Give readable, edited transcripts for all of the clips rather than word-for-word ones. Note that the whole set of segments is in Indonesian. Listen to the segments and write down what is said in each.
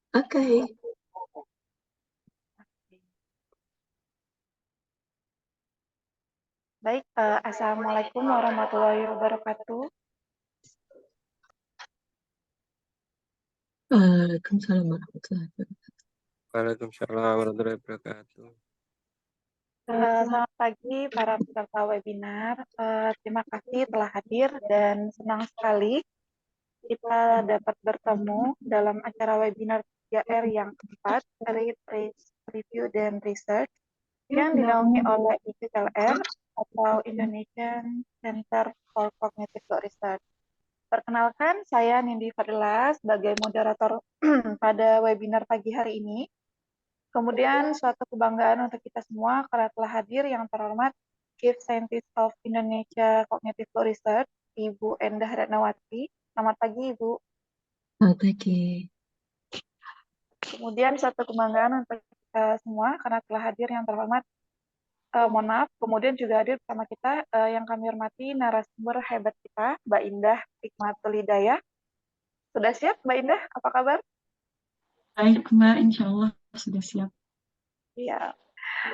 Oke. Baik, Assalamualaikum warahmatullahi wabarakatuh. Waalaikumsalam warahmatullahi wabarakatuh. Waalaikumsalam warahmatullahi wabarakatuh. Selamat pagi para peserta webinar. Terima kasih telah hadir dan senang sekali kita dapat bertemu dalam acara webinar 3R yang keempat, Read, Review, dan Research, yang dinaungi oleh ICCLR atau Indonesian Center for Cognitive Law Research. Perkenalkan, saya Nindi Fadila sebagai moderator pada webinar pagi hari ini. Kemudian suatu kebanggaan untuk kita semua karena telah hadir yang terhormat Chief Scientist of Indonesia Cognitive Law Research, Ibu Endah Ratnawati. Selamat pagi, Ibu. Selamat pagi. Kemudian suatu kebanggaan untuk kita semua karena telah hadir yang terhormat, mohon maaf, kemudian juga hadir bersama kita yang kami hormati narasumber hebat kita, Mbak Indah Hikmatul Hidayah. Sudah siap, Mbak Indah? Apa kabar? Baik, Mbak. Insya Allah sudah siap. Iya.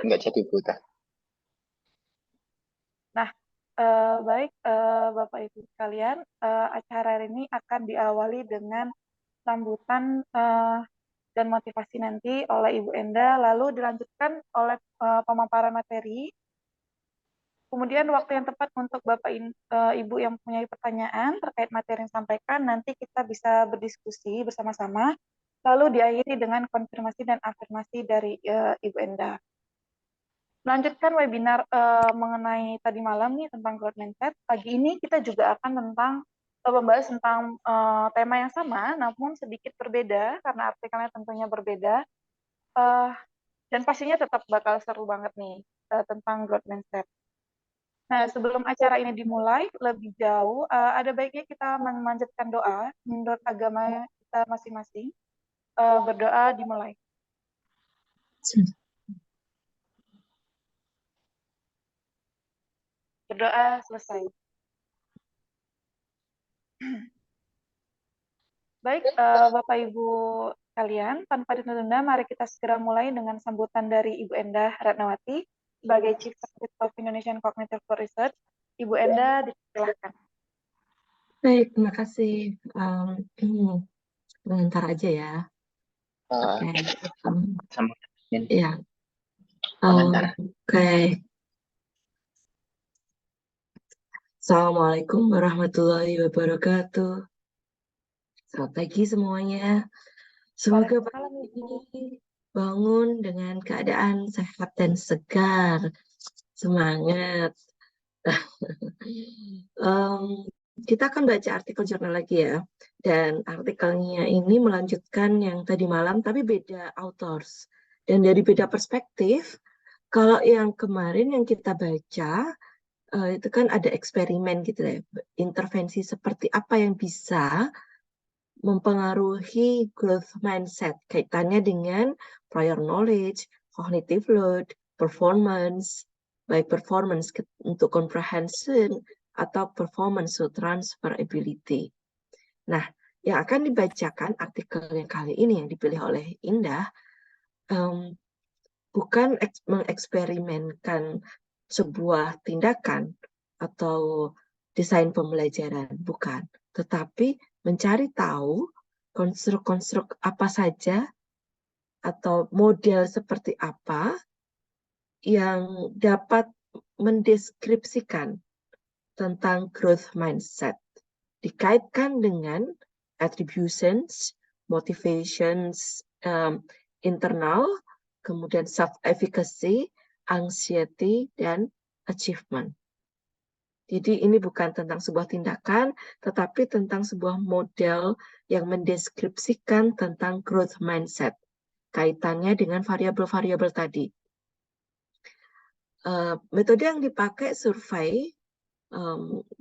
Nggak jadi buta. Nah, baik Bapak Ibu sekalian, acara ini akan diawali dengan sambutan dan motivasi nanti oleh Ibu Enda, lalu dilanjutkan oleh pemaparan materi. Kemudian waktu yang tepat untuk Bapak Ibu yang mempunyai pertanyaan terkait materi yang disampaikan, nanti kita bisa berdiskusi bersama-sama, lalu diakhiri dengan konfirmasi dan afirmasi dari Ibu Enda. Melanjutkan webinar mengenai tadi malam nih tentang growth mindset. Pagi ini kita juga akan membahas tentang tema yang sama, namun sedikit berbeda karena artikelnya tentunya berbeda. Dan pastinya tetap bakal seru banget nih tentang growth mindset. Nah, sebelum acara ini dimulai lebih jauh, ada baiknya kita memanjatkan doa menurut agama kita masing-masing. Berdoa dimulai. Berdoa selesai. Baik, Bapak Ibu kalian, tanpa ditunda-tunda, mari kita segera mulai dengan sambutan dari Ibu Endah Ratnawati sebagai Chief Scientist of Indonesian Cognitive Research. Ibu Endah, dipersilahkan. Baik, terima kasih. Sebentar aja ya. Oke. Ya. Oke. Assalamualaikum warahmatullahi wabarakatuh. Selamat pagi semuanya. Semoga pagi ini bangun dengan keadaan sehat dan segar. Semangat. Kita akan baca artikel jurnal lagi ya. Dan artikelnya ini melanjutkan yang tadi malam, tapi beda authors. Dan dari beda perspektif, kalau yang kemarin yang kita baca, itu kan ada eksperimen gitu ya. Intervensi seperti apa yang bisa mempengaruhi growth mindset, kaitannya dengan prior knowledge, cognitive load, performance, baik performance untuk comprehension atau performance to transfer ability. Nah, yang akan dibacakan artikel yang kali ini yang dipilih oleh Indah, bukan mengeksperimenkan sebuah tindakan atau desain pembelajaran, bukan. Tetapi mencari tahu konstruk-konstruk apa saja atau model seperti apa yang dapat mendeskripsikan tentang growth mindset. Dikaitkan dengan attributions, motivations internal, kemudian self-efficacy, anxiety, dan achievement. Jadi ini bukan tentang sebuah tindakan, tetapi tentang sebuah model yang mendeskripsikan tentang growth mindset. Kaitannya dengan variabel-variabel tadi. Metode yang dipakai survei,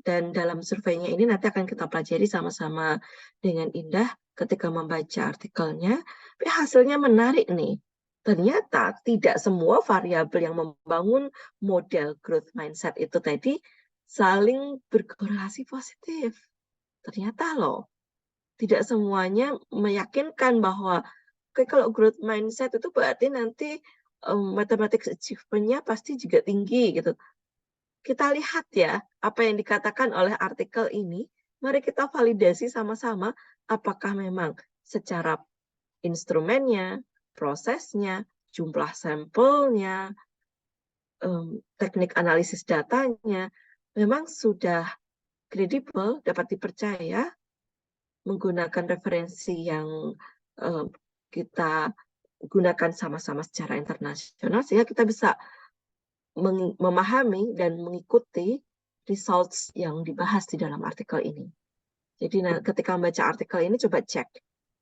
dan dalam surveinya ini nanti akan kita pelajari sama-sama dengan Indah ketika membaca artikelnya. Tapi hasilnya menarik nih. Ternyata tidak semua variabel yang membangun model growth mindset itu tadi saling berkorelasi positif. Ternyata loh, tidak semuanya meyakinkan bahwa Oke, kalau growth mindset itu berarti nanti mathematics achievement-nya pasti juga tinggi gitu. Kita lihat ya apa yang dikatakan oleh artikel ini. Mari kita validasi sama-sama apakah memang secara instrumennya, prosesnya, jumlah sampelnya, teknik analisis datanya, memang sudah kredibel, dapat dipercaya, menggunakan referensi yang kita gunakan sama-sama secara internasional, sehingga kita bisa memahami dan mengikuti results yang dibahas di dalam artikel ini. Jadi ketika membaca artikel ini, coba cek,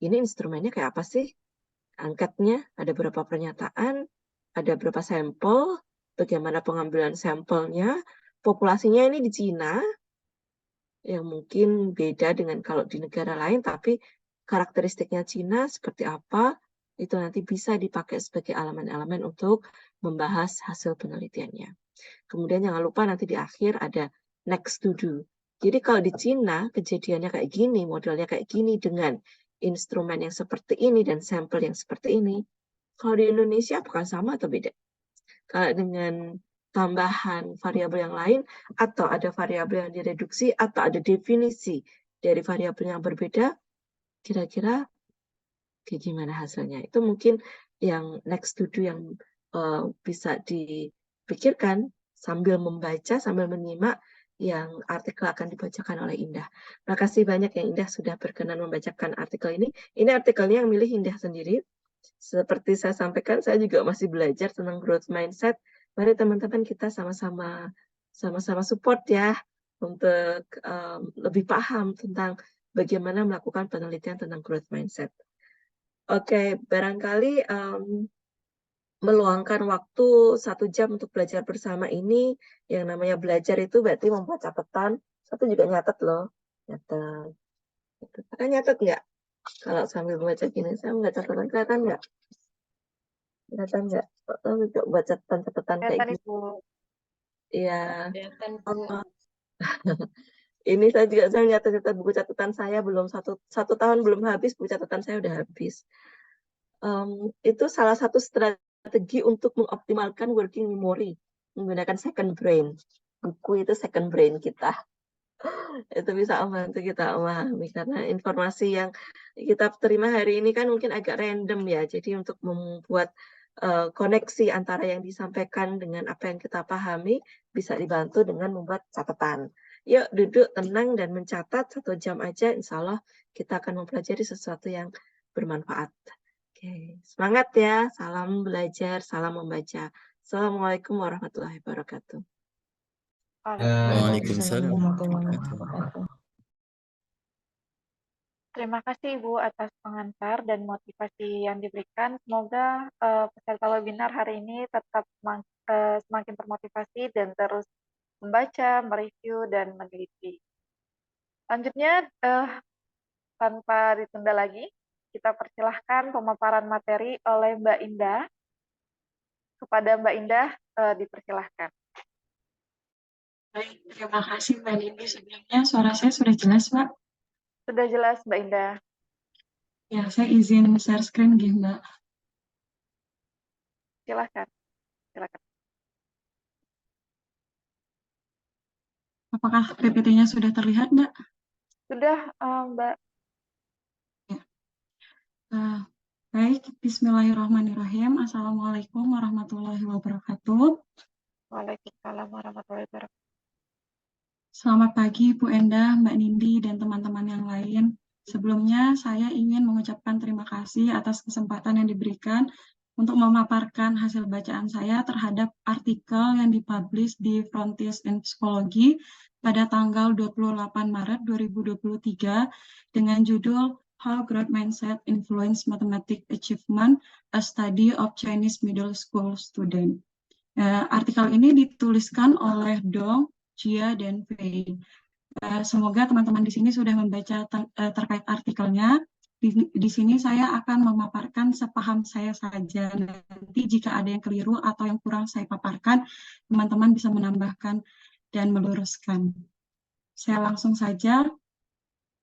ini instrumennya kayak apa sih? Angkatnya, ada berapa pernyataan, ada berapa sampel, bagaimana pengambilan sampelnya, populasinya ini di Cina, yang mungkin beda dengan kalau di negara lain, tapi karakteristiknya Cina seperti apa, itu nanti bisa dipakai sebagai elemen-elemen untuk membahas hasil penelitiannya. Kemudian jangan lupa nanti di akhir ada next to do. Jadi kalau di Cina kejadiannya kayak gini, modelnya kayak gini dengan instrumen yang seperti ini dan sampel yang seperti ini, kalau di Indonesia apakah sama atau beda? Kalau dengan tambahan variabel yang lain, atau ada variabel yang direduksi, atau ada definisi dari variabel yang berbeda, kira-kira kayak gimana hasilnya? Itu mungkin yang next to do yang bisa dipikirkan sambil membaca, sambil menyimak yang artikel akan dibacakan oleh Indah. Terima kasih banyak yang Indah sudah berkenan membacakan artikel ini. Ini artikelnya yang milih Indah sendiri. Seperti saya sampaikan, saya juga masih belajar tentang growth mindset. Mari teman-teman kita sama-sama support ya untuk lebih paham tentang bagaimana melakukan penelitian tentang growth mindset. Oke, barangkali meluangkan waktu 1 jam untuk belajar bersama ini, yang namanya belajar itu berarti membuat catatan. Satu juga nyatet loh, nyatet. Kan nyatet nggak? Kalau sambil membaca gini, saya nggak catatan, kelihatan nggak? Kelihatan nggak? Buat catatan-catatan kayak Kelihatan, gini. Ibu. Iya. Ini saya juga saya nyatet buku catatan saya belum satu tahun belum habis, buku catatan saya udah habis. Itu salah satu strategi untuk mengoptimalkan working memory, menggunakan second brain. Buku itu second brain kita. Itu bisa membantu kita memahami, karena informasi yang kita terima hari ini kan mungkin agak random ya. Jadi untuk membuat koneksi antara yang disampaikan dengan apa yang kita pahami bisa dibantu dengan membuat catatan. Yuk duduk tenang dan mencatat 1 jam aja, insya Allah kita akan mempelajari sesuatu yang bermanfaat. Oke, semangat ya, salam belajar, salam membaca. Assalamualaikum warahmatullahi wabarakatuh. Waalaikumsalam warahmatullahi wabarakatuh. Terima kasih Ibu atas pengantar dan motivasi yang diberikan. Semoga peserta webinar hari ini tetap semakin termotivasi dan terus membaca, mereview, dan meneliti. Selanjutnya, tanpa ditunda lagi, kita persilahkan pemaparan materi oleh Mbak Indah. Kepada Mbak Indah, dipersilahkan. Baik, terima kasih Mbak Nindi. Sebelumnya suara saya sudah jelas, Mbak? Sudah jelas, Mbak Indah. Ya, saya izin share screen, Mbak. Silakan. Silakan. Apakah PPT-nya sudah terlihat, Mbak? Sudah, Mbak. Ya. Baik, bismillahirrahmanirrahim. Assalamualaikum warahmatullahi wabarakatuh. Waalaikumsalam warahmatullahi wabarakatuh. Selamat pagi, Bu Endah, Mbak Nindi, dan teman-teman yang lain. Sebelumnya, saya ingin mengucapkan terima kasih atas kesempatan yang diberikan untuk memaparkan hasil bacaan saya terhadap artikel yang dipublish di Frontiers in Psychology pada tanggal 28 Maret 2023 dengan judul How Growth Mindset Influence Mathematics Achievement, a Study of Chinese Middle School Student. Artikel ini dituliskan oleh Dong, Jia, dan Fei. Semoga teman-teman di sini sudah membaca terkait artikelnya. Di sini saya akan memaparkan sepaham saya saja. Nanti jika ada yang keliru atau yang kurang saya paparkan, teman-teman bisa menambahkan dan meluruskan. Saya langsung saja.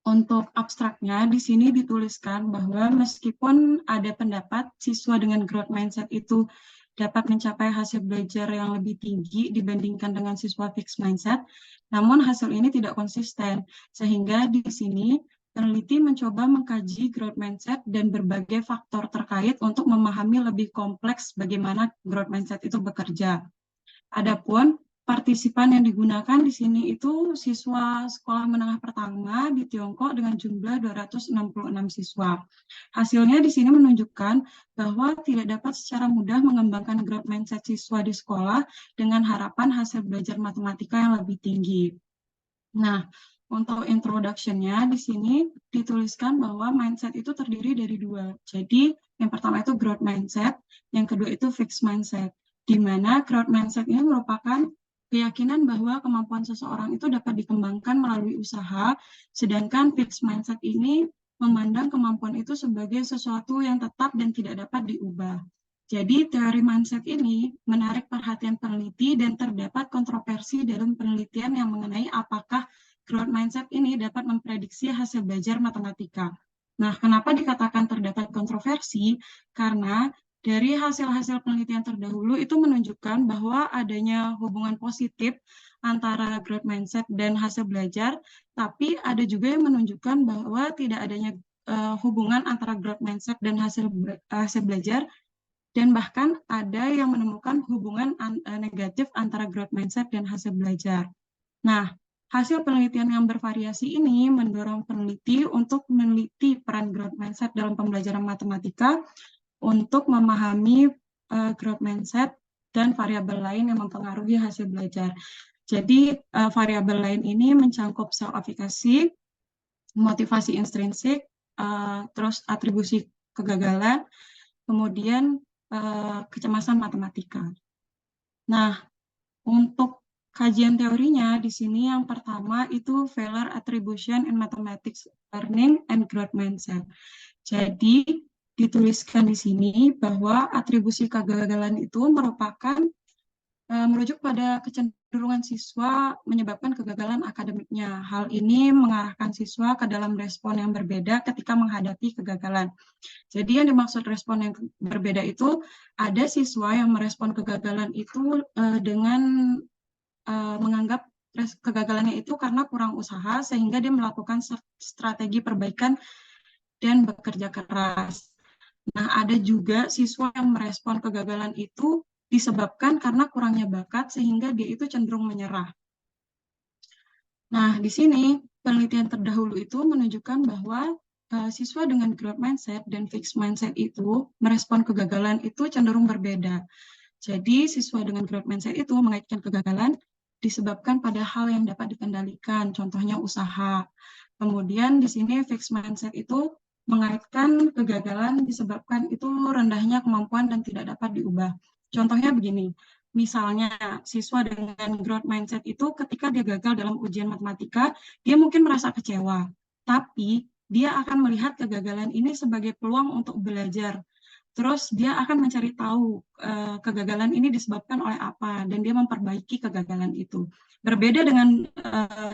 Untuk abstraknya, di sini dituliskan bahwa meskipun ada pendapat siswa dengan growth mindset itu dapat mencapai hasil belajar yang lebih tinggi dibandingkan dengan siswa fixed mindset, namun hasil ini tidak konsisten. Sehingga di sini peneliti mencoba mengkaji growth mindset dan berbagai faktor terkait untuk memahami lebih kompleks bagaimana growth mindset itu bekerja. Adapun partisipan yang digunakan di sini itu siswa sekolah menengah pertama di Tiongkok dengan jumlah 266 siswa. Hasilnya di sini menunjukkan bahwa tidak dapat secara mudah mengembangkan growth mindset siswa di sekolah dengan harapan hasil belajar matematika yang lebih tinggi. Nah, untuk introduction-nya di sini dituliskan bahwa mindset itu terdiri dari dua. Jadi, yang pertama itu growth mindset, yang kedua itu fixed mindset. Di mana growth mindset ini merupakan keyakinan bahwa kemampuan seseorang itu dapat dikembangkan melalui usaha, sedangkan fixed mindset ini memandang kemampuan itu sebagai sesuatu yang tetap dan tidak dapat diubah. Jadi, teori mindset ini menarik perhatian peneliti dan terdapat kontroversi dalam penelitian yang mengenai apakah growth mindset ini dapat memprediksi hasil belajar matematika. Nah, kenapa dikatakan terdapat kontroversi? Karena dari hasil-hasil penelitian terdahulu itu menunjukkan bahwa adanya hubungan positif antara growth mindset dan hasil belajar, tapi ada juga yang menunjukkan bahwa tidak adanya hubungan antara growth mindset dan hasil belajar, dan bahkan ada yang menemukan hubungan negatif antara growth mindset dan hasil belajar. Nah, hasil penelitian yang bervariasi ini mendorong peneliti untuk meneliti peran growth mindset dalam pembelajaran matematika untuk memahami growth mindset dan variabel lain yang mempengaruhi hasil belajar. Jadi, variabel lain ini mencangkup self-efficacy, motivasi intrinsik, terus atribusi kegagalan, kemudian kecemasan matematika. Nah, untuk kajian teorinya di sini yang pertama itu failure attribution in mathematics learning and growth mindset. Jadi dituliskan di sini bahwa atribusi kegagalan itu merupakan merujuk pada kecenderungan siswa menyebabkan kegagalan akademiknya. Hal ini mengarahkan siswa ke dalam respon yang berbeda ketika menghadapi kegagalan. Jadi yang dimaksud respon yang berbeda itu ada siswa yang merespon kegagalan itu dengan menganggap kegagalannya itu karena kurang usaha sehingga dia melakukan strategi perbaikan dan bekerja keras. Nah, ada juga siswa yang merespon kegagalan itu disebabkan karena kurangnya bakat sehingga dia itu cenderung menyerah. Nah, di sini penelitian terdahulu itu menunjukkan bahwa siswa dengan growth mindset dan fixed mindset itu merespon kegagalan itu cenderung berbeda. Jadi, siswa dengan growth mindset itu mengaitkan kegagalan disebabkan pada hal yang dapat dikendalikan, contohnya usaha. Kemudian di sini fixed mindset itu mengaitkan kegagalan disebabkan itu rendahnya kemampuan dan tidak dapat diubah. Contohnya begini, misalnya siswa dengan growth mindset itu ketika dia gagal dalam ujian matematika, dia mungkin merasa kecewa, tapi dia akan melihat kegagalan ini sebagai peluang untuk belajar. Terus dia akan mencari tahu kegagalan ini disebabkan oleh apa, dan dia memperbaiki kegagalan itu. Berbeda dengan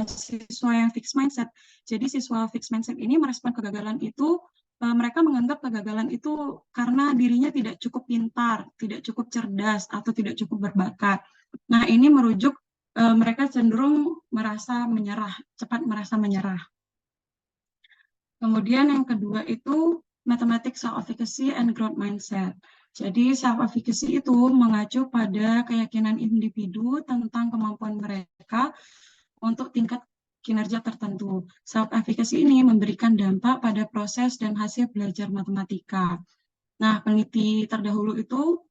siswa yang fixed mindset. Jadi siswa fixed mindset ini merespon kegagalan itu, mereka menganggap kegagalan itu karena dirinya tidak cukup pintar, tidak cukup cerdas, atau tidak cukup berbakat. Nah, ini merujuk mereka cenderung merasa menyerah, cepat merasa menyerah. Kemudian yang kedua itu mathematics self-efficacy and growth mindset. Jadi self-efficacy itu mengacu pada keyakinan individu tentang kemampuan mereka untuk tingkat kinerja tertentu. Self-efficacy ini memberikan dampak pada proses dan hasil belajar matematika. Nah, peneliti terdahulu itu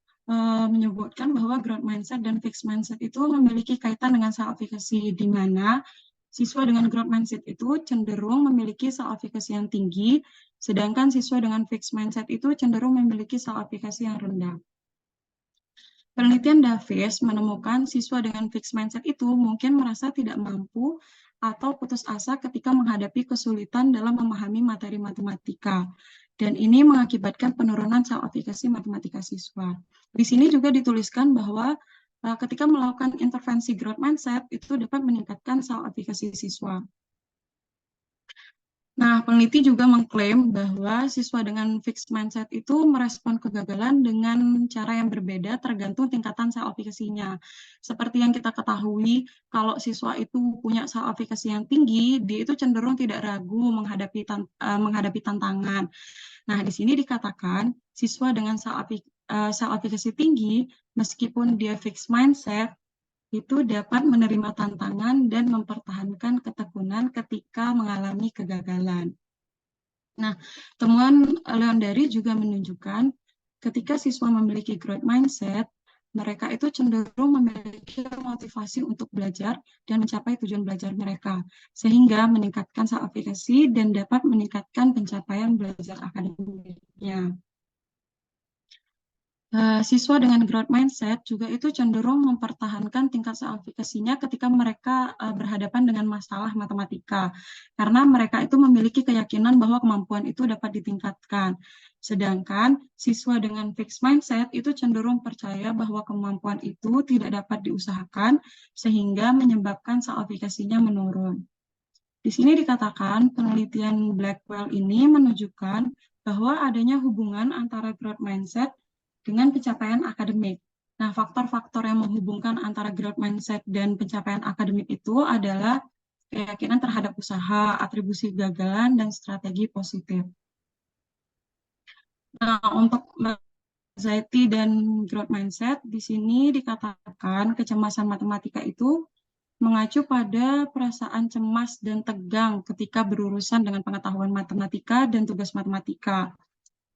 menyebutkan bahwa growth mindset dan fixed mindset itu memiliki kaitan dengan self-efficacy, di mana siswa dengan growth mindset itu cenderung memiliki self-efficacy yang tinggi, sedangkan siswa dengan fixed mindset itu cenderung memiliki self-efficacy yang rendah. Penelitian Davis menemukan siswa dengan fixed mindset itu mungkin merasa tidak mampu atau putus asa ketika menghadapi kesulitan dalam memahami materi matematika. Dan ini mengakibatkan penurunan self-efficacy matematika siswa. Di sini juga dituliskan bahwa ketika melakukan intervensi growth mindset itu dapat meningkatkan self-efficacy siswa. Nah, peneliti juga mengklaim bahwa siswa dengan fixed mindset itu merespon kegagalan dengan cara yang berbeda tergantung tingkatan self-efficacy-nya. Seperti yang kita ketahui, kalau siswa itu punya self-efficacy yang tinggi, dia itu cenderung tidak ragu menghadapi tantangan. Nah, di sini dikatakan siswa dengan self-efficacy tinggi, meskipun dia fixed mindset, itu dapat menerima tantangan dan mempertahankan ketekunan ketika mengalami kegagalan. Nah, temuan Leondari juga menunjukkan ketika siswa memiliki growth mindset, mereka itu cenderung memiliki motivasi untuk belajar dan mencapai tujuan belajar mereka, sehingga meningkatkan self-efficacy dan dapat meningkatkan pencapaian belajar akademiknya. Siswa dengan growth mindset juga itu cenderung mempertahankan tingkat self-efficacy-nya ketika mereka berhadapan dengan masalah matematika, karena mereka itu memiliki keyakinan bahwa kemampuan itu dapat ditingkatkan. Sedangkan siswa dengan fixed mindset itu cenderung percaya bahwa kemampuan itu tidak dapat diusahakan, sehingga menyebabkan self-efficacy-nya menurun. Di sini dikatakan penelitian Blackwell ini menunjukkan bahwa adanya hubungan antara growth mindset dengan pencapaian akademik. Nah, faktor-faktor yang menghubungkan antara growth mindset dan pencapaian akademik itu adalah keyakinan terhadap usaha, atribusi kegagalan, dan strategi positif. Nah, untuk anxiety dan growth mindset, di sini dikatakan kecemasan matematika itu mengacu pada perasaan cemas dan tegang ketika berurusan dengan pengetahuan matematika dan tugas matematika.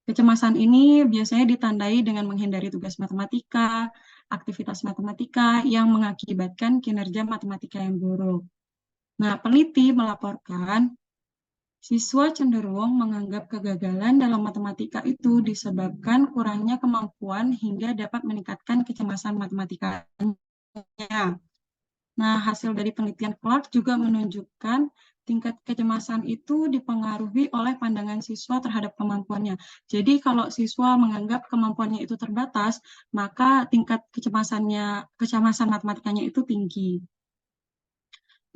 Kecemasan ini biasanya ditandai dengan menghindari tugas matematika, aktivitas matematika yang mengakibatkan kinerja matematika yang buruk. Nah, peneliti melaporkan siswa cenderung menganggap kegagalan dalam matematika itu disebabkan kurangnya kemampuan hingga dapat meningkatkan kecemasan matematikanya. Nah, hasil dari penelitian Clark juga menunjukkan tingkat kecemasan itu dipengaruhi oleh pandangan siswa terhadap kemampuannya. Jadi kalau siswa menganggap kemampuannya itu terbatas, maka tingkat kecemasan matematikanya itu tinggi.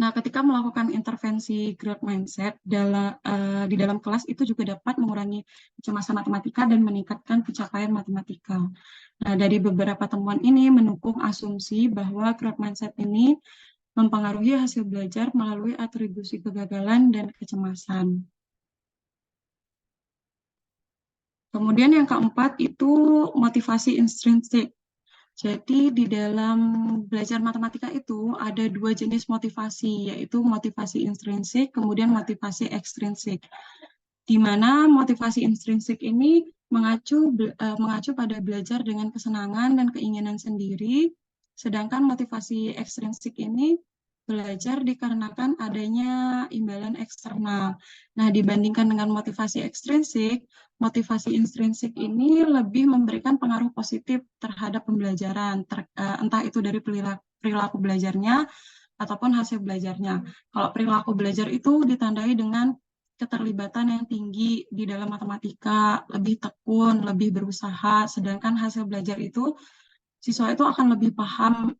Nah, ketika melakukan intervensi growth mindset di dalam kelas itu juga dapat mengurangi kecemasan matematika dan meningkatkan pencapaian matematika. Nah, dari beberapa temuan ini mendukung asumsi bahwa growth mindset ini mempengaruhi hasil belajar melalui atribusi kegagalan dan kecemasan. Kemudian yang keempat itu motivasi intrinsik. Jadi di dalam belajar matematika itu ada dua jenis motivasi, yaitu motivasi intrinsik, kemudian motivasi ekstrinsik. Di mana motivasi intrinsik ini mengacu pada belajar dengan kesenangan dan keinginan sendiri, sedangkan motivasi ekstrinsik ini belajar dikarenakan adanya imbalan eksternal. Nah, dibandingkan dengan motivasi ekstrinsik, motivasi intrinsik ini lebih memberikan pengaruh positif terhadap pembelajaran, entah itu dari perilaku belajarnya ataupun hasil belajarnya. Kalau perilaku belajar itu ditandai dengan keterlibatan yang tinggi di dalam matematika, lebih tekun, lebih berusaha, sedangkan hasil belajar itu siswa itu akan lebih paham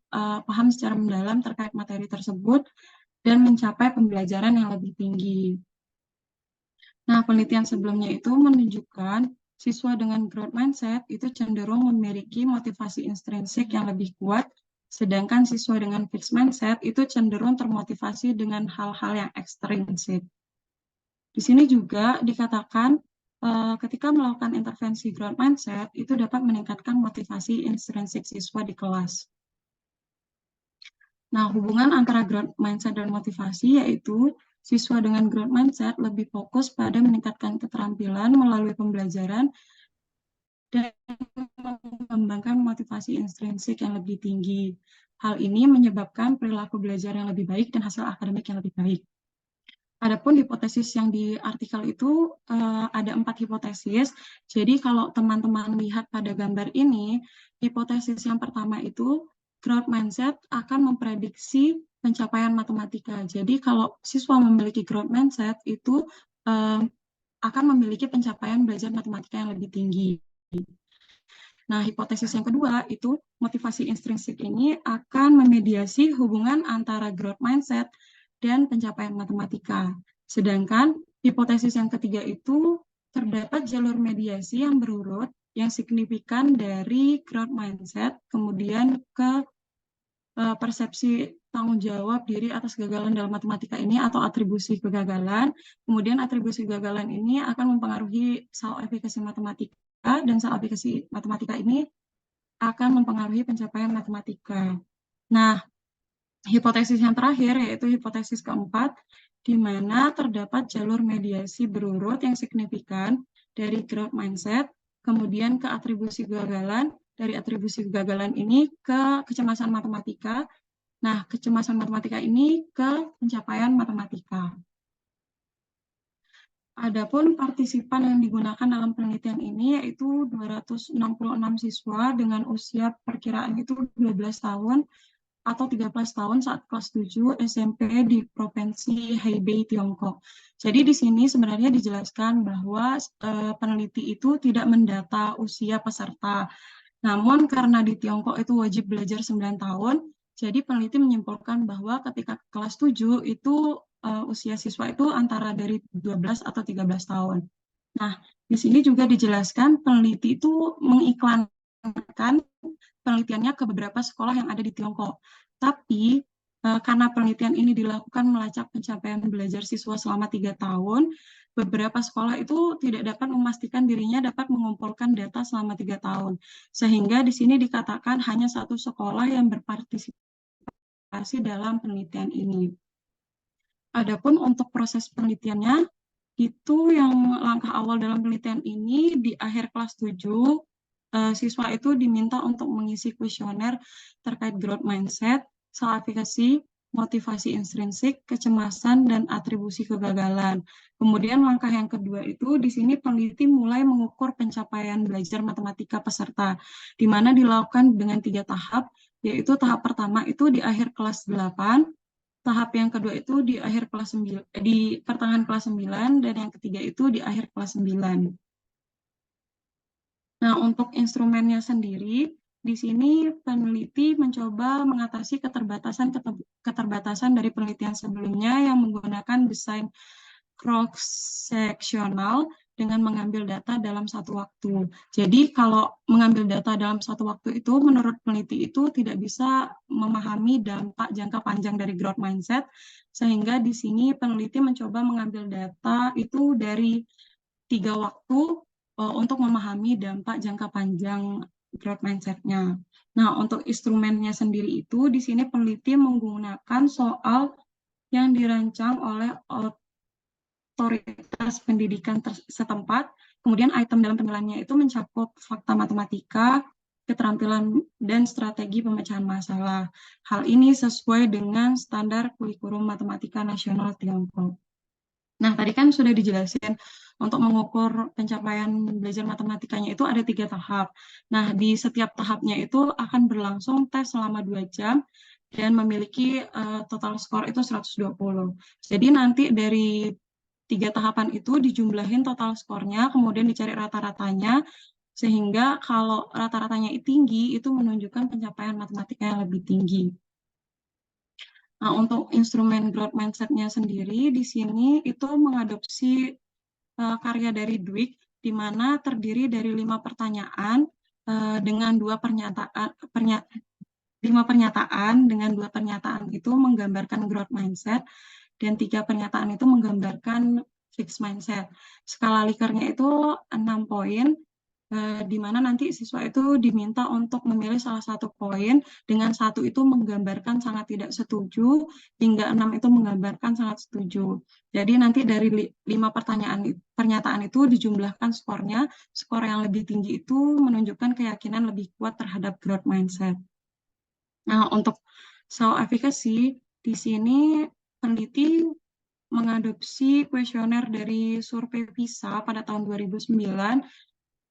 secara mendalam terkait materi tersebut dan mencapai pembelajaran yang lebih tinggi. Nah, penelitian sebelumnya itu menunjukkan siswa dengan growth mindset itu cenderung memiliki motivasi intrinsik yang lebih kuat, sedangkan siswa dengan fixed mindset itu cenderung termotivasi dengan hal-hal yang ekstrinsik. Di sini juga dikatakan ketika melakukan intervensi growth mindset, itu dapat meningkatkan motivasi intrinsik siswa di kelas. Nah, hubungan antara growth mindset dan motivasi yaitu siswa dengan growth mindset lebih fokus pada meningkatkan keterampilan melalui pembelajaran dan mengembangkan motivasi intrinsik yang lebih tinggi. Hal ini menyebabkan perilaku belajar yang lebih baik dan hasil akademik yang lebih baik. Adapun hipotesis yang di artikel itu ada 4 hipotesis. Jadi kalau teman-teman lihat pada gambar ini, hipotesis yang pertama itu growth mindset akan memprediksi pencapaian matematika. Jadi kalau siswa memiliki growth mindset itu akan memiliki pencapaian belajar matematika yang lebih tinggi. Nah, hipotesis yang kedua itu motivasi intrinsik ini akan memediasi hubungan antara growth mindset dan pencapaian matematika. Sedangkan Hipotesis yang ketiga itu terdapat jalur mediasi yang berurut yang signifikan dari growth mindset, kemudian ke persepsi tanggung jawab diri atas kegagalan dalam matematika ini atau atribusi kegagalan. Kemudian atribusi kegagalan ini akan mempengaruhi self-efficacy matematika, dan self-efficacy matematika ini akan mempengaruhi pencapaian matematika. Nah, hipotesis yang terakhir yaitu hipotesis keempat, di mana terdapat jalur mediasi berurut yang signifikan dari growth mindset, kemudian ke atribusi kegagalan, dari atribusi kegagalan ini ke kecemasan matematika. Nah, kecemasan matematika ini ke pencapaian matematika. Adapun partisipan yang digunakan dalam penelitian ini yaitu 266 siswa dengan usia perkiraan itu 12 tahun atau 13 tahun saat kelas 7 SMP di Provinsi Hebei, Tiongkok. Jadi di sini sebenarnya dijelaskan bahwa peneliti itu tidak mendata usia peserta. Namun karena di Tiongkok itu wajib belajar 9 tahun, jadi peneliti menyimpulkan bahwa ketika kelas 7 itu usia siswa itu antara dari 12 atau 13 tahun. Nah, di sini juga dijelaskan peneliti itu mengiklankan penelitiannya ke beberapa sekolah yang ada di Tiongkok. Tapi karena penelitian ini dilakukan melacak pencapaian belajar siswa selama 3 tahun, beberapa sekolah itu tidak dapat memastikan dirinya dapat mengumpulkan data selama 3 tahun. Sehingga di sini dikatakan hanya satu sekolah yang berpartisipasi dalam penelitian ini. Adapun untuk proses penelitiannya, itu yang langkah awal dalam penelitian ini di akhir kelas 7, siswa itu diminta untuk mengisi kuesioner terkait growth mindset, self-efficacy, motivasi intrinsik, kecemasan, dan atribusi kegagalan. Kemudian langkah yang kedua itu di sini peneliti mulai mengukur pencapaian belajar matematika peserta, di mana dilakukan dengan 3 tahap, yaitu tahap pertama itu di akhir kelas 8, tahap yang kedua itu di akhir kelas 9, di pertengahan kelas 9, dan yang ketiga itu di akhir kelas 9. Nah, untuk instrumennya sendiri, di sini peneliti mencoba mengatasi keterbatasan dari penelitian sebelumnya yang menggunakan desain cross-sectional dengan mengambil data dalam satu waktu. Jadi kalau mengambil data dalam satu waktu itu, menurut peneliti itu tidak bisa memahami dampak jangka panjang dari growth mindset, sehingga di sini peneliti mencoba mengambil data itu dari 3 waktu untuk memahami dampak jangka panjang growth mindset-nya. Nah, untuk instrumennya sendiri itu, di sini peneliti menggunakan soal yang dirancang oleh otoritas pendidikan setempat, kemudian item dalam penilaiannya itu mencakup fakta matematika, keterampilan, dan strategi pemecahan masalah. Hal ini sesuai dengan standar kurikulum matematika nasional Tiongkok. Nah, tadi kan sudah dijelasin untuk mengukur pencapaian belajar matematikanya itu ada 3 tahap. Nah, di setiap tahapnya itu akan berlangsung tes selama 2 jam dan memiliki total skor itu 120. Jadi nanti dari 3 tahapan itu dijumlahin total skornya, kemudian dicari rata-ratanya, sehingga kalau rata-ratanya tinggi, itu menunjukkan pencapaian matematika yang lebih tinggi. Nah, untuk instrumen growth mindset-nya sendiri, di sini itu mengadopsi karya dari Dweck, di mana terdiri dari 5 pertanyaan dengan 2 pernyataan dengan 2 pernyataan itu menggambarkan growth mindset, dan 3 pernyataan itu menggambarkan fixed mindset. Skala Likert-nya itu 6 poin, di mana nanti siswa itu diminta untuk memilih salah satu poin, dengan 1 itu menggambarkan sangat tidak setuju, hingga 6 itu menggambarkan sangat setuju. Jadi nanti dari 5 pernyataan itu dijumlahkan skornya, skor yang lebih tinggi itu menunjukkan keyakinan lebih kuat terhadap growth mindset. Nah, untuk self-efficacy, di sini peneliti mengadopsi kuesioner dari survei PISA pada tahun 2009.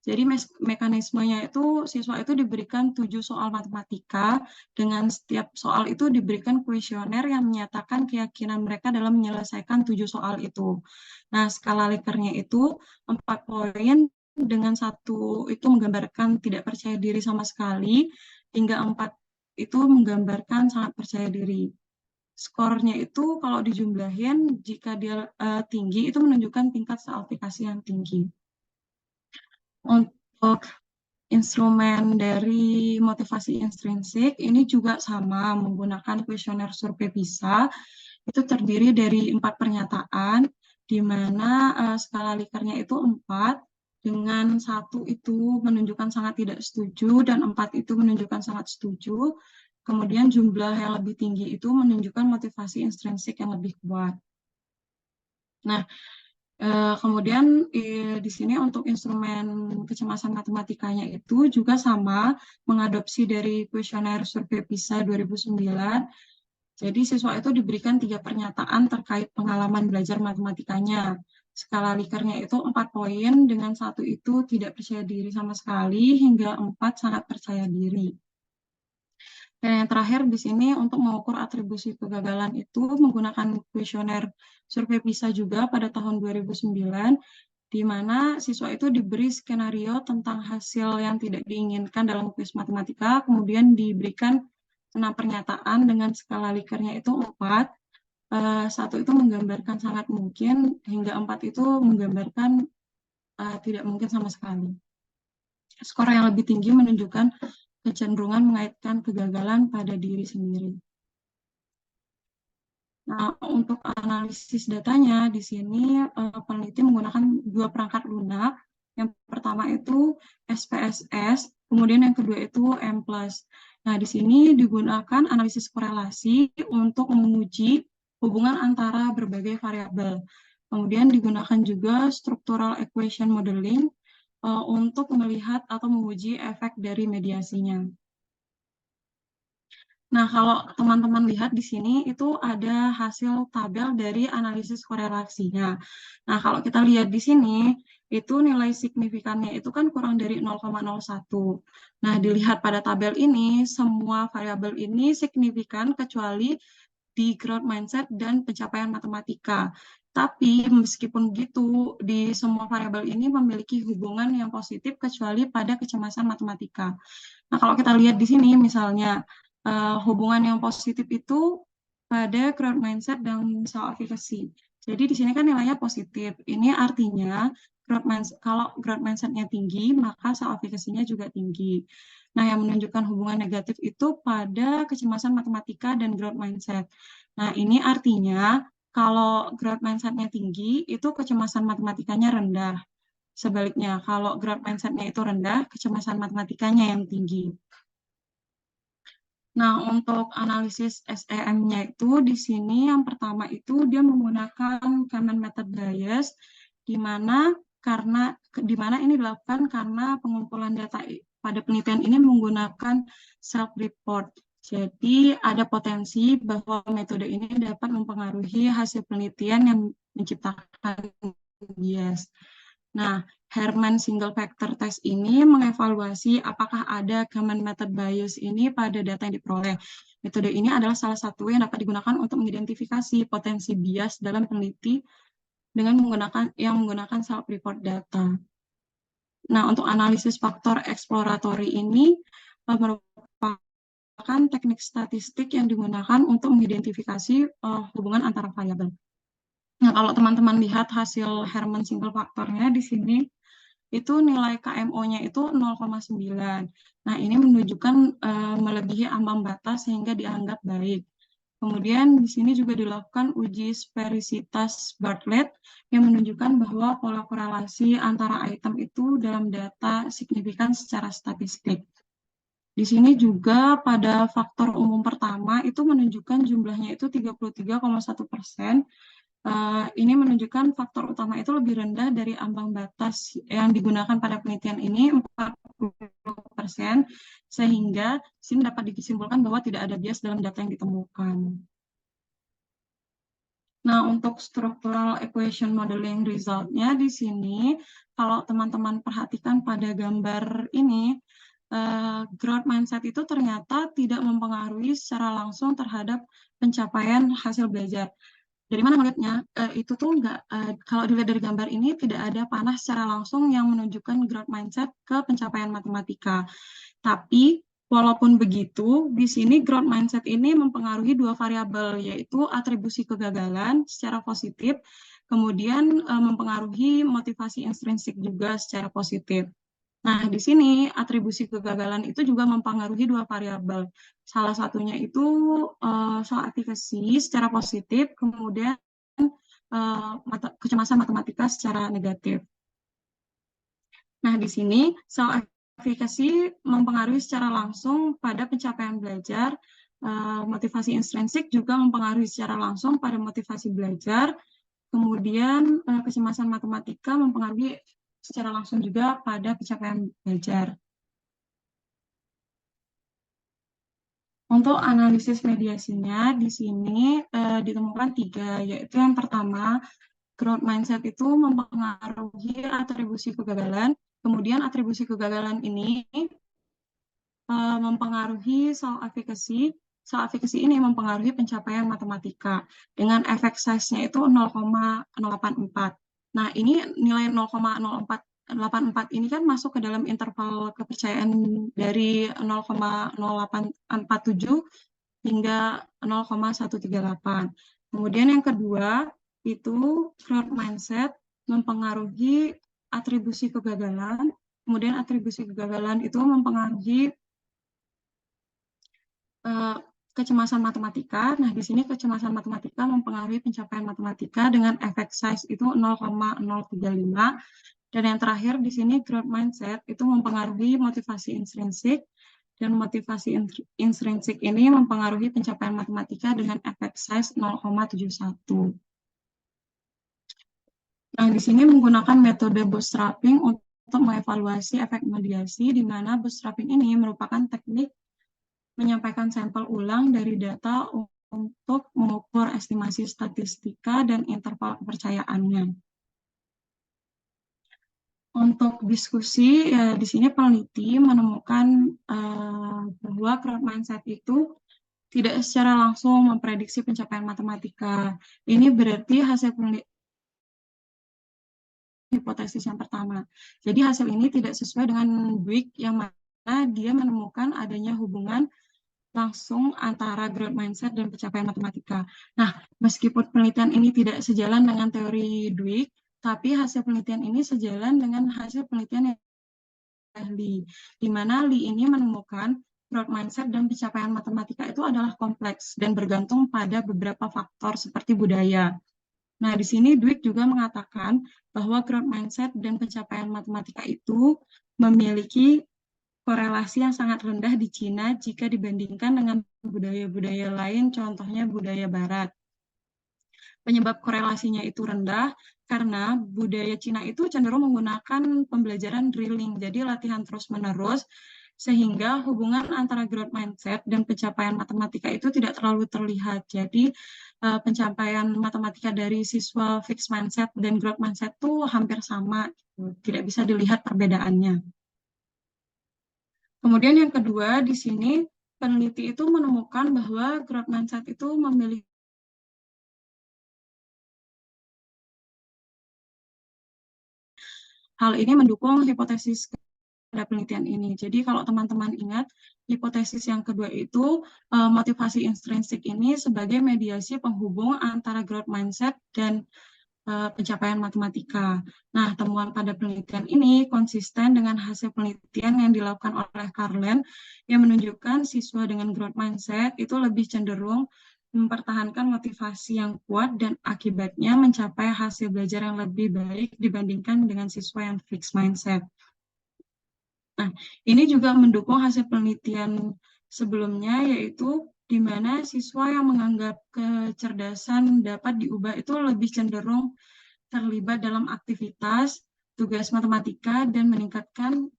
Jadi mekanismenya itu siswa itu diberikan 7 soal matematika, dengan setiap soal itu diberikan kuesioner yang menyatakan keyakinan mereka dalam menyelesaikan 7 soal itu. Nah, skala Likert-nya itu 4 poin, dengan 1 itu menggambarkan tidak percaya diri sama sekali, hingga 4 itu menggambarkan sangat percaya diri. Skornya itu kalau dijumlahin, jika dia tinggi, itu menunjukkan tingkat seaplikasi yang tinggi. Untuk instrumen dari motivasi intrinsik, ini juga sama, menggunakan kuesioner survei PISA. Itu terdiri dari 4 pernyataan, di mana skala Likernya itu 4, dengan 1 itu menunjukkan sangat tidak setuju, dan 4 itu menunjukkan sangat setuju. Kemudian jumlah yang lebih tinggi itu menunjukkan motivasi intrinsik yang lebih kuat. Nah, kemudian di sini untuk instrumen kecemasan matematikanya itu juga sama, mengadopsi dari kuesioner survei PISA 2009. Jadi siswa itu diberikan 3 pernyataan terkait pengalaman belajar matematikanya. Skala Likernya itu 4 poin, dengan 1 itu tidak percaya diri sama sekali, hingga 4 sangat percaya diri. Dan yang terakhir di sini untuk mengukur atribusi kegagalan itu menggunakan kuesioner survei PISA juga pada tahun 2009, di mana siswa itu diberi skenario tentang hasil yang tidak diinginkan dalam kuis matematika, kemudian diberikan 6 pernyataan dengan skala Likernya itu 4, 1 itu menggambarkan sangat mungkin, hingga 4 itu menggambarkan tidak mungkin sama sekali. Skor yang lebih tinggi menunjukkan kecenderungan mengaitkan kegagalan pada diri sendiri. Nah, untuk analisis datanya di sini peneliti menggunakan 2 perangkat lunak. Yang pertama itu SPSS, kemudian yang kedua itu M+. Nah, di sini digunakan analisis korelasi untuk menguji hubungan antara berbagai variabel. Kemudian digunakan juga structural equation modeling untuk melihat atau menguji efek dari mediasinya. Nah, kalau teman-teman lihat di sini itu ada hasil tabel dari analisis korelasinya. Nah, kalau kita lihat di sini, itu nilai signifikannya itu kan kurang dari 0,01. Nah, dilihat pada tabel ini, semua variabel ini signifikan kecuali di growth mindset dan pencapaian matematika. Tapi meskipun begitu, di semua variabel ini memiliki hubungan yang positif kecuali pada kecemasan matematika. Nah, kalau kita lihat di sini misalnya, hubungan yang positif itu pada growth mindset dan self efficacy. Jadi di sini kan nilainya positif. Ini artinya kalau growth mindset-nya tinggi, maka self efficacy-nya juga tinggi. Nah, yang menunjukkan hubungan negatif itu pada kecemasan matematika dan growth mindset. Nah, ini artinya kalau growth mindset-nya tinggi, itu kecemasan matematikanya rendah. Sebaliknya, kalau growth mindset-nya itu rendah, kecemasan matematikanya yang tinggi. Nah, untuk analisis SEM-nya itu di sini yang pertama itu dia menggunakan Kalman method bias, di mana ini dilakukan karena pengumpulan data pada penelitian ini menggunakan self-report. Jadi ada potensi bahwa metode ini dapat mempengaruhi hasil penelitian yang menciptakan bias. Nah, Herman Single Factor Test ini mengevaluasi apakah ada Kalman method bias ini pada data yang diperoleh. Metode ini adalah salah satu yang dapat digunakan untuk mengidentifikasi potensi bias dalam peneliti dengan menggunakan self-report data. Nah, untuk analisis faktor eksploratory ini merupakan teknik statistik yang digunakan untuk mengidentifikasi hubungan antara variabel. Nah, kalau teman-teman lihat hasil Herman Single Factor-nya di sini, itu nilai KMO-nya itu 0,9. Nah, ini menunjukkan melebihi ambang batas sehingga dianggap baik. Kemudian di sini juga dilakukan uji sferisitas Bartlett yang menunjukkan bahwa pola korelasi antara item itu dalam data signifikan secara statistik. Di sini juga pada faktor umum pertama itu menunjukkan jumlahnya itu 33,1%. Ini menunjukkan faktor utama itu lebih rendah dari ambang batas yang digunakan pada penelitian ini, 40%, sehingga sini dapat disimpulkan bahwa tidak ada bias dalam data yang ditemukan. Nah, untuk structural equation modeling result-nya di sini, kalau teman-teman perhatikan pada gambar ini, growth mindset itu ternyata tidak mempengaruhi secara langsung terhadap pencapaian hasil belajar. Dari mana ngelihatnya? Itu tuh kalau dilihat dari gambar ini tidak ada panah secara langsung yang menunjukkan growth mindset ke pencapaian matematika. Tapi Walaupun begitu, di sini growth mindset ini mempengaruhi dua variabel, yaitu atribusi kegagalan secara positif, kemudian mempengaruhi motivasi intrinsik juga secara positif. Nah, di sini atribusi kegagalan itu juga mempengaruhi dua variabel. Salah satunya itu soal efikasi secara positif, kemudian kecemasan matematika secara negatif. Nah, di sini soal efikasi mempengaruhi secara langsung pada pencapaian belajar, motivasi intrinsik juga mempengaruhi secara langsung pada motivasi belajar, kemudian kecemasan matematika mempengaruhi secara langsung juga pada pencapaian belajar. Untuk analisis mediasinya, di sini ditemukan 3, yaitu yang pertama, growth mindset itu mempengaruhi atribusi kegagalan, kemudian atribusi kegagalan ini mempengaruhi soal efikasi ini mempengaruhi pencapaian matematika, dengan efek size-nya itu 0,084. Nah, ini nilai 0,084 ini kan masuk ke dalam interval kepercayaan dari 0,0847 hingga 0,138. Kemudian yang kedua, itu growth mindset mempengaruhi atribusi kegagalan, kemudian atribusi kegagalan itu mempengaruhi kecemasan matematika. Nah, di sini kecemasan matematika mempengaruhi pencapaian matematika dengan efek size itu 0,035. Dan yang terakhir di sini growth mindset itu mempengaruhi motivasi intrinsik, dan motivasi intrinsik ini mempengaruhi pencapaian matematika dengan efek size 0,71. Nah, di sini menggunakan metode bootstrapping untuk mengevaluasi efek mediasi, di mana bootstrapping ini merupakan teknik menyampaikan sampel ulang dari data untuk mengukur estimasi statistika dan interval kepercayaannya. Untuk diskusi, di sini peneliti menemukan bahwa growth mindset itu tidak secara langsung memprediksi pencapaian matematika. Ini berarti hasil penelitian hipotesis yang pertama. Jadi hasil ini tidak sesuai dengan Dweck yang mana dia menemukan adanya hubungan langsung antara growth mindset dan pencapaian matematika. Nah, meskipun penelitian ini tidak sejalan dengan teori Dweck, tapi hasil penelitian ini sejalan dengan hasil penelitian yang Lee, di mana Lee ini menemukan growth mindset dan pencapaian matematika itu adalah kompleks dan bergantung pada beberapa faktor seperti budaya. Nah, di sini Dweck juga mengatakan bahwa growth mindset dan pencapaian matematika itu memiliki korelasi yang sangat rendah di Cina jika dibandingkan dengan budaya-budaya lain, contohnya budaya Barat. Penyebab korelasinya itu rendah karena budaya Cina itu cenderung menggunakan pembelajaran drilling, jadi latihan terus-menerus, sehingga hubungan antara growth mindset dan pencapaian matematika itu tidak terlalu terlihat. Jadi pencapaian matematika dari siswa fixed mindset dan growth mindset itu hampir sama, tidak bisa dilihat perbedaannya. Kemudian yang kedua, di sini peneliti itu menemukan bahwa growth mindset itu memiliki hal ini mendukung hipotesis pada penelitian ini. Jadi kalau teman-teman ingat, hipotesis yang kedua itu motivasi intrinsik ini sebagai mediasi penghubung antara growth mindset dan pencapaian matematika. Nah, temuan pada penelitian ini konsisten dengan hasil penelitian yang dilakukan oleh Carlen yang menunjukkan siswa dengan growth mindset itu lebih cenderung mempertahankan motivasi yang kuat dan akibatnya mencapai hasil belajar yang lebih baik dibandingkan dengan siswa yang fixed mindset. Nah, ini juga mendukung hasil penelitian sebelumnya, yaitu di mana siswa yang menganggap kecerdasan dapat diubah itu lebih cenderung terlibat dalam aktivitas, tugas matematika, dan meningkatkan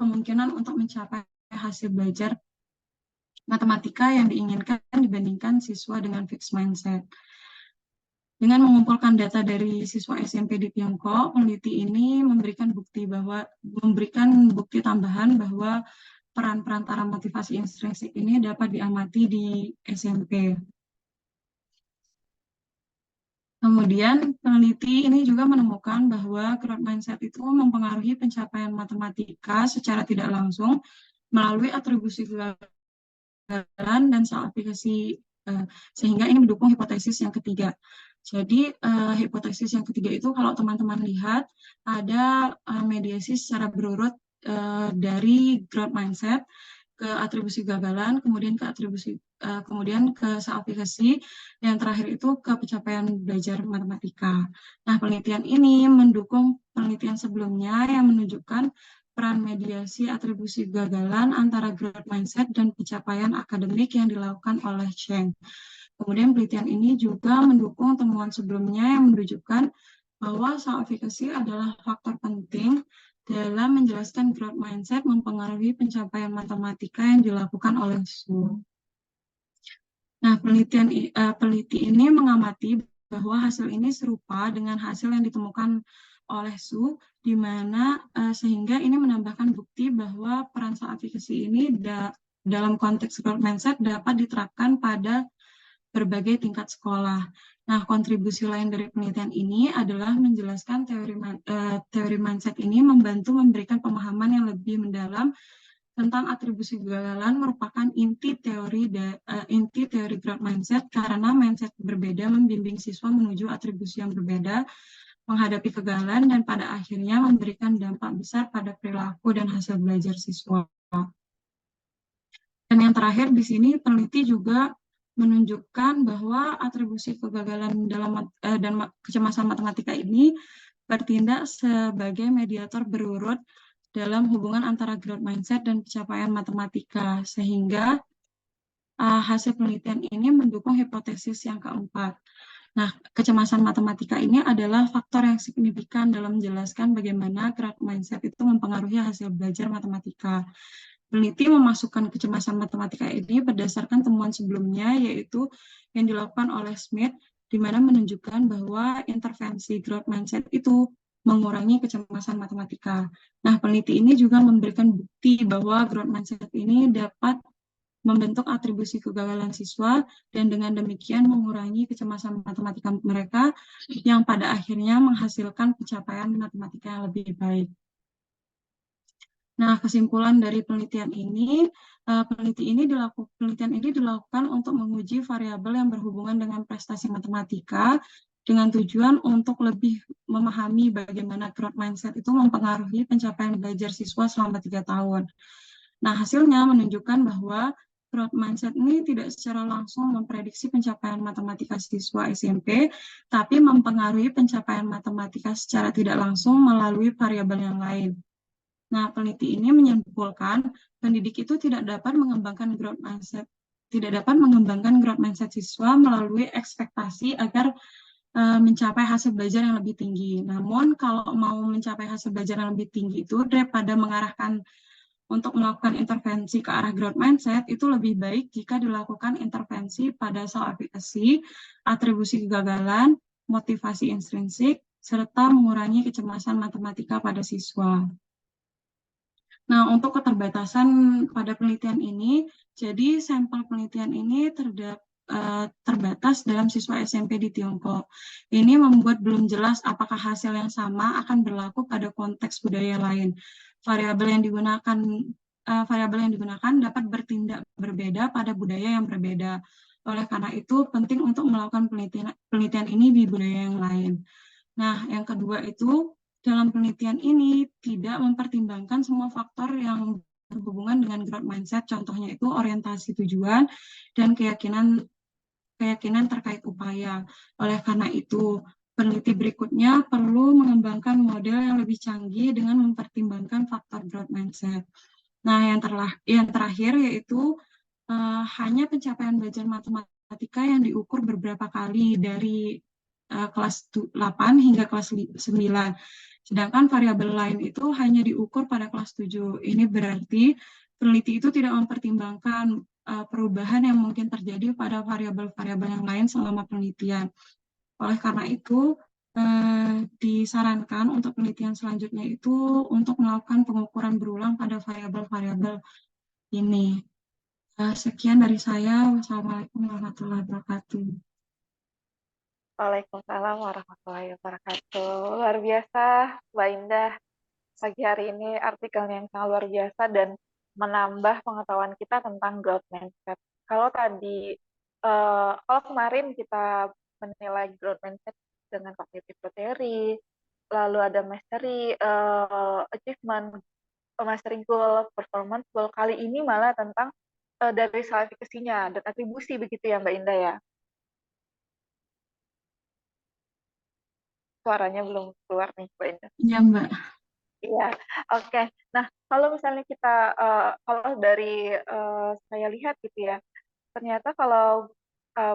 kemungkinan untuk mencapai hasil belajar matematika yang diinginkan dibandingkan siswa dengan fixed mindset. Dengan mengumpulkan data dari siswa SMP di Tiongkok, peneliti ini memberikan bukti tambahan bahwa peran perantara motivasi intrinsik ini dapat diamati di SMP. Kemudian peneliti ini juga menemukan bahwa growth mindset itu mempengaruhi pencapaian matematika secara tidak langsung melalui atribusi kegagalan dan soal aplikasi, sehingga ini mendukung hipotesis yang ketiga. Jadi hipotesis yang ketiga itu kalau teman-teman lihat ada mediasi secara berurut dari growth mindset ke atribusi kegagalan, kemudian ke atribusi kemudian ke aplikasi, yang terakhir itu ke pencapaian belajar matematika. Nah, penelitian ini mendukung penelitian sebelumnya yang menunjukkan peran mediasi atribusi kegagalan antara growth mindset dan pencapaian akademik yang dilakukan oleh Cheng. Kemudian penelitian ini juga mendukung temuan sebelumnya yang menunjukkan bahwa efficacy adalah faktor penting dalam menjelaskan growth mindset mempengaruhi pencapaian matematika yang dilakukan oleh Su. Nah, peneliti ini mengamati bahwa hasil ini serupa dengan hasil yang ditemukan oleh Su, di mana sehingga ini menambahkan bukti bahwa peran efficacy ini dalam konteks growth mindset dapat diterapkan pada berbagai tingkat sekolah. Nah, kontribusi lain dari penelitian ini adalah menjelaskan teori mindset ini membantu memberikan pemahaman yang lebih mendalam tentang atribusi kegagalan merupakan inti teori growth mindset, karena mindset berbeda membimbing siswa menuju atribusi yang berbeda, menghadapi kegagalan, dan pada akhirnya memberikan dampak besar pada perilaku dan hasil belajar siswa. Dan yang terakhir di sini peneliti juga menunjukkan bahwa atribusi kegagalan dan kecemasan matematika ini bertindak sebagai mediator berurut dalam hubungan antara growth mindset dan pencapaian matematika, sehingga hasil penelitian ini mendukung hipotesis yang keempat. Nah, kecemasan matematika ini adalah faktor yang signifikan dalam menjelaskan bagaimana growth mindset itu mempengaruhi hasil belajar matematika. Peneliti memasukkan kecemasan matematika ini berdasarkan temuan sebelumnya, yaitu yang dilakukan oleh Smith, di mana menunjukkan bahwa intervensi growth mindset itu mengurangi kecemasan matematika. Nah, peneliti ini juga memberikan bukti bahwa growth mindset ini dapat membentuk atribusi kegagalan siswa, dan dengan demikian mengurangi kecemasan matematika mereka, yang pada akhirnya menghasilkan pencapaian matematika yang lebih baik. Nah, kesimpulan dari penelitian ini, penelitian ini dilakukan untuk menguji variabel yang berhubungan dengan prestasi matematika dengan tujuan untuk lebih memahami bagaimana growth mindset itu mempengaruhi pencapaian belajar siswa selama 3 tahun. Nah, hasilnya menunjukkan bahwa growth mindset ini tidak secara langsung memprediksi pencapaian matematika siswa SMP, tapi mempengaruhi pencapaian matematika secara tidak langsung melalui variabel yang lain. Nah, peneliti ini menyimpulkan pendidik itu tidak dapat mengembangkan growth mindset siswa melalui ekspektasi agar mencapai hasil belajar yang lebih tinggi. Namun, kalau mau mencapai hasil belajar yang lebih tinggi itu daripada mengarahkan untuk melakukan intervensi ke arah growth mindset, itu lebih baik jika dilakukan intervensi pada soal aplikasi, atribusi kegagalan, motivasi intrinsik, serta mengurangi kecemasan matematika pada siswa. Nah, untuk keterbatasan pada penelitian ini, jadi sampel penelitian ini terbatas dalam siswa SMP di Tiongkok. Ini membuat belum jelas apakah hasil yang sama akan berlaku pada konteks budaya lain. Variabel yang digunakan dapat bertindak berbeda pada budaya yang berbeda. Oleh karena itu, penting untuk melakukan penelitian ini di budaya yang lain. Nah, yang kedua itu, dalam penelitian ini tidak mempertimbangkan semua faktor yang berhubungan dengan growth mindset, contohnya itu orientasi tujuan dan keyakinan terkait upaya. Oleh karena itu, peneliti berikutnya perlu mengembangkan model yang lebih canggih dengan mempertimbangkan faktor growth mindset. Nah, yang terakhir yaitu hanya pencapaian belajar matematika yang diukur beberapa kali dari kelas 8 hingga kelas 9. Sedangkan variabel lain itu hanya diukur pada kelas 7. Ini berarti peneliti itu tidak mempertimbangkan perubahan yang mungkin terjadi pada variabel-variabel yang lain selama penelitian. Oleh karena itu, disarankan untuk penelitian selanjutnya itu untuk melakukan pengukuran berulang pada variabel-variabel ini. Sekian dari saya. Wassalamualaikum warahmatullahi wabarakatuh. Waalaikumsalam warahmatullahi wabarakatuh. Luar biasa, Mbak Indah. Pagi hari ini artikelnya yang sangat luar biasa dan menambah pengetahuan kita tentang growth mindset. Kalau tadi, kalau kemarin kita menilai growth mindset dengan cognitive theory, lalu ada mastery, achievement, mastery goal, performance goal. Kali ini malah tentang dari self efficacy-nya dan atribusi begitu ya Mbak Indah ya. Suaranya belum keluar nih Mbak Indah. Iya, Mbak. Iya, oke. Nah, kalau misalnya kita, kalau dari saya lihat gitu ya, ternyata kalau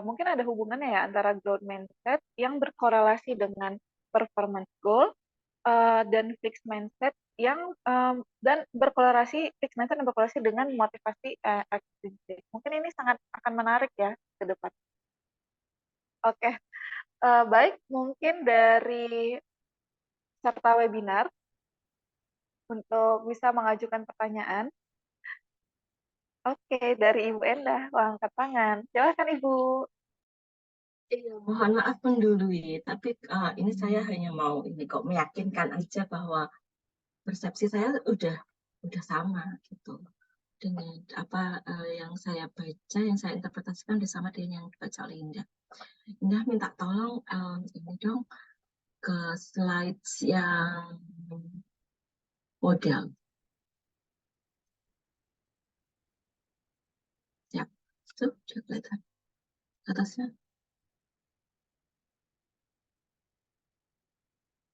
mungkin ada hubungannya ya antara growth mindset yang berkorelasi dengan performance goal dan fixed mindset yang dan fixed mindset yang berkorelasi dengan motivasi extrinsic. Mungkin ini sangat akan menarik ya ke depan. Oke, baik mungkin dari peserta webinar untuk bisa mengajukan pertanyaan. Oke, dari Ibu Endah, angkat tangan. Silakan Ibu. Iya, mohon maaf mendului, tapi ini saya hanya mau ini kok meyakinkan aja bahwa persepsi saya udah sama gitu dengan apa yang saya baca, yang saya interpretasikan udah sama dengan yang dibaca oleh Indah. Indah minta tolong ini dong ke slides yang model. Siap, tuh sudah kelihatan atasnya.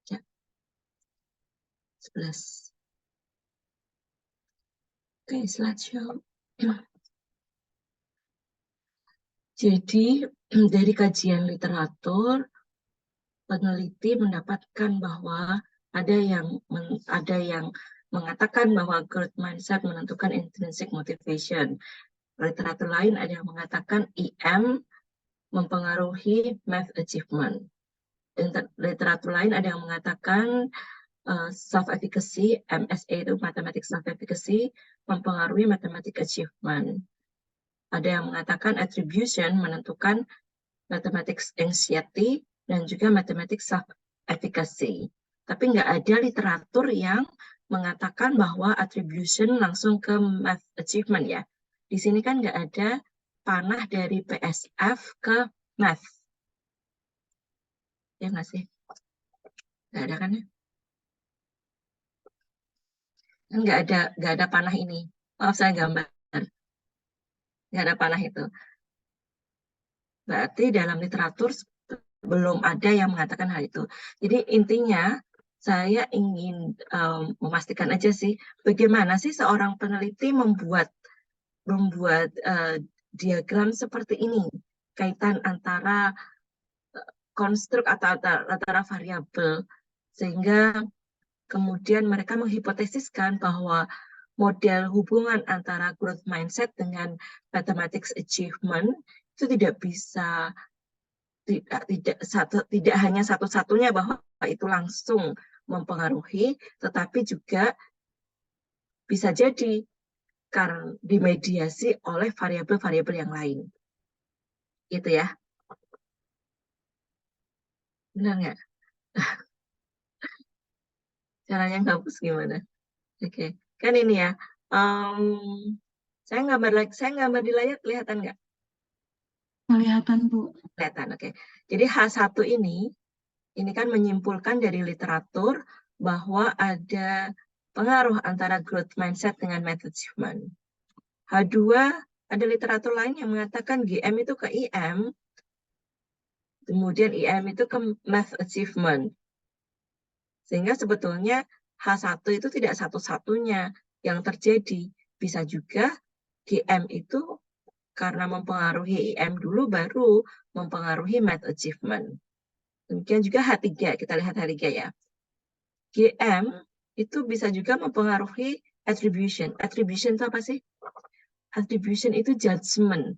Ya, 11. Oke, slideshow. Jadi dari kajian literatur, peneliti mendapatkan bahwa ada yang mengatakan bahwa growth mindset menentukan intrinsic motivation. Literatur lain ada yang mengatakan EM mempengaruhi math achievement. Dan literatur lain ada yang mengatakan self-efficacy, MSA itu mathematics self-efficacy, mempengaruhi mathematics achievement. Ada yang mengatakan attribution menentukan mathematics anxiety dan juga mathematics self-efficacy. Tapi nggak ada literatur yang mengatakan bahwa attribution langsung ke math achievement ya. Di sini kan nggak ada panah dari PSF ke math. Ya nggak sih? Nggak ada kan ya? Nggak ada panah ini. Maaf saya gambar. Nggak ada panah itu. Berarti dalam literatur belum ada yang mengatakan hal itu. Jadi intinya saya ingin memastikan aja sih bagaimana sih seorang peneliti membuat diagram seperti ini, kaitan antara konstruk atau antara variabel, sehingga kemudian mereka menghipotesiskan bahwa model hubungan antara growth mindset dengan mathematics achievement itu tidak bisa tidak hanya satu-satunya bahwa itu langsung mempengaruhi, tetapi juga bisa jadi karena dimediasi oleh variabel-variabel yang lain. Gitu ya. Benar nggak? Caranya ngapus gimana? Oke. Kan ini ya. Saya gambar di layar, kelihatan nggak? Kelihatan, Bu. Kelihatan, oke. Jadi H1 ini kan menyimpulkan dari literatur bahwa ada pengaruh antara growth mindset dengan math achievement. H2, ada literatur lain yang mengatakan GM itu ke IM, kemudian IM itu ke math achievement. Sehingga sebetulnya H1 itu tidak satu-satunya yang terjadi. Bisa juga GM itu karena mempengaruhi IM dulu baru mempengaruhi math achievement. Demikian juga H3, kita lihat H3 ya. GM itu bisa juga mempengaruhi attribution. Attribution itu apa sih? Attribution itu judgment.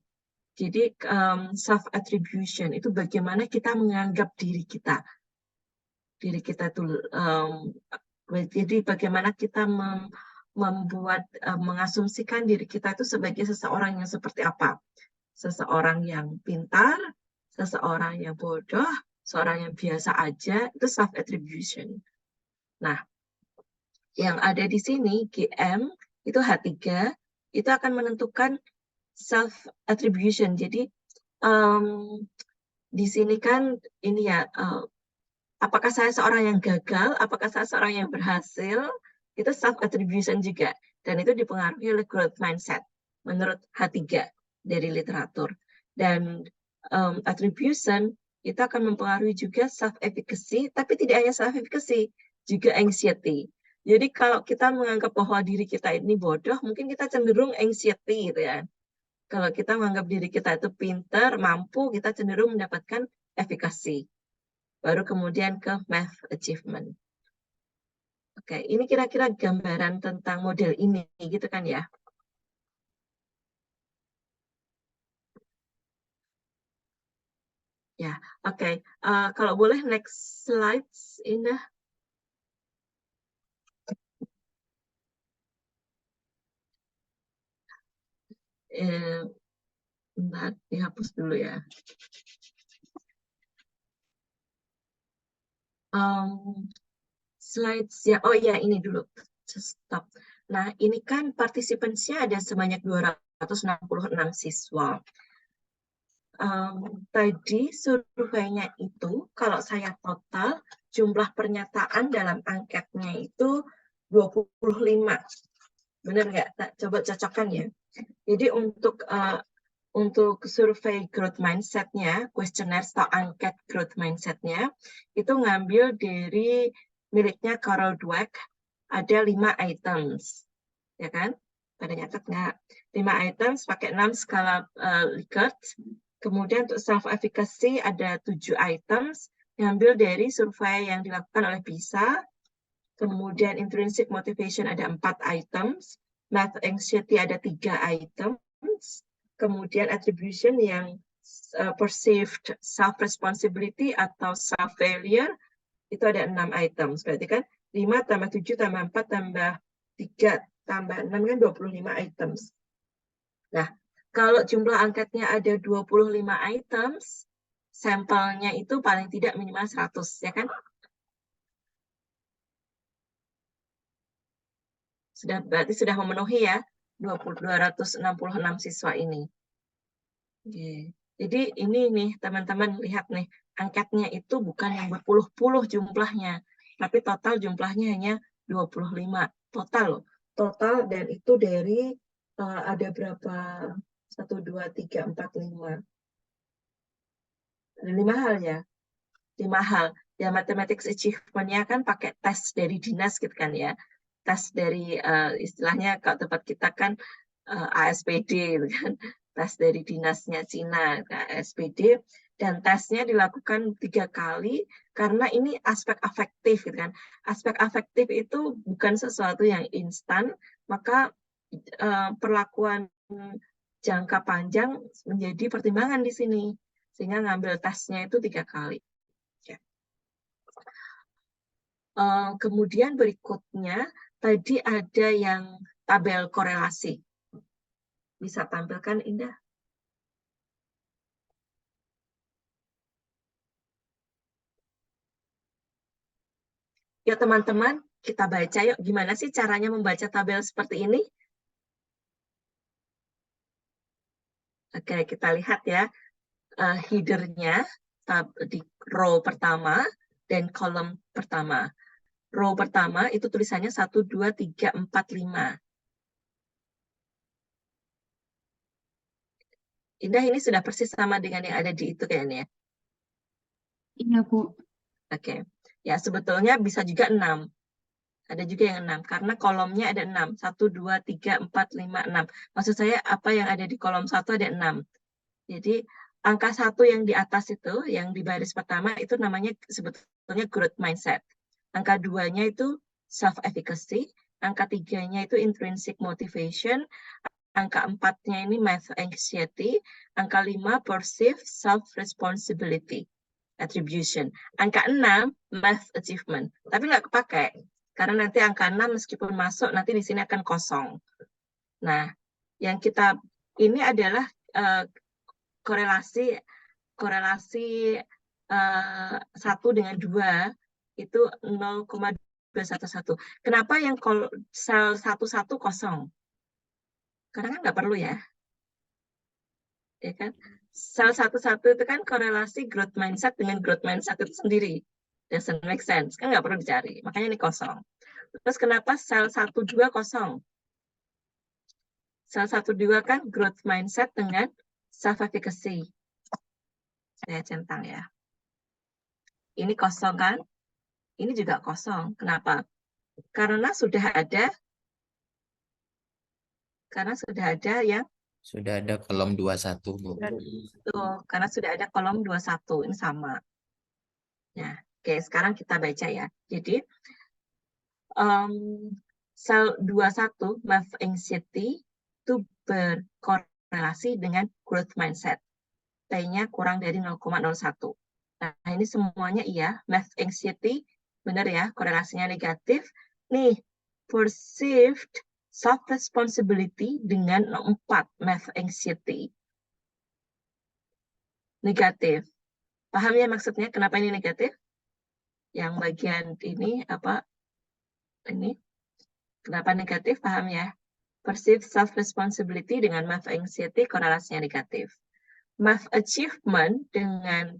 Jadi self-attribution itu bagaimana kita menganggap diri kita. Diri kita itu, jadi bagaimana kita membuat, mengasumsikan diri kita itu sebagai seseorang yang seperti apa. Seseorang yang pintar, seseorang yang bodoh, seorang yang biasa aja, itu self-attribution. Nah, yang ada di sini, GM itu H3, itu akan menentukan self attribution. Jadi di sini kan ini ya, apakah saya seorang yang gagal, apakah saya seorang yang berhasil, itu self attribution juga, dan itu dipengaruhi oleh growth mindset menurut H3 dari literatur. Dan attribution itu akan mempengaruhi juga self efficacy, tapi tidak hanya self efficacy, juga anxiety. Jadi kalau kita menganggap bahwa diri kita ini bodoh, mungkin kita cenderung anxiety gitu ya. Kalau kita menganggap diri kita itu pintar, mampu, kita cenderung mendapatkan efikasi. Baru kemudian ke math achievement. Oke, ini kira-kira gambaran tentang model ini, gitu kan ya? Ya, oke. Kalau boleh next slides, Indah. Bentar, dihapus dulu ya. Slides ya, oh iya ini dulu. Stop. Nah, ini kan partisipannya ada sebanyak 266 siswa. Tadi surveinya itu, kalau saya total, jumlah pernyataan dalam angketnya itu 25. Benar nggak? Coba cocokkan ya. Jadi untuk survei growth mindset-nya, questionnaire atau angket growth mindset-nya, itu ngambil dari miliknya Carol Dweck, ada 5 items. Ya kan? Pada nyatet nggak? 5 items pakai 6 skala Likert. Kemudian untuk self-efficacy ada 7 items, ngambil dari survei yang dilakukan oleh PISA. Kemudian intrinsic motivation ada 4 items, math anxiety ada 3 items, kemudian attribution yang perceived self-responsibility atau self-failure, itu ada 6 items. Berarti kan 5 tambah 7 tambah 4 tambah 3 tambah 6 kan 25 items. Nah, kalau jumlah angketnya ada 25 items, sampelnya itu paling tidak minimal 100, ya kan? Berarti sudah memenuhi ya 266 siswa ini. Oke. Jadi ini nih teman-teman lihat nih, angketnya itu bukan yang berpuluh-puluh jumlahnya, tapi total jumlahnya hanya 25. Total loh. Total, dan itu dari ada berapa? 1, 2, 3, 4, 5. Ada 5 hal ya. 5 hal. Ya, mathematics achievement-nya kan pakai tes dari dinas gitu kan ya. Tes dari istilahnya kalau tempat kita kan ASPD gitu kan. Tes dari dinasnya Cina, ASPD, dan tesnya dilakukan 3 kali karena ini aspek afektif gitu kan. Aspek afektif itu bukan sesuatu yang instan, maka perlakuan jangka panjang menjadi pertimbangan di sini, sehingga ngambil tesnya itu 3 kali. Kemudian berikutnya tadi ada yang tabel korelasi. Bisa tampilkan, Indah? Ya teman-teman, kita baca yuk. Gimana sih caranya membaca tabel seperti ini? Oke, kita lihat ya. Header-nya di row pertama dan kolom pertama. Row pertama itu tulisannya 1, 2, 3, 4, 5. Indah, ini sudah persis sama dengan yang ada di itu kayaknya. Iya, Bu. Oke. Ya, sebetulnya bisa juga 6. Ada juga yang 6, karena kolomnya ada 6. 1, 2, 3, 4, 5, 6. Maksud saya apa yang ada di kolom 1 ada 6. Jadi angka 1 yang di atas itu, yang di baris pertama itu namanya sebetulnya growth mindset. Angka 2-nya itu self-efficacy. Angka 3-nya itu intrinsic motivation. Angka 4-nya ini math anxiety. Angka 5 perceived self-responsibility. Attribution. Angka 6 math achievement. Tapi nggak kepakai. Karena nanti angka 6 meskipun masuk, nanti di sini akan kosong. Nah, yang kita ini adalah korelasi 1 dengan 2 itu 0,2 211. Kenapa yang sel 11 kosong? Karena kan nggak perlu ya. Ya kan? Sel 11 itu kan korelasi growth mindset dengan growth mindset itu sendiri. Doesn't make sense. Kan nggak perlu dicari. Makanya ini kosong. Terus kenapa sel 12 kosong? Sel 12 kan growth mindset dengan self-efficacy. Saya centang ya. Ini kosong kan? Ini juga kosong. Kenapa? Karena sudah ada yang Sudah ada kolom 21, Bu. tuh, karena sudah ada kolom 21. Ini sama. Nah, oke, sekarang kita baca ya. Jadi sel 21 math anxiety itu berkorelasi dengan growth mindset. T-nya kurang dari 0,01. Nah, ini semuanya iya. Math anxiety, benar ya, korelasinya negatif. Nih, perceived self-responsibility dengan 4, math anxiety. Negatif. Paham ya maksudnya kenapa ini negatif? Yang bagian ini, apa, ini. Kenapa negatif, paham ya? Perceived self-responsibility dengan math anxiety, korelasinya negatif. Math achievement dengan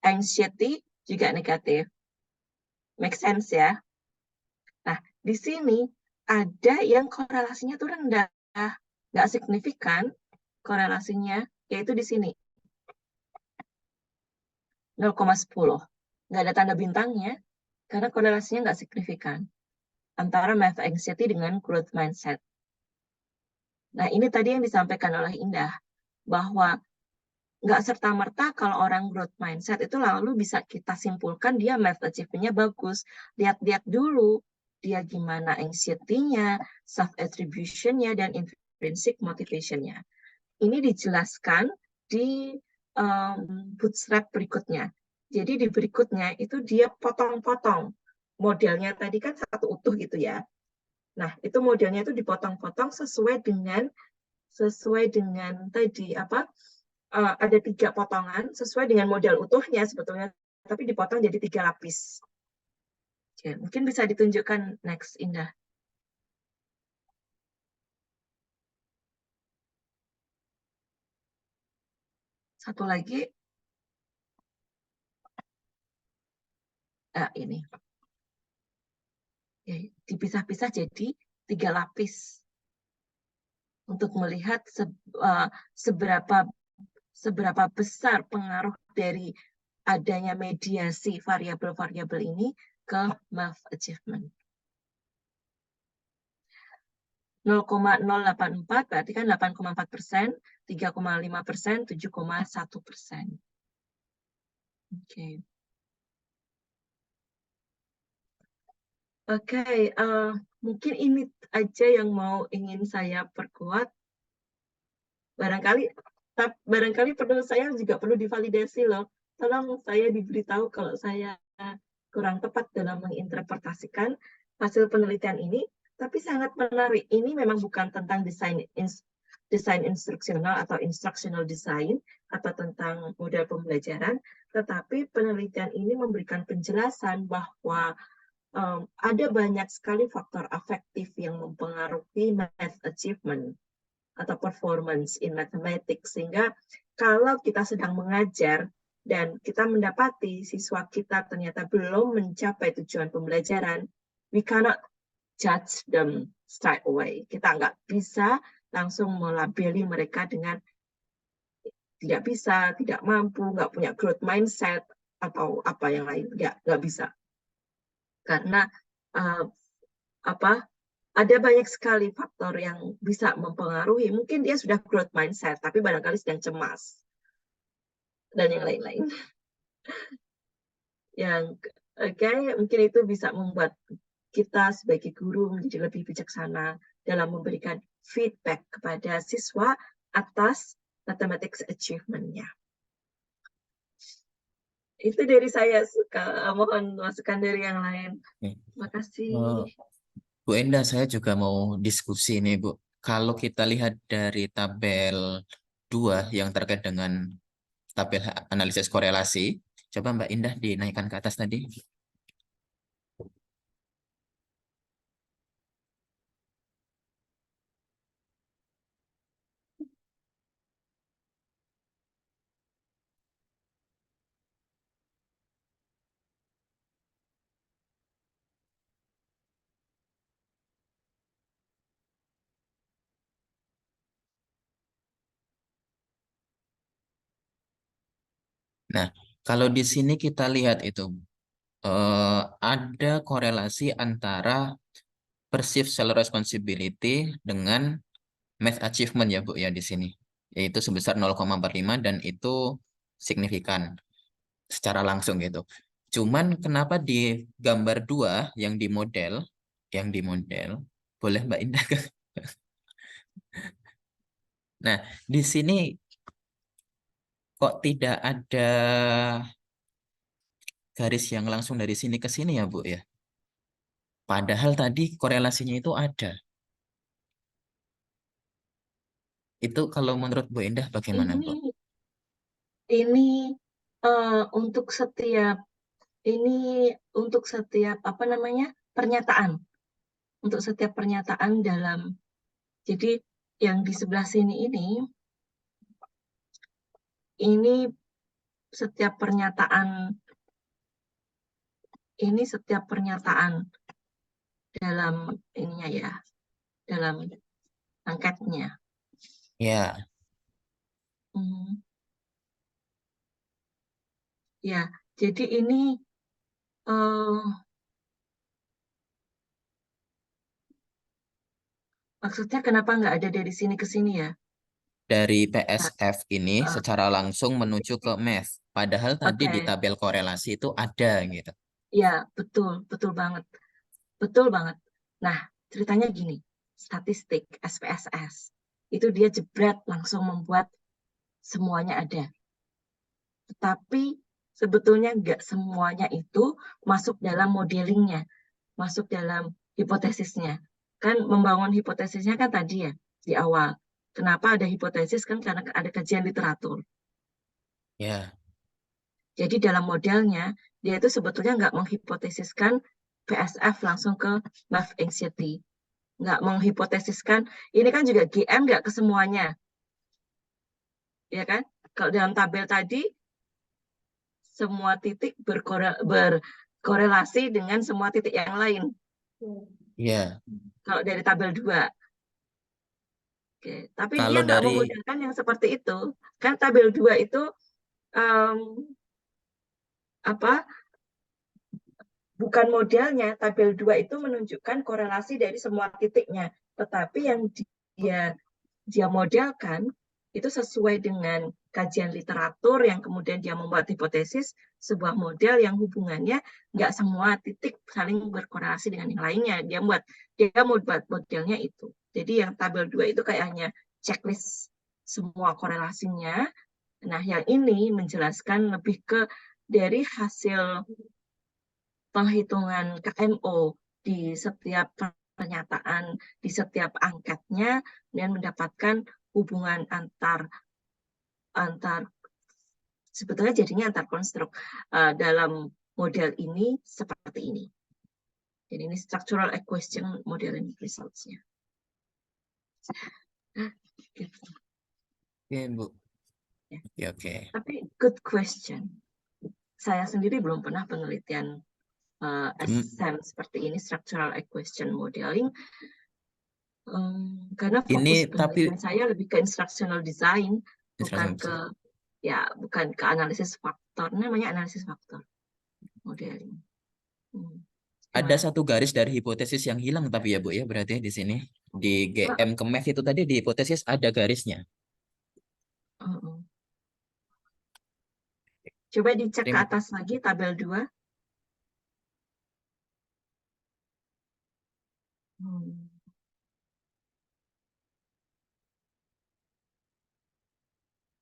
anxiety juga negatif. Make sense ya? Nah, di sini ada yang korelasinya tuh rendah, nggak signifikan korelasinya, yaitu di sini. 0,10. Nggak ada tanda bintangnya, karena korelasinya nggak signifikan antara math anxiety dengan growth mindset. Nah, ini tadi yang disampaikan oleh Indah, bahwa nggak serta-merta kalau orang growth mindset itu lalu bisa kita simpulkan dia math achievement-nya bagus. Lihat-lihat dulu dia gimana anxiety-nya, self-attribution-nya, dan intrinsic motivation-nya. Ini dijelaskan di bootstrap berikutnya. Jadi di berikutnya itu dia potong-potong. Modelnya tadi kan satu utuh gitu ya. Nah, itu modelnya itu dipotong-potong sesuai dengan tadi apa? Ada 3 potongan sesuai dengan model utuhnya sebetulnya, tapi dipotong jadi 3 lapis. Oke, mungkin bisa ditunjukkan next, Indah. Satu lagi. Ini. Oke, dipisah-pisah jadi 3 lapis. Untuk melihat seberapa besar pengaruh dari adanya mediasi variabel-variabel ini ke math achievement. 0,084 berarti kan 8,4%, 3,5%, 7,1%. Oke. Oke, mungkin ini aja yang ingin saya perkuat. Barangkali saya juga perlu divalidasi loh. Tolong saya diberitahu kalau saya kurang tepat dalam menginterpretasikan hasil penelitian ini. Tapi sangat menarik. Ini memang bukan tentang desain instruksional atau instructional design atau tentang model pembelajaran, tetapi penelitian ini memberikan penjelasan bahwa ada banyak sekali faktor afektif yang mempengaruhi math achievement atau performance in mathematics, sehingga kalau kita sedang mengajar dan kita mendapati siswa kita ternyata belum mencapai tujuan pembelajaran, we cannot judge them straight away. Kita nggak bisa langsung melabeli mereka dengan tidak bisa, tidak mampu, nggak punya growth mindset, atau apa yang lain. Nggak bisa. Karena ada banyak sekali faktor yang bisa mempengaruhi. Mungkin dia sudah growth mindset, tapi barangkali sedang cemas. Dan yang lain-lain. Mungkin itu bisa membuat kita sebagai guru menjadi lebih bijaksana dalam memberikan feedback kepada siswa atas mathematics achievement-nya. Itu dari saya, mohon masukan dari yang lain. Terima kasih. Bu Endah, saya juga mau diskusi nih, Bu. Kalau kita lihat dari tabel 2 yang terkait dengan tabel analisis korelasi, coba Mbak Indah dinaikkan ke atas tadi. Nah, kalau di sini kita lihat itu ada korelasi antara perceived seller responsibility dengan math achievement ya Bu ya di sini. Yaitu sebesar 0,45 dan itu signifikan secara langsung gitu. Cuman kenapa di gambar 2 yang di model, boleh Mbak Indah? Nah, di sini kok tidak ada garis yang langsung dari sini ke sini ya Bu ya? Padahal tadi korelasinya itu ada. Itu kalau menurut Bu Indah bagaimana Bu? Ini untuk setiap apa namanya pernyataan, untuk setiap pernyataan dalam, jadi yang di sebelah sini ini setiap pernyataan dalam ininya ya, dalam angkatnya. Ya, Ya, jadi ini maksudnya kenapa nggak ada dari sini ke sini ya? dari PSF ini Eh, secara langsung menuju ke math. Padahal tadi di Oke, tabel korelasi itu ada gitu. ya betul, betul banget. Nah, ceritanya gini, statistik SPSS itu dia jebret langsung membuat semuanya ada. Tetapi sebetulnya nggak semuanya itu masuk dalam modelingnya, masuk dalam hipotesisnya. Kan membangun hipotesisnya kan tadi ya, di awal. Kenapa ada hipotesis? Kan karena ada kajian literatur. Ya, Jadi dalam modelnya, dia itu sebetulnya nggak menghipotesiskan PSF langsung ke math anxiety. Nggak menghipotesiskan, ini kan juga GM nggak ke semuanya. Ya kan? Kalau dalam tabel tadi, semua titik berkorelasi dengan semua titik yang lain. ya. Kalau dari tabel 2. Oke. Tapi dia Kalau nggak dari memudahkan yang seperti itu. Kan tabel 2 itu um, apa? Bukan modelnya, tabel 2 itu menunjukkan korelasi dari semua titiknya. Tetapi yang dia modelkan itu sesuai dengan kajian literatur yang kemudian dia membuat hipotesis, sebuah model yang hubungannya nggak semua titik saling berkorelasi dengan yang lainnya. Dia mau buat modelnya itu. Jadi yang tabel 2 itu kayak hanya checklist semua korelasinya. Nah, yang ini menjelaskan lebih ke dari hasil penghitungan KMO di setiap pernyataan, di setiap angkatnya, dan mendapatkan hubungan antar sebetulnya jadinya antar konstruk dalam model ini seperti ini. Jadi ini structural equation modeling results-nya. Gitu. Oke, Bu. Ya. Oke. Tapi good question. Saya sendiri belum pernah penelitian SM seperti ini, structural equation modeling. Karena fokus penelitian saya lebih ke instructional design, bukan ke analisis faktor. Namanya analisis faktor modeling. Ada satu garis dari hipotesis yang hilang tapi ya Bu ya berarti di sini di GM ke math itu tadi di hipotesis ada garisnya. Coba dicek ke atas lagi tabel 2.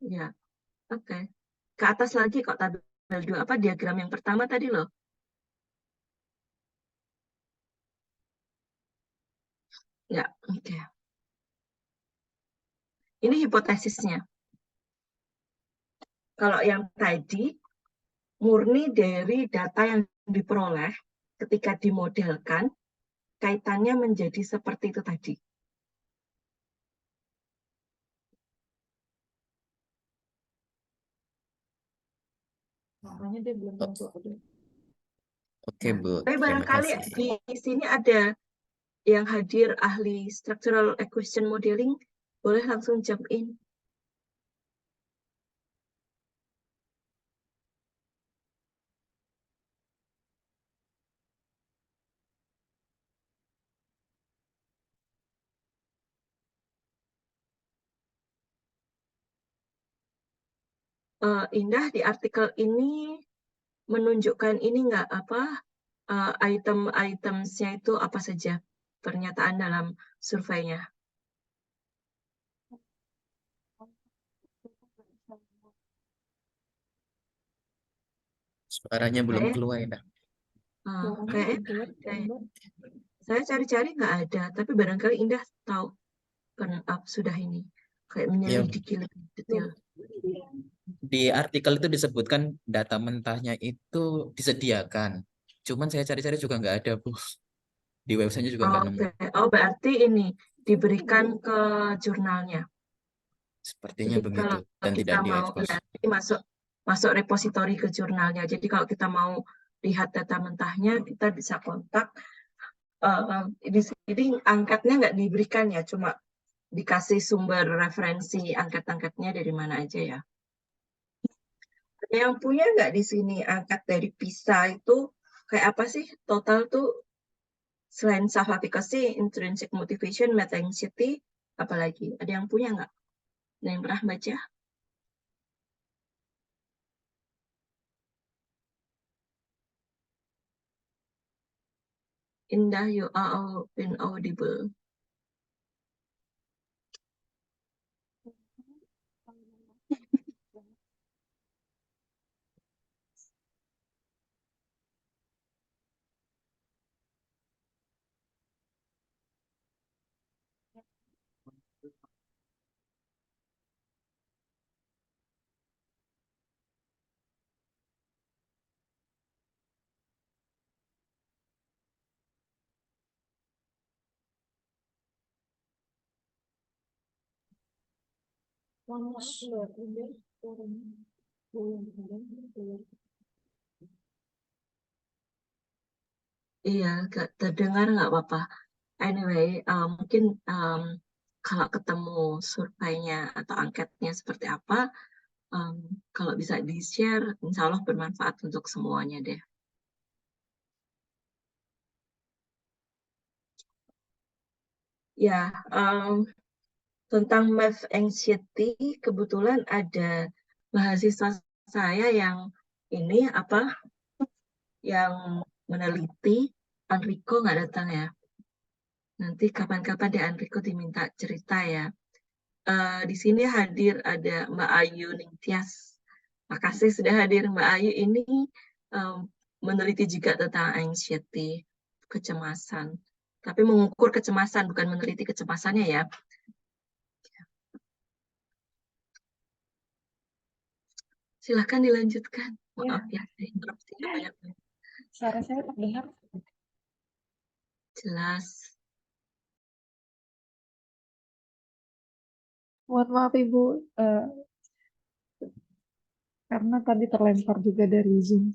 Ya, oke. Ke atas lagi kok tabel 2 apa diagram yang pertama tadi loh. Ya, oke. Ini hipotesisnya. Kalau yang tadi murni dari data yang diperoleh ketika dimodelkan, kaitannya menjadi seperti itu tadi. Makanya dia belum tentu ada. Oke, Bu. Tapi Terima barangkali kasih. di sini ada yang hadir ahli structural equation modeling, boleh langsung jump in. Indah di artikel ini menunjukkan ini nggak item-itemsnya itu apa saja pernyataan dalam surveinya. Suaranya belum Kayak, keluar ya. kayak saya cari-cari nggak ada, tapi barangkali Indah tahu sudah ini kayak menyelidiki lebih detail. Di artikel itu disebutkan data mentahnya itu disediakan. Cuman saya cari-cari juga nggak ada, Bu. Di websitenya juga nggak nemu. Oh, berarti ini diberikan ke jurnalnya. Sepertinya Jadi kalau begitu. Dan tidak kita mau diekspos. ya, ini masuk repositori ke jurnalnya. Jadi kalau kita mau lihat data mentahnya, kita bisa kontak. Di sini angkatnya nggak diberikan ya, cuma dikasih sumber referensi angkat-angkatnya dari mana aja ya. Ada yang punya nggak di sini angkat dari PISA itu kayak apa sih total tuh selain self efficacy, intrinsic motivation, meta anxiety, apalagi? Ada yang punya nggak? Ada yang pernah baca? Indah, you are inaudible. Iya, nggak terdengar nggak apa-apa. Anyway, mungkin kalau ketemu surveinya atau angketnya seperti apa, kalau bisa di-share, insya Allah bermanfaat untuk semuanya deh. Ya, tentang math anxiety, kebetulan ada mahasiswa saya yang ini yang meneliti. Enrico nggak datang ya. Nanti kapan-kapan deh Enrico diminta cerita ya. Di sini hadir ada Mbak Ayu Ningtyas. Makasih sudah hadir Mbak Ayu. Ini meneliti juga tentang anxiety, kecemasan. Tapi mengukur kecemasan, bukan meneliti kecemasannya ya. Silahkan dilanjutkan. Maaf ya, saya interupsinya banyak. Suara saya terdengar. Jelas. Mohon maaf Ibu, karena tadi terlempar juga dari Zoom.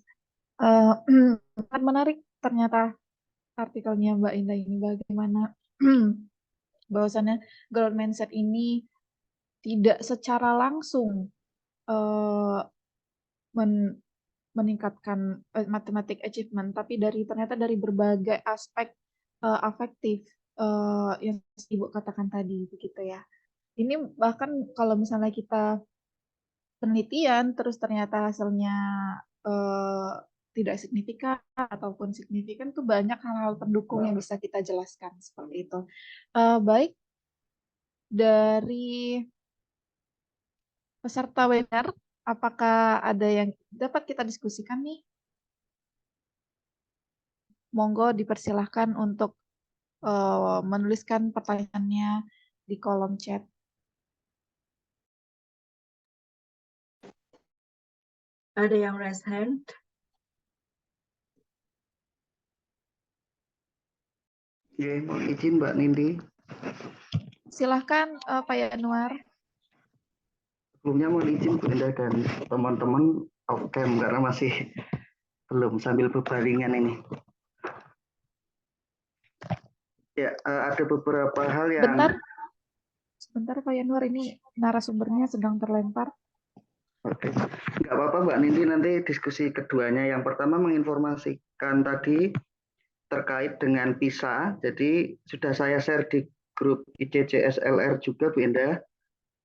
Sangat menarik ternyata artikelnya Mbak Indah ini, bagaimana bahwasannya growth mindset ini tidak secara langsung meningkatkan mathematic achievement, tapi ternyata dari berbagai aspek afektif yang Ibu katakan tadi, begitu ya. Ini bahkan kalau misalnya kita penelitian terus ternyata hasilnya tidak signifikan ataupun signifikan, tuh banyak hal-hal pendukung yang bisa kita jelaskan seperti itu. Baik, dari peserta webinar, apakah ada yang dapat kita diskusikan nih? Monggo dipersilahkan untuk menuliskan pertanyaannya di kolom chat. Ada yang raise hand? Ya, mohon izin Mbak Nindi. Silahkan Pak Yanuar. Sebelumnya mohon izin Bu Indah dan teman-teman off cam karena masih belum sambil berbaringan ini. Ya, ada beberapa hal yang... Sebentar Pak Yanuar, ini narasumbernya sedang terlempar. Oke, nggak apa-apa Mbak Nindi, nanti diskusi keduanya. Yang pertama menginformasikan tadi terkait dengan PISA, jadi sudah saya share di grup ICCSLR juga Bu Indah,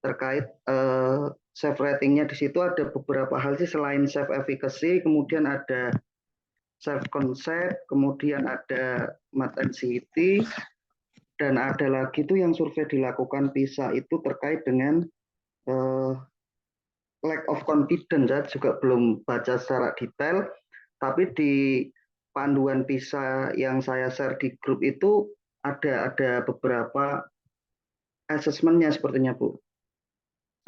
terkait self ratingnya di situ ada beberapa hal sih selain self efficacy, kemudian ada self concept, kemudian ada mat anxiety, dan ada lagi tuh yang survei dilakukan PISA itu terkait dengan lack of confidence. Saya juga belum baca secara detail, tapi di panduan PISA yang saya share di grup itu ada beberapa asesmennya sepertinya Bu.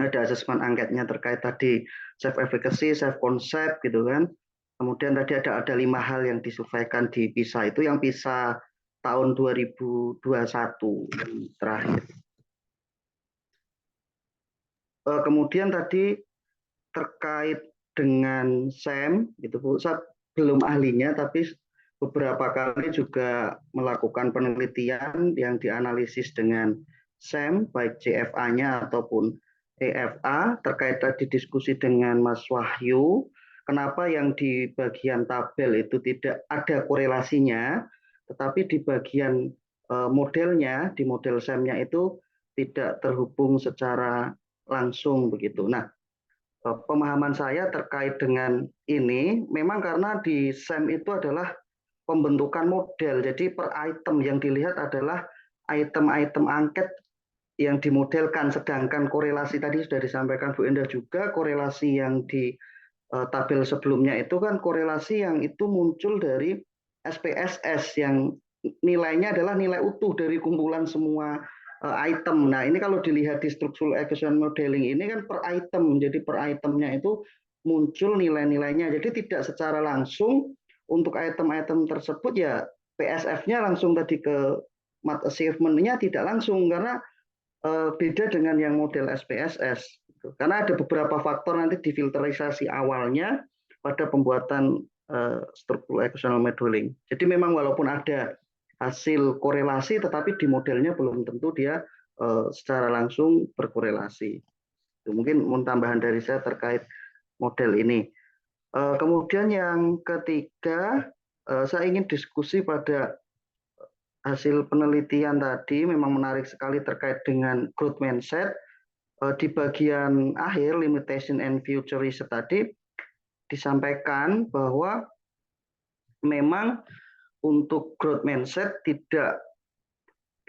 Ada asesmen angketnya terkait tadi self efficacy, self concept gitu kan. Kemudian tadi ada 5 hal yang disurveikan di PISA itu, yang PISA tahun 2021 yang terakhir. Kemudian tadi terkait dengan SEM gitu Bu, saya belum ahlinya tapi beberapa kali juga melakukan penelitian yang dianalisis dengan SEM baik CFA-nya ataupun EFA. Terkait tadi diskusi dengan Mas Wahyu, kenapa yang di bagian tabel itu tidak ada korelasinya, tetapi di bagian modelnya, di model SEM-nya itu tidak terhubung secara langsung begitu. Nah, pemahaman saya terkait dengan ini memang karena di SEM itu adalah pembentukan model. Jadi per item yang dilihat adalah item-item angket yang dimodelkan, sedangkan korelasi tadi sudah disampaikan Bu Endah juga, korelasi yang di tabel sebelumnya itu kan korelasi yang itu muncul dari SPSS yang nilainya adalah nilai utuh dari kumpulan semua item. Nah, ini kalau dilihat di structural equation modeling ini kan per item, jadi per itemnya itu muncul nilai-nilainya. Jadi tidak secara langsung untuk item-item tersebut ya PSF-nya langsung tadi ke mat achievement-nya tidak langsung, karena beda dengan yang model SPSS. Karena ada beberapa faktor nanti difilterisasi awalnya pada pembuatan structural equational modeling. Jadi memang walaupun ada hasil korelasi, tetapi di modelnya belum tentu dia secara langsung berkorelasi. Mungkin tambahan dari saya terkait model ini. Kemudian yang ketiga, saya ingin diskusi pada hasil penelitian tadi. Memang menarik sekali terkait dengan growth mindset. Di bagian akhir limitation and future research tadi disampaikan bahwa memang untuk growth mindset tidak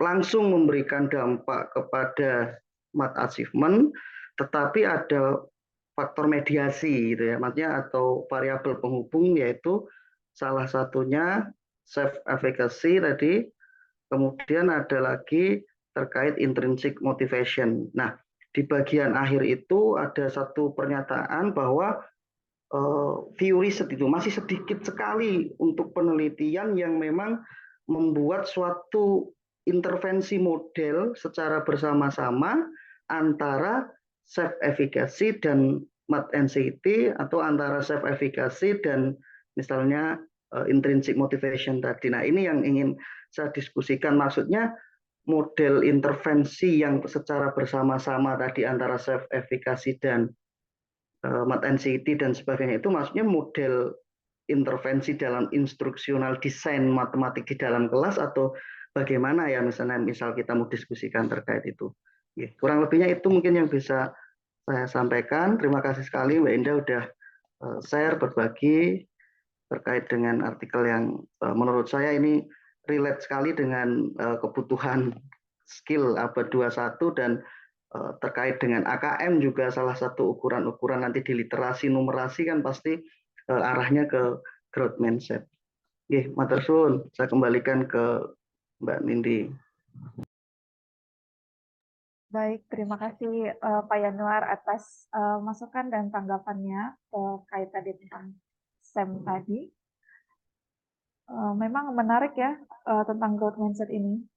langsung memberikan dampak kepada mat achievement, tetapi ada faktor mediasi gitu ya, maksudnya atau variabel penghubung, yaitu salah satunya self efficacy tadi, kemudian ada lagi terkait intrinsic motivation. Nah, di bagian akhir itu ada satu pernyataan bahwa view riset itu masih sedikit sekali untuk penelitian yang memang membuat suatu intervensi model secara bersama-sama antara self efficacy dan mat anxiety, atau antara self efficacy dan misalnya intrinsic motivation tadi. Nah, ini yang ingin saya diskusikan, maksudnya model intervensi yang secara bersama-sama tadi antara self efficacy dan mat anxiety dan sebagainya itu maksudnya model intervensi dalam instruksional desain matematik di dalam kelas, atau bagaimana ya, misalnya misal kita mau diskusikan terkait itu. Kurang lebihnya itu mungkin yang bisa saya sampaikan. Terima kasih sekali Mbak Indah udah share, berbagi terkait dengan artikel yang menurut saya ini relate sekali dengan kebutuhan skill abad 21, dan terkait dengan AKM juga salah satu ukuran-ukuran nanti di literasi numerasi kan pasti arahnya ke growth mindset. Matur suwun, saya kembalikan ke Mbak Nindi. Baik, terima kasih Pak Yanuar atas masukan dan tanggapannya terkait tadi tentang SEM tadi. Memang menarik ya tentang growth mindset ini.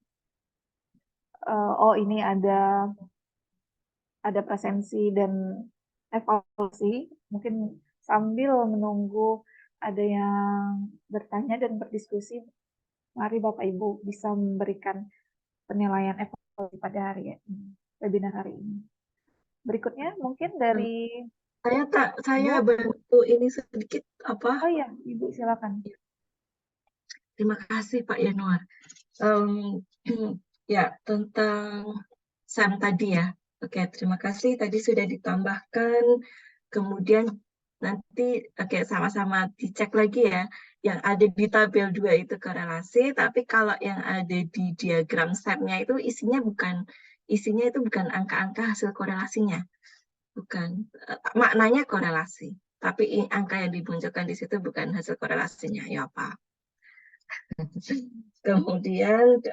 Ini ada presensi dan evaluasi. Mungkin sambil menunggu ada yang bertanya dan berdiskusi, mari Bapak Ibu bisa memberikan penilaian evaluasi pada webinar hari ini. Berikutnya mungkin dari saya bantu ini sedikit apa? Oh iya, Ibu silakan. Terima kasih Pak Yanuar. Ya, tentang SEM tadi ya. Oke, terima kasih. Tadi sudah ditambahkan. Kemudian nanti sama-sama dicek lagi ya. Yang ada di tabel 2 itu korelasi, tapi kalau yang ada di diagram setnya itu isinya itu bukan angka-angka hasil korelasinya. Bukan. Maknanya korelasi. Tapi angka yang dimunculkan di situ bukan hasil korelasinya. Ya, Pak. Kemudian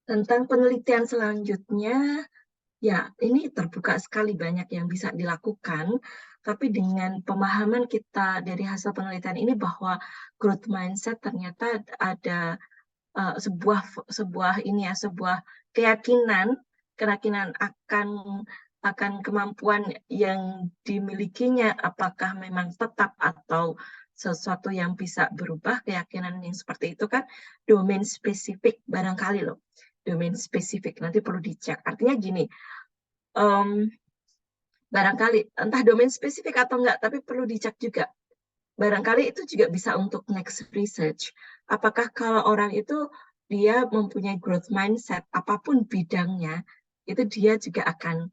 tentang penelitian selanjutnya, ya, ini terbuka sekali banyak yang bisa dilakukan, tapi dengan pemahaman kita dari hasil penelitian ini bahwa growth mindset ternyata ada sebuah keyakinan akan kemampuan yang dimilikinya, apakah memang tetap atau sesuatu yang bisa berubah. Keyakinan yang seperti itu kan domain spesifik barangkali loh. Domain spesifik nanti perlu dicek. Artinya gini, barangkali entah domain spesifik atau enggak, tapi perlu dicek juga. Barangkali itu juga bisa untuk next research. Apakah kalau orang itu dia mempunyai growth mindset, apapun bidangnya, itu dia juga akan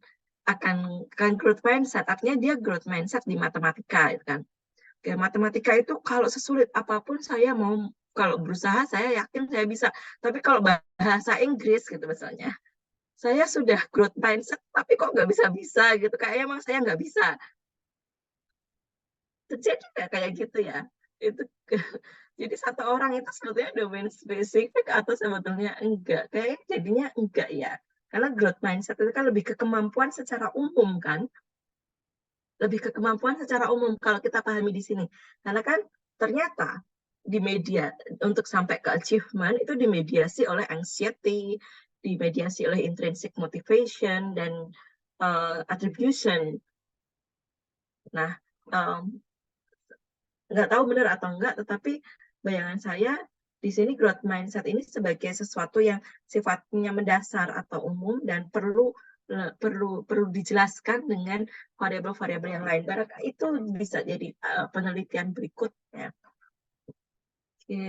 growth mindset. Artinya dia growth mindset di matematika, gitu kan. Oke, matematika itu kalau sesulit apapun kalau berusaha saya yakin saya bisa. Tapi kalau bahasa Inggris gitu misalnya, saya sudah growth mindset, tapi kok nggak bisa-bisa gitu. Kayaknya emang saya nggak bisa. Terjadi nggak kayak gitu ya? Jadi satu orang itu sebetulnya domain spesifik atau sebetulnya enggak? Kayaknya jadinya enggak ya. Karena growth mindset itu kan lebih ke kemampuan secara umum kan? Lebih ke kemampuan secara umum kalau kita pahami di sini. Karena kan ternyata di media untuk sampai ke achievement itu dimediasi oleh anxiety, dimediasi oleh intrinsic motivation dan attribution. Nah, nggak tahu benar atau enggak, tetapi bayangan saya di sini growth mindset ini sebagai sesuatu yang sifatnya mendasar atau umum dan perlu dijelaskan dengan variabel-variabel yang lain. Barangkali itu bisa jadi penelitian berikutnya.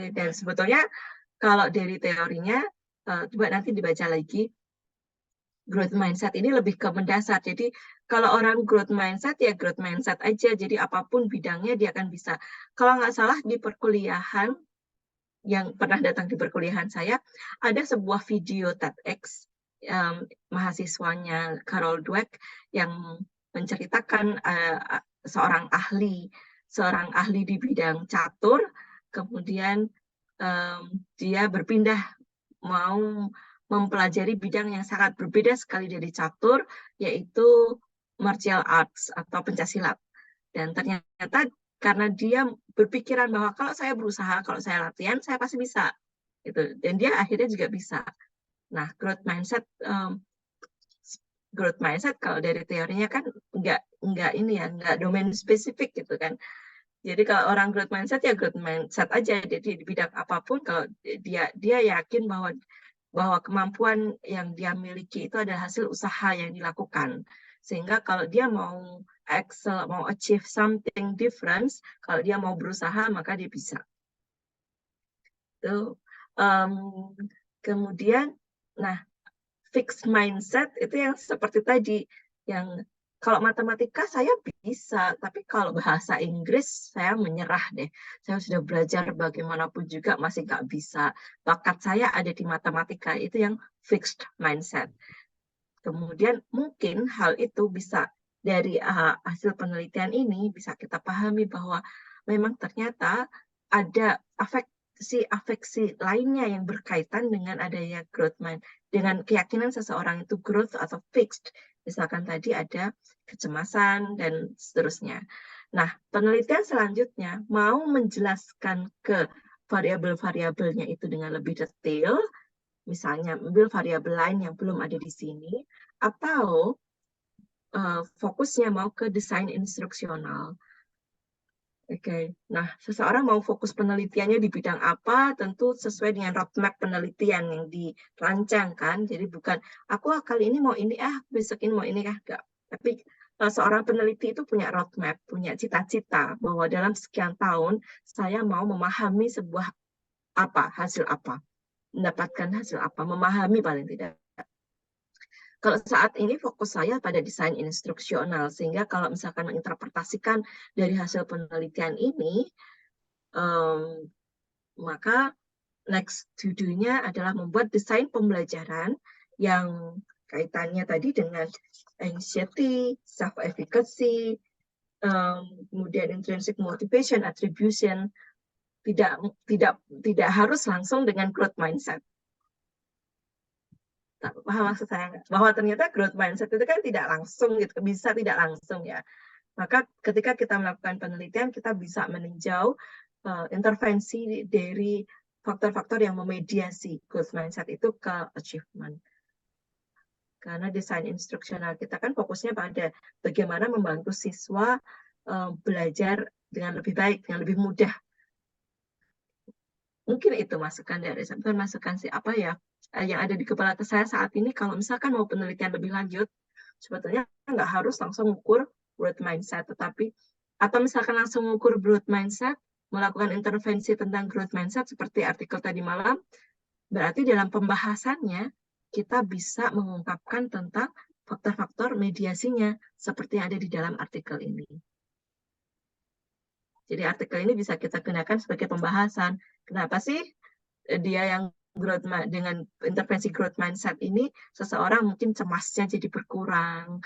Dan sebetulnya kalau dari teorinya, coba nanti dibaca lagi, growth mindset ini lebih ke mendasar. Jadi kalau orang growth mindset ya growth mindset aja. Jadi apapun bidangnya dia akan bisa. Kalau nggak salah di perkuliahan, yang pernah datang di perkuliahan saya, ada sebuah video TEDx mahasiswanya Carol Dweck yang menceritakan seorang ahli di bidang catur, kemudian dia berpindah mau mempelajari bidang yang sangat berbeda sekali dari catur, yaitu martial arts atau pencaksilat. Dan ternyata karena dia berpikiran bahwa kalau saya berusaha, kalau saya latihan, saya pasti bisa. Gitu. Dan dia akhirnya juga bisa. Nah, growth mindset kalau dari teorinya kan nggak domain spesifik gitu kan. Jadi kalau orang growth mindset ya growth mindset aja. Jadi di bidang apapun kalau dia yakin bahwa kemampuan yang dia miliki itu adalah hasil usaha yang dilakukan. Sehingga kalau dia mau excel, mau achieve something different, kalau dia mau berusaha, maka dia bisa. Kemudian, nah, fixed mindset itu yang seperti tadi, yang kalau matematika saya bisa, tapi kalau bahasa Inggris saya menyerah deh. Saya sudah belajar bagaimanapun juga masih nggak bisa. Bakat saya ada di matematika, itu yang fixed mindset. Kemudian mungkin hal itu bisa dari hasil penelitian ini bisa kita pahami bahwa memang ternyata ada afeksi lainnya yang berkaitan dengan adanya growth mind, dengan keyakinan seseorang itu growth atau fixed. Misalkan tadi ada kecemasan dan seterusnya. Nah, penelitian selanjutnya mau menjelaskan ke variabel-variabelnya itu dengan lebih detail, misalnya ambil variabel lain yang belum ada di sini, atau fokusnya mau ke desain instruksional. Oke. Nah, seseorang mau fokus penelitiannya di bidang apa, tentu sesuai dengan roadmap penelitian yang dirancang kan. Jadi bukan, aku kali ini mau ini, besok ini mau ini, enggak. Tapi seorang peneliti itu punya roadmap, punya cita-cita, bahwa dalam sekian tahun, saya mau memahami sebuah hasil apa, mendapatkan hasil apa, memahami paling tidak. Kalau saat ini fokus saya pada desain instruksional, sehingga kalau misalkan menginterpretasikan dari hasil penelitian ini, maka next to do-nya adalah membuat desain pembelajaran yang kaitannya tadi dengan anxiety, self-efficacy, kemudian intrinsic motivation, attribution, tidak harus langsung dengan growth mindset. Paham maksud saya nggak? Bahwa ternyata growth mindset itu kan tidak langsung gitu, bisa tidak langsung ya. Maka ketika kita melakukan penelitian, kita bisa meninjau intervensi dari faktor-faktor yang memediasi growth mindset itu ke achievement. Karena desain instruksional kita kan fokusnya pada bagaimana membantu siswa belajar dengan lebih baik, dengan lebih mudah. Mungkin itu masukan dari saya, bukan masukan sih, apa ya, yang ada di kepala saya saat ini. Kalau misalkan mau penelitian lebih lanjut, sebetulnya nggak harus langsung ukur growth mindset, tetapi atau misalkan langsung ukur growth mindset, melakukan intervensi tentang growth mindset seperti artikel tadi malam, berarti dalam pembahasannya kita bisa mengungkapkan tentang faktor-faktor mediasinya seperti yang ada di dalam artikel ini. Jadi artikel ini bisa kita gunakan sebagai pembahasan. Kenapa sih dia yang dengan intervensi growth mindset ini seseorang mungkin cemasnya jadi berkurang,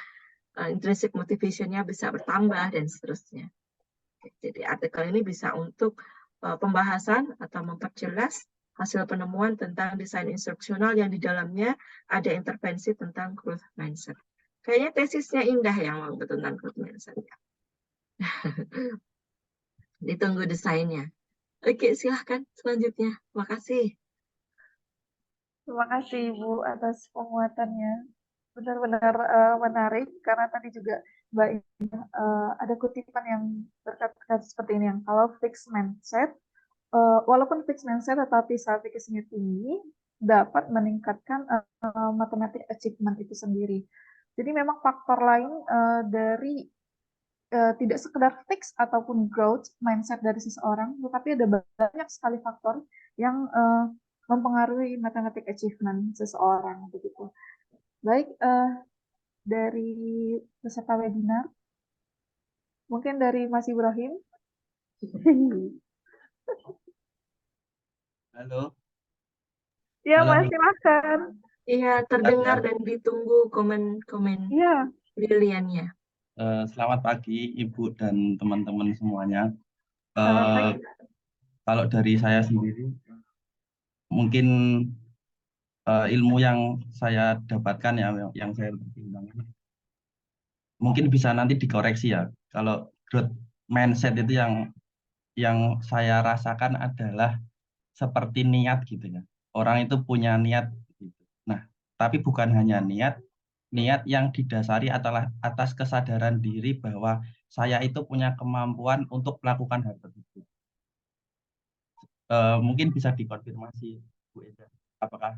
intrinsic motivation-nya bisa bertambah dan seterusnya. Jadi artikel ini bisa untuk pembahasan atau memperjelas hasil penemuan tentang desain instruksional yang di dalamnya ada intervensi tentang growth mindset. Kayaknya tesisnya indah yang mau tentang growth mindset. Ditunggu desainnya. Oke, silahkan selanjutnya. Makasih. Terima kasih Ibu atas penguatannya. Benar-benar menarik karena tadi juga Mbak Indah ada kutipan yang berkata seperti ini, yang kalau fixed mindset, walaupun fixed mindset tetapi self-efficacy-nya tinggi, dapat meningkatkan mathematic achievement itu sendiri. Jadi memang faktor lain dari tidak sekedar fix ataupun growth mindset dari seseorang, tetapi ada banyak sekali faktor yang mempengaruhi mathematic achievement seseorang begitu. Baik, dari peserta webinar, mungkin dari Mas Ibrahim. Halo. Ya, Halo, Mas, silakan. Iya, terdengar dan ditunggu komen-komen briliannya. Selamat pagi Ibu dan teman-teman semuanya. Selamat pagi. Kalau dari saya sendiri, mungkin ilmu yang saya dapatkan ya, yang saya pertimbangkan, mungkin bisa nanti dikoreksi ya. Kalau growth mindset itu yang saya rasakan adalah seperti niat gitu ya. Orang itu punya niat gitu. Nah, tapi bukan hanya niat yang didasari adalah atas kesadaran diri bahwa saya itu punya kemampuan untuk melakukan hal tersebut. Mungkin bisa dikonfirmasi Bu Eda, apakah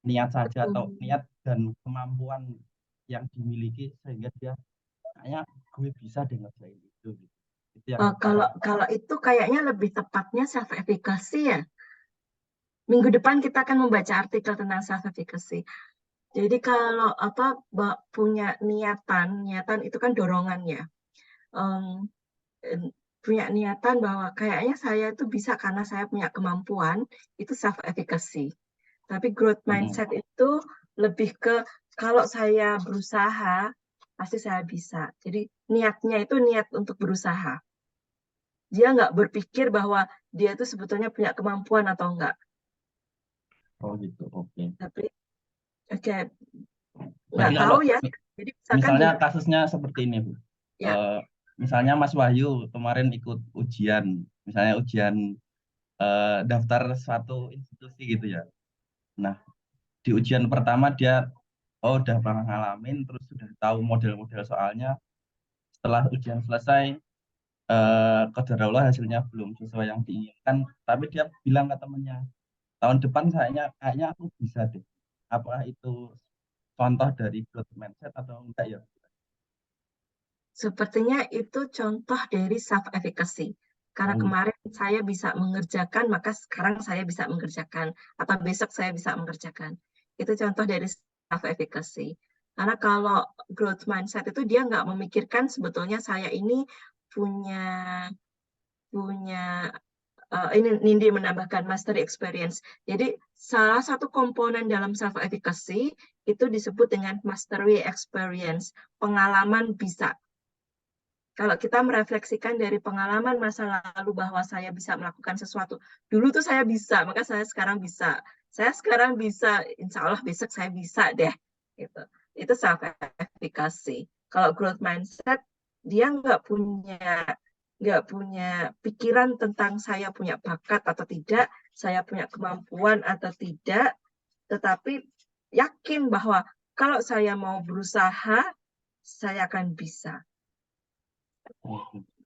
niat saja atau niat dan kemampuan yang dimiliki sehingga dia kayaknya gue bisa dengan itu. Kalau itu kayaknya lebih tepatnya self efficacy ya. Minggu depan kita akan membaca artikel tentang self efficacy. Jadi kalau punya niatan itu kan dorongannya. Punya niatan bahwa kayaknya saya itu bisa karena saya punya kemampuan, itu self efficacy. Tapi growth mindset itu lebih ke kalau saya berusaha pasti saya bisa. Jadi niatnya itu niat untuk berusaha. Dia nggak berpikir bahwa dia itu sebetulnya punya kemampuan atau enggak. Oh gitu, oke. Tapi nggak tahu ya. Jadi misalnya kasusnya seperti ini Bu. Ya. Misalnya Mas Wahyu kemarin ikut ujian, misalnya ujian daftar suatu institusi gitu ya. Nah, di ujian pertama dia udah pernah ngalamin, terus sudah tahu model-model soalnya. Setelah ujian selesai, qadarullah hasilnya belum sesuai yang diinginkan, tapi dia bilang ke temennya, tahun depan kayaknya aku bisa deh. Apakah itu contoh dari growth mindset atau enggak ya? Sepertinya itu contoh dari self efficacy. Karena kemarin saya bisa mengerjakan, maka sekarang saya bisa mengerjakan, atau besok saya bisa mengerjakan. Itu contoh dari self-efficacy. Karena kalau growth mindset itu dia nggak memikirkan sebetulnya saya ini punya ini Nindi menambahkan mastery experience. Jadi salah satu komponen dalam self-efficacy itu disebut dengan mastery experience, pengalaman bisa. Kalau kita merefleksikan dari pengalaman masa lalu bahwa saya bisa melakukan sesuatu, dulu tuh saya bisa, maka saya sekarang bisa. Saya sekarang bisa, insya Allah besok saya bisa deh. Gitu. Itu self-efficacy. Kalau growth mindset, dia nggak punya pikiran tentang saya punya bakat atau tidak, saya punya kemampuan atau tidak, tetapi yakin bahwa kalau saya mau berusaha, saya akan bisa.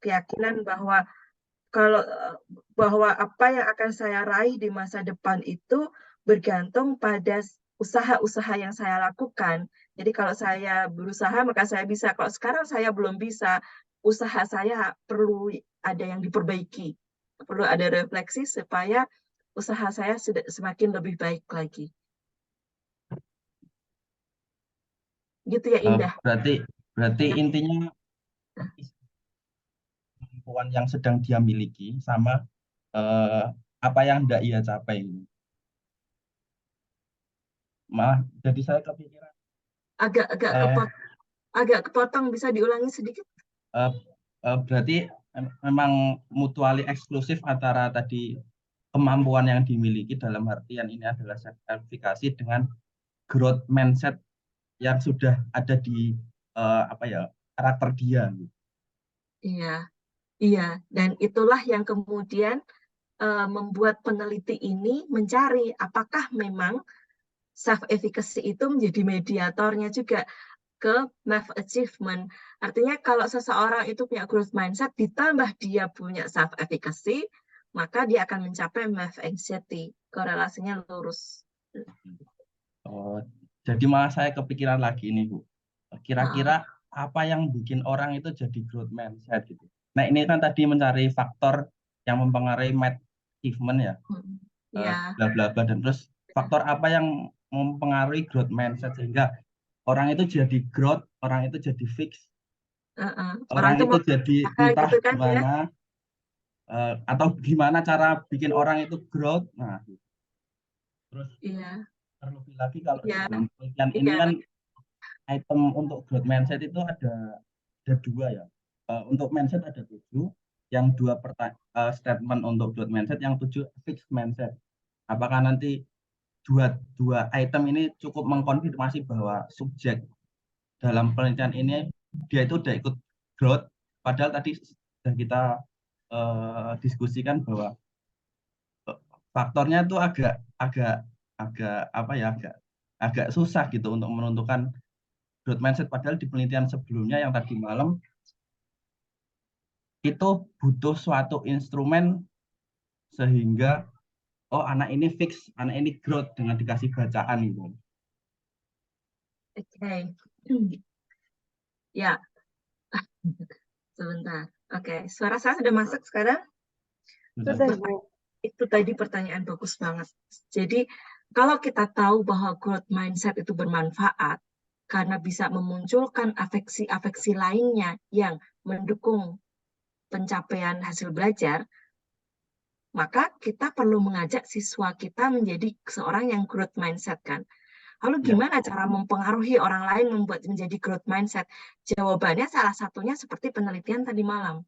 Keyakinan bahwa apa yang akan saya raih di masa depan itu bergantung pada usaha-usaha yang saya lakukan. Jadi kalau saya berusaha maka saya bisa. Kalau sekarang saya belum bisa, usaha saya perlu ada yang diperbaiki. Perlu ada refleksi supaya usaha saya semakin lebih baik lagi. Gitu ya Indah. Berarti intinya kemampuan yang sedang dia miliki sama apa yang hendak ia capai. Malah jadi saya kepikiran agak kepotong, bisa diulangi sedikit? Berarti memang mutually eksklusif antara tadi kemampuan yang dimiliki, dalam artian ini adalah sertifikasi, dengan growth mindset yang sudah ada di karakter dia. Iya, dan itulah yang kemudian membuat peneliti ini mencari apakah memang self-efficacy itu menjadi mediatornya juga ke math achievement. Artinya kalau seseorang itu punya growth mindset ditambah dia punya self-efficacy, maka dia akan mencapai math anxiety. Korelasinya lurus. Jadi malah saya kepikiran lagi nih Bu. Kira-kira apa yang bikin orang itu jadi growth mindset gitu. Nah ini kan tadi mencari faktor yang mempengaruhi math achievement ya. Bla bla bla, dan terus faktor apa yang mempengaruhi growth mindset sehingga orang itu jadi growth, orang itu jadi fix, orang itu jadi entah gitu kan, gimana atau gimana cara bikin orang itu growth. Nah, terus terlebih lagi kalau dalam penelitian ini kan item untuk growth mindset itu ada 2 ya. Untuk mindset ada 7, yang 2 statement untuk growth mindset, yang 7 fixed mindset. Apakah nanti dua item ini cukup mengkonfirmasi bahwa subjek dalam penelitian ini dia itu udah ikut growth, padahal tadi sudah kita diskusikan bahwa faktornya itu agak susah gitu untuk menentukan growth mindset, padahal di penelitian sebelumnya yang tadi malam itu butuh suatu instrumen sehingga anak ini fix, anak ini growth dengan dikasih bacaan gitu. Oke. Ya. Sebentar. Oke, suara saya sudah masuk sekarang? Sudah, Bu. Itu tadi pertanyaan bagus banget. Jadi, kalau kita tahu bahwa growth mindset itu bermanfaat karena bisa memunculkan afeksi-afeksi lainnya yang mendukung pencapaian hasil belajar, maka kita perlu mengajak siswa kita menjadi seorang yang growth mindset kan. Lalu gimana cara mempengaruhi orang lain membuat menjadi growth mindset? Jawabannya salah satunya seperti penelitian tadi malam.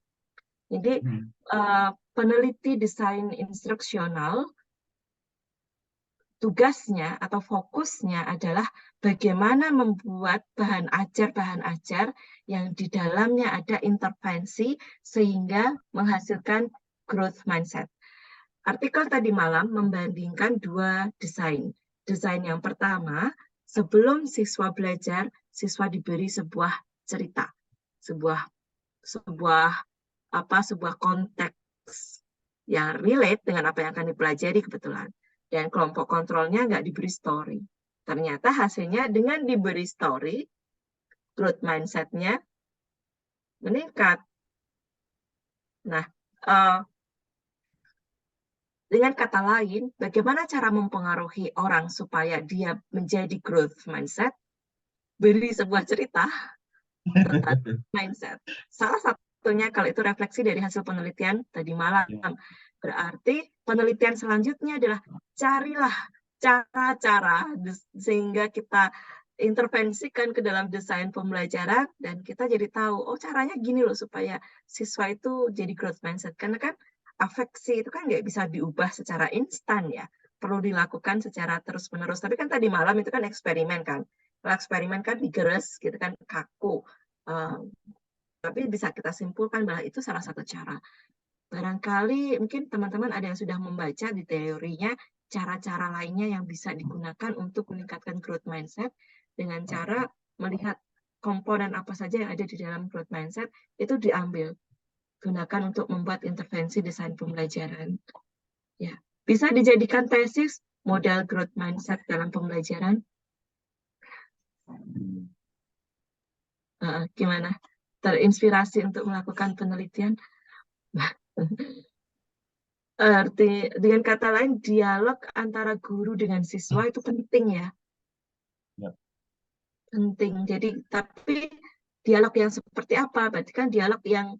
Jadi peneliti desain instruksional tugasnya atau fokusnya adalah bagaimana membuat bahan ajar yang di dalamnya ada intervensi sehingga menghasilkan growth mindset. Artikel tadi malam membandingkan 2 desain. Desain yang pertama, sebelum siswa belajar, siswa diberi sebuah cerita, sebuah konteks yang relate dengan apa yang akan dipelajari kebetulan. Dan kelompok kontrolnya nggak diberi story. Ternyata hasilnya dengan diberi story, growth mindset-nya meningkat. Nah, Dengan kata lain, bagaimana cara mempengaruhi orang supaya dia menjadi growth mindset? Beri sebuah cerita tentang mindset. Salah satunya kalau itu refleksi dari hasil penelitian tadi malam. Berarti penelitian selanjutnya adalah carilah cara-cara sehingga kita intervensikan ke dalam desain pembelajaran dan kita jadi tahu, oh caranya gini loh supaya siswa itu jadi growth mindset. Karena kan afeksi itu kan nggak bisa diubah secara instan ya. Perlu dilakukan secara terus-menerus. Tapi kan tadi malam itu kan eksperimen kan. Kalau eksperimen kan digeres gitu kan, kaku. Tapi bisa kita simpulkan bahwa itu salah satu cara. Barangkali mungkin teman-teman ada yang sudah membaca di teorinya cara-cara lainnya yang bisa digunakan untuk meningkatkan growth mindset dengan cara melihat komponen apa saja yang ada di dalam growth mindset itu diambil, gunakan untuk membuat intervensi desain pembelajaran. Ya, bisa dijadikan tesis modal growth mindset dalam pembelajaran. Gimana? Terinspirasi untuk melakukan penelitian? Dengan kata lain, dialog antara guru dengan siswa itu penting ya. Penting. Jadi, tapi dialog yang seperti apa? Berarti kan dialog yang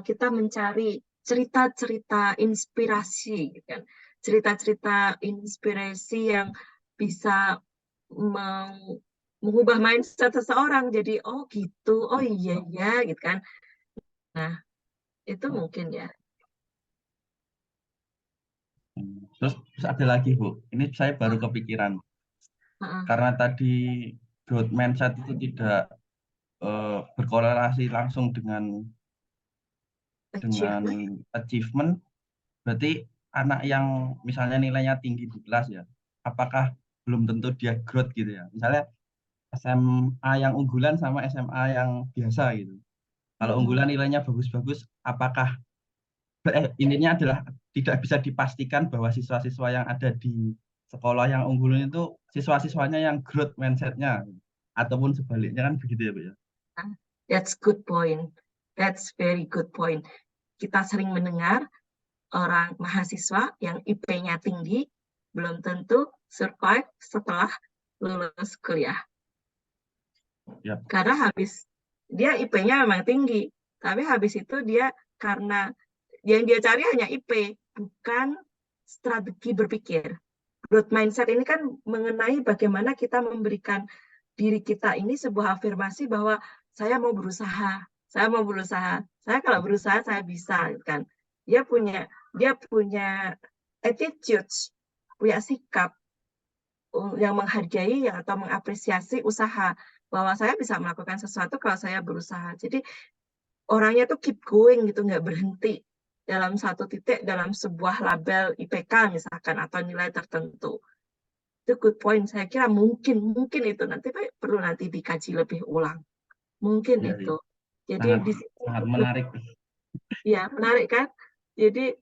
kita mencari cerita-cerita inspirasi, gitu kan? Cerita-cerita inspirasi yang bisa mengubah mindset seseorang. Jadi, oh gitu, oh iya ya, gitu kan? Nah, itu mungkin ya. Terus ada lagi Bu, ini saya baru kepikiran. Karena tadi growth mindset itu tidak berkorelasi langsung dengan achievement, berarti anak yang misalnya nilainya tinggi di kelas ya, apakah belum tentu dia growth gitu ya? Misalnya SMA yang unggulan sama SMA yang biasa gitu. Kalau unggulan nilainya bagus-bagus, apakah intinya adalah tidak bisa dipastikan bahwa siswa-siswa yang ada di sekolah yang unggulan itu siswa-siswanya yang growth mindset-nya, ataupun sebaliknya kan begitu ya Bu ya? That's good point. That's very good point. Kita sering mendengar orang mahasiswa yang IP-nya tinggi belum tentu survive setelah lulus kuliah. Yep. Karena habis dia IP-nya memang tinggi, tapi habis itu dia karena yang dia cari hanya IP, bukan strategi berpikir. Growth mindset ini kan mengenai bagaimana kita memberikan diri kita ini sebuah afirmasi bahwa saya mau berusaha, saya kalau berusaha saya bisa, kan? Dia punya attitude, punya sikap yang menghargai atau mengapresiasi usaha, bahwa saya bisa melakukan sesuatu kalau saya berusaha. Jadi orangnya tuh keep going gitu, nggak berhenti dalam satu titik dalam sebuah label IPK misalkan atau nilai tertentu. Itu good point. Saya kira mungkin itu nanti perlu nanti dikaji lebih ulang. Mungkin Ya, itu. Jadi sangat menarik. Ya, menarik kan? Jadi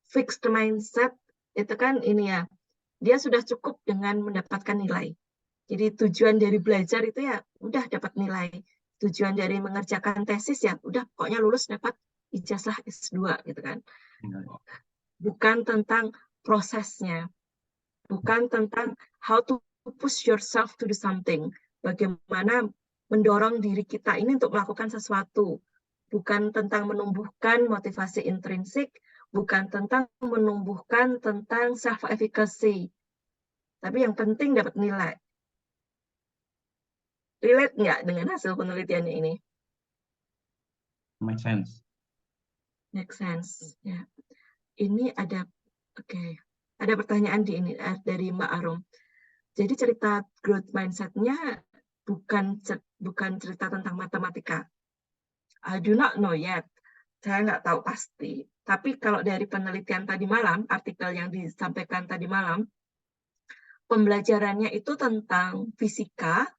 fixed mindset itu kan ini ya, dia sudah cukup dengan mendapatkan nilai. Jadi tujuan dari belajar itu ya udah dapat nilai. Tujuan dari mengerjakan tesis ya udah pokoknya lulus dapat ijazah S2 gitu kan. Bukan tentang prosesnya. Bukan tentang how to push yourself to do something. Bagaimana mendorong diri kita ini untuk melakukan sesuatu. Bukan tentang menumbuhkan motivasi intrinsik, bukan tentang menumbuhkan tentang self-efficacy. Tapi yang penting dapat nilai. Relate nggak dengan hasil penelitiannya ini? Make sense. Make sense. Ya. Ini ada, ada pertanyaan di ini dari Mbak Arum. Jadi cerita growth mindset-nya bukan cerita tentang matematika. I do not know yet. Saya nggak tahu pasti. Tapi kalau dari penelitian tadi malam, artikel yang disampaikan tadi malam, pembelajarannya itu tentang fisika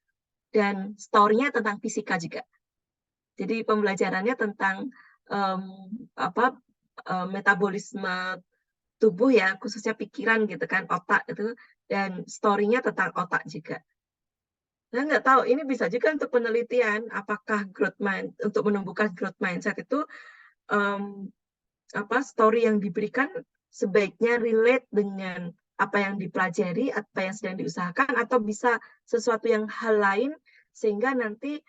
dan story-nya tentang fisika juga. Jadi pembelajarannya tentang metabolisme tubuh ya, khususnya pikiran gitu kan, otak itu, dan story-nya tentang otak juga. Saya nggak tahu, ini bisa juga untuk penelitian apakah untuk menumbuhkan growth mindset itu story yang diberikan sebaiknya relate dengan apa yang dipelajari, apa yang sedang diusahakan, atau bisa sesuatu yang hal lain sehingga nanti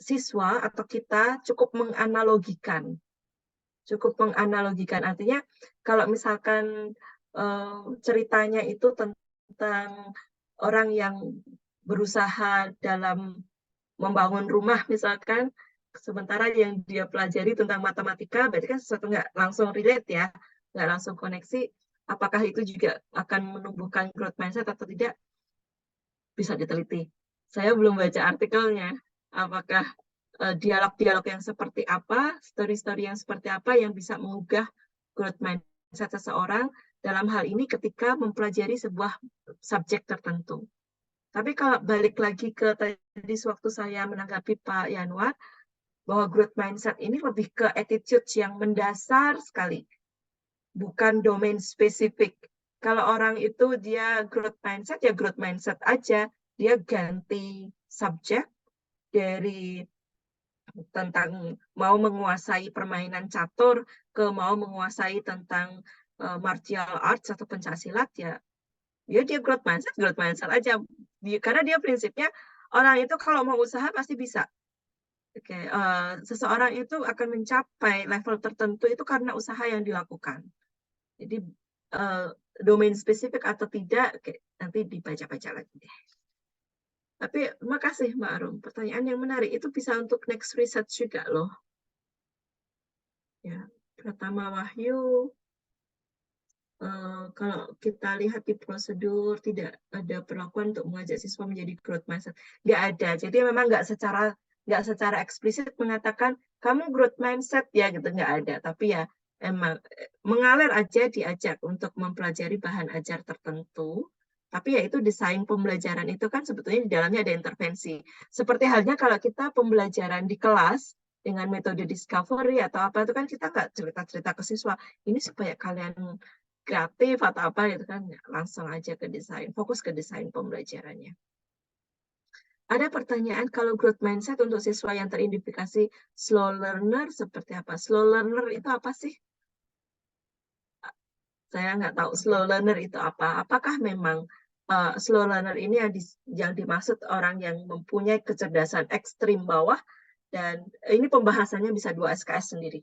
siswa atau kita cukup menganalogikan. Artinya kalau misalkan ceritanya itu tentang orang yang berusaha dalam membangun rumah misalkan, sementara yang dia pelajari tentang matematika, berarti kan sesuatu nggak langsung relate ya, nggak langsung koneksi. Apakah itu juga akan menumbuhkan growth mindset atau tidak? Bisa diteliti. Saya belum baca artikelnya. Apakah dialog-dialog yang seperti apa, story-story yang seperti apa yang bisa mengubah growth mindset seseorang dalam hal ini ketika mempelajari sebuah subjek tertentu. Tapi kalau balik lagi ke tadi sewaktu saya menanggapi Pak Yanwar, bahwa growth mindset ini lebih ke attitude yang mendasar sekali, bukan domain spesifik. Kalau orang itu dia growth mindset, ya growth mindset aja. Dia ganti subjek dari tentang mau menguasai permainan catur ke mau menguasai tentang martial arts atau pencaksilat, ya dia growth mindset aja. Karena dia prinsipnya orang itu kalau mau usaha pasti bisa. Seseorang itu akan mencapai level tertentu itu karena usaha yang dilakukan. Jadi domain spesifik atau tidak, nanti dibaca-baca lagi deh. Tapi makasih Mbak Arum, pertanyaan yang menarik itu bisa untuk next research juga loh. Ya, Pratama Wahyu, kalau kita lihat di prosedur tidak ada perlakuan untuk mengajak siswa menjadi growth mindset, nggak ada. Jadi memang nggak secara eksplisit mengatakan kamu growth mindset ya gitu, nggak ada. Tapi ya emang mengalir aja diajak untuk mempelajari bahan ajar tertentu. Tapi ya itu desain pembelajaran itu kan sebetulnya di dalamnya ada intervensi. Seperti halnya kalau kita pembelajaran di kelas dengan metode discovery atau apa itu kan kita nggak cerita-cerita ke siswa ini supaya kalian kreatif atau apa gitu kan, langsung aja ke desain, fokus ke desain pembelajarannya. Ada pertanyaan kalau growth mindset untuk siswa yang teridentifikasi slow learner seperti apa? Slow learner itu apa sih? Saya nggak tahu slow learner itu apa. Apakah memang slow learner ini yang dimaksud orang yang mempunyai kecerdasan ekstrim bawah, dan ini pembahasannya bisa 2 SKS sendiri.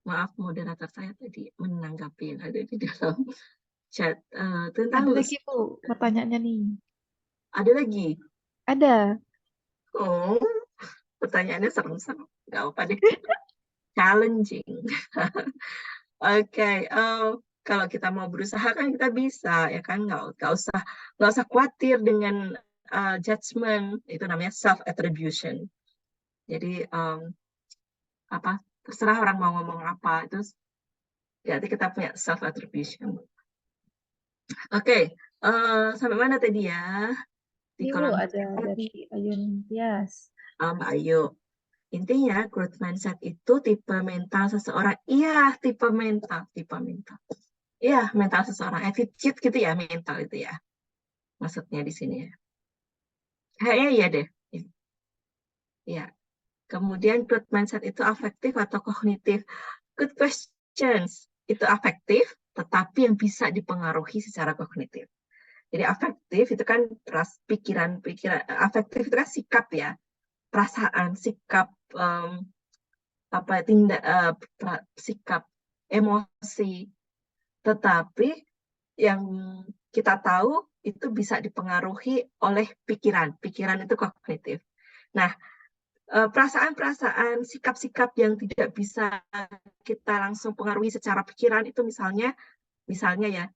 Maaf, moderator saya tadi menanggapi yang ada di dalam chat tentang Ada lagi Bu, pertanyaannya nih. Ada lagi? Ada. Oh, pertanyaannya serem-serem. Nggak apa deh. Challenging. Oke, kalau kita mau berusaha kan kita bisa, ya kan? Nggak usah khawatir dengan judgment. Itu namanya self attribution. Jadi terserah orang mau ngomong apa, itu berarti kita punya self attribution. Oke, sampai mana tadi ya? Di Ini Bu, kolom ada dari Ayun Tias. Mbak Ayu. Intinya growth mindset itu tipe mental seseorang. Iya, tipe mental. Iya, mental seseorang. Attitude gitu ya, mental itu ya. Maksudnya di sini ya. Kayaknya iya deh. Iya. Kemudian growth mindset itu afektif atau kognitif? Good questions. Itu afektif, tetapi yang bisa dipengaruhi secara kognitif. Jadi afektif itu kan pikiran, afektif itu kan sikap ya, perasaan, sikap, sikap, emosi. Tetapi yang kita tahu itu bisa dipengaruhi oleh pikiran. Pikiran itu kognitif. Nah, perasaan-perasaan, sikap-sikap yang tidak bisa kita langsung pengaruhi secara pikiran itu misalnya ya,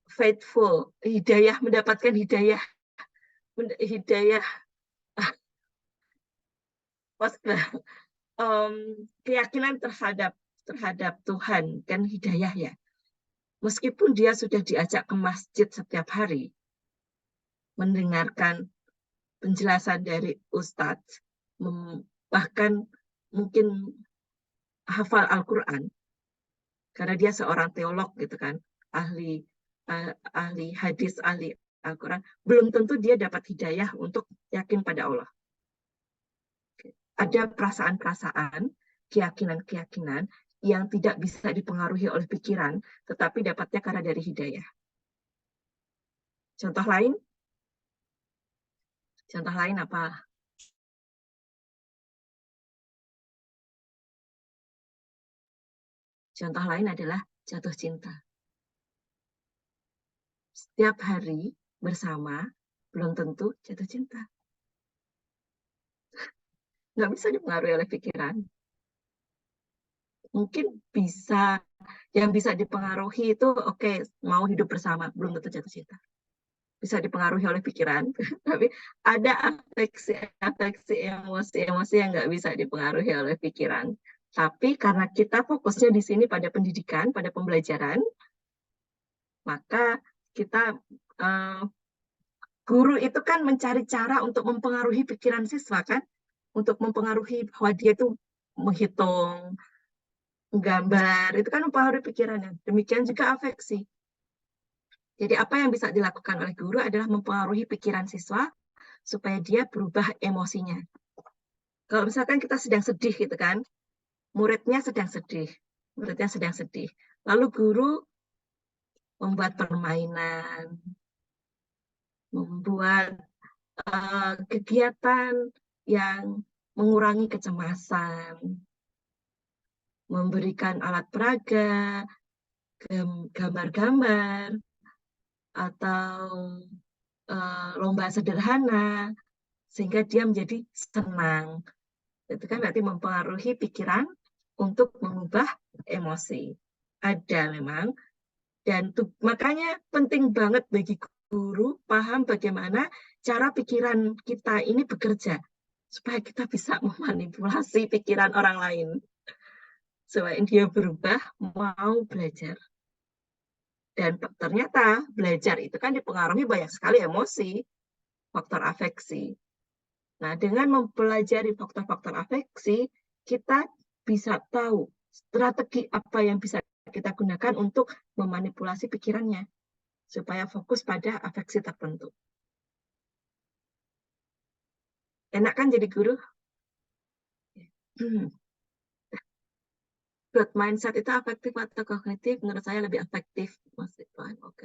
faithful, mendapatkan hidayah, keyakinan terhadap Tuhan, kan hidayah ya. Meskipun dia sudah diajak ke masjid setiap hari, mendengarkan penjelasan dari Ustadz, bahkan mungkin hafal Al-Quran, karena dia seorang teolog gitu kan, ahli hadis, ahli Al-Quran, belum tentu dia dapat hidayah untuk yakin pada Allah. Ada perasaan-perasaan, keyakinan-keyakinan yang tidak bisa dipengaruhi oleh pikiran, tetapi dapatnya karena dari hidayah. Contoh lain? Contoh lain apa? Contoh lain adalah jatuh cinta. Setiap hari bersama, belum tentu jatuh cinta. Nggak bisa dipengaruhi oleh pikiran. Mungkin bisa, yang bisa dipengaruhi itu, oke, mau hidup bersama, belum tentu jatuh cinta. Bisa dipengaruhi oleh pikiran, tapi ada afeksi, emosi yang nggak bisa dipengaruhi oleh pikiran. Tapi karena kita fokusnya di sini pada pendidikan, pada pembelajaran, maka kita guru itu kan mencari cara untuk mempengaruhi pikiran siswa kan, untuk mempengaruhi bahwa dia itu menghitung, menggambar, itu kan mempengaruhi pikirannya. Demikian juga afeksi. Jadi apa yang bisa dilakukan oleh guru adalah mempengaruhi pikiran siswa supaya dia berubah emosinya. Kalau misalkan kita sedang sedih gitu kan, muridnya sedang sedih, lalu guru membuat permainan, membuat kegiatan yang mengurangi kecemasan, memberikan alat peraga, gambar-gambar, atau lomba sederhana, sehingga dia menjadi senang. Itu kan berarti mempengaruhi pikiran untuk mengubah emosi. Ada memang, dan makanya penting banget bagi guru paham bagaimana cara pikiran kita ini bekerja, supaya kita bisa memanipulasi pikiran orang lain, supaya dia berubah, mau belajar. Dan ternyata belajar itu kan dipengaruhi banyak sekali emosi, faktor afeksi. Nah, dengan mempelajari faktor-faktor afeksi, kita bisa tahu strategi apa yang bisa kita gunakan untuk memanipulasi pikirannya, supaya fokus pada afeksi tertentu. Enak kan jadi guru? Growth mindset itu afektif atau kognitif? Menurut saya lebih afektif, Mas Ridwan. Oke,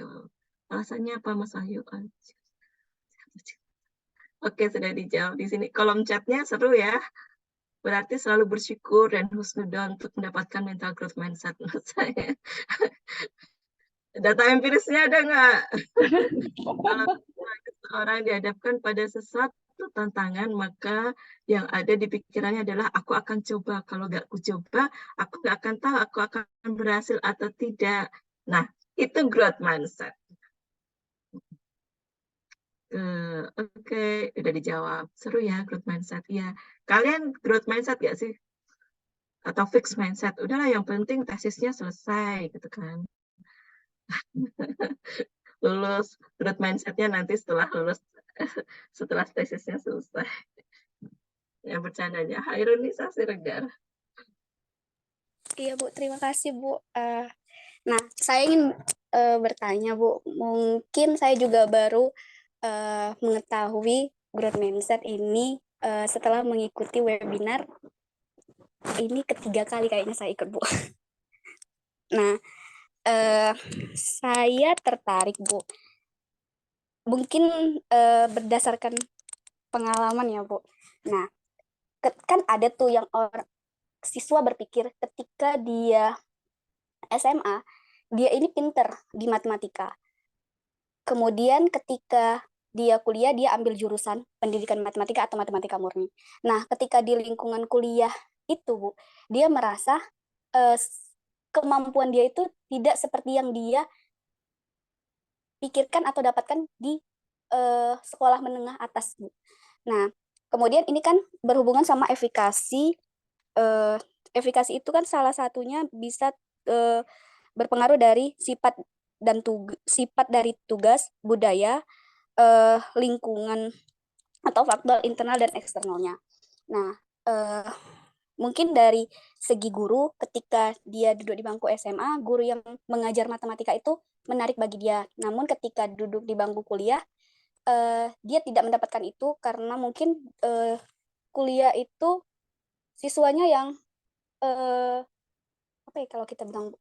alasannya apa, Mas Wahyu? Oke, sudah dijawab di sini. Kolom chatnya seru ya. Berarti selalu bersyukur dan husnudzon untuk mendapatkan mental growth mindset menurut saya. Data empirisnya ada nggak? Kalau orang dihadapkan pada sesuatu tantangan, maka yang ada di pikirannya adalah aku akan coba. Kalau nggak aku coba, aku nggak akan tahu aku akan berhasil atau tidak. Nah, itu growth mindset. Oke, udah dijawab. Seru ya growth mindset. Ya, kalian growth mindset nggak sih? Atau fixed mindset? Udahlah, yang penting tesisnya selesai gitu kan. Lulus, growth mindsetnya nanti setelah lulus, setelah tesisnya selesai. Yang bercandanya ironisasi Regar. Iya Bu, terima kasih Bu. Nah, saya ingin bertanya Bu, mungkin saya juga baru mengetahui growth mindset ini setelah mengikuti webinar ini ketiga kali kayaknya saya ikut Bu. Nah, saya tertarik Bu. Mungkin berdasarkan pengalaman ya Bu. Nah, kan ada tuh yang orang siswa berpikir ketika dia SMA, dia ini pinter di matematika. Kemudian ketika dia kuliah, dia ambil jurusan pendidikan matematika atau matematika murni. Nah, ketika di lingkungan kuliah itu, Bu, dia merasa kemampuan dia itu tidak seperti yang dia pikirkan atau dapatkan di sekolah menengah atas, Bu. Nah, kemudian ini kan berhubungan sama efikasi. Efikasi itu kan salah satunya bisa berpengaruh dari sifat dari tugas, budaya, lingkungan atau faktor internal dan eksternalnya. Nah, mungkin dari segi guru, ketika dia duduk di bangku SMA, guru yang mengajar matematika itu menarik bagi dia. Namun ketika duduk di bangku kuliah, dia tidak mendapatkan itu karena mungkin kuliah itu siswanya yang apa ya kalau kita bilang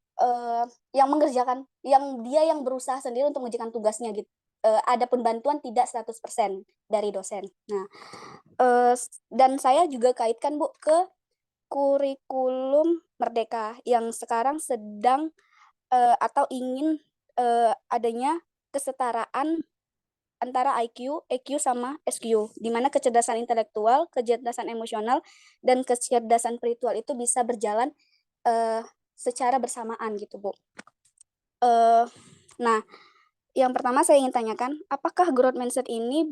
yang mengerjakan, yang berusaha sendiri untuk mengerjakan tugasnya gitu. Adapun bantuan tidak 100% dari dosen. Nah, dan saya juga kaitkan Bu ke kurikulum Merdeka yang sekarang sedang atau ingin adanya kesetaraan antara IQ, EQ sama SQ, di mana kecerdasan intelektual, kecerdasan emosional, dan kecerdasan spiritual itu bisa berjalan secara bersamaan gitu, Bu. Nah, yang pertama saya ingin tanyakan, apakah growth mindset ini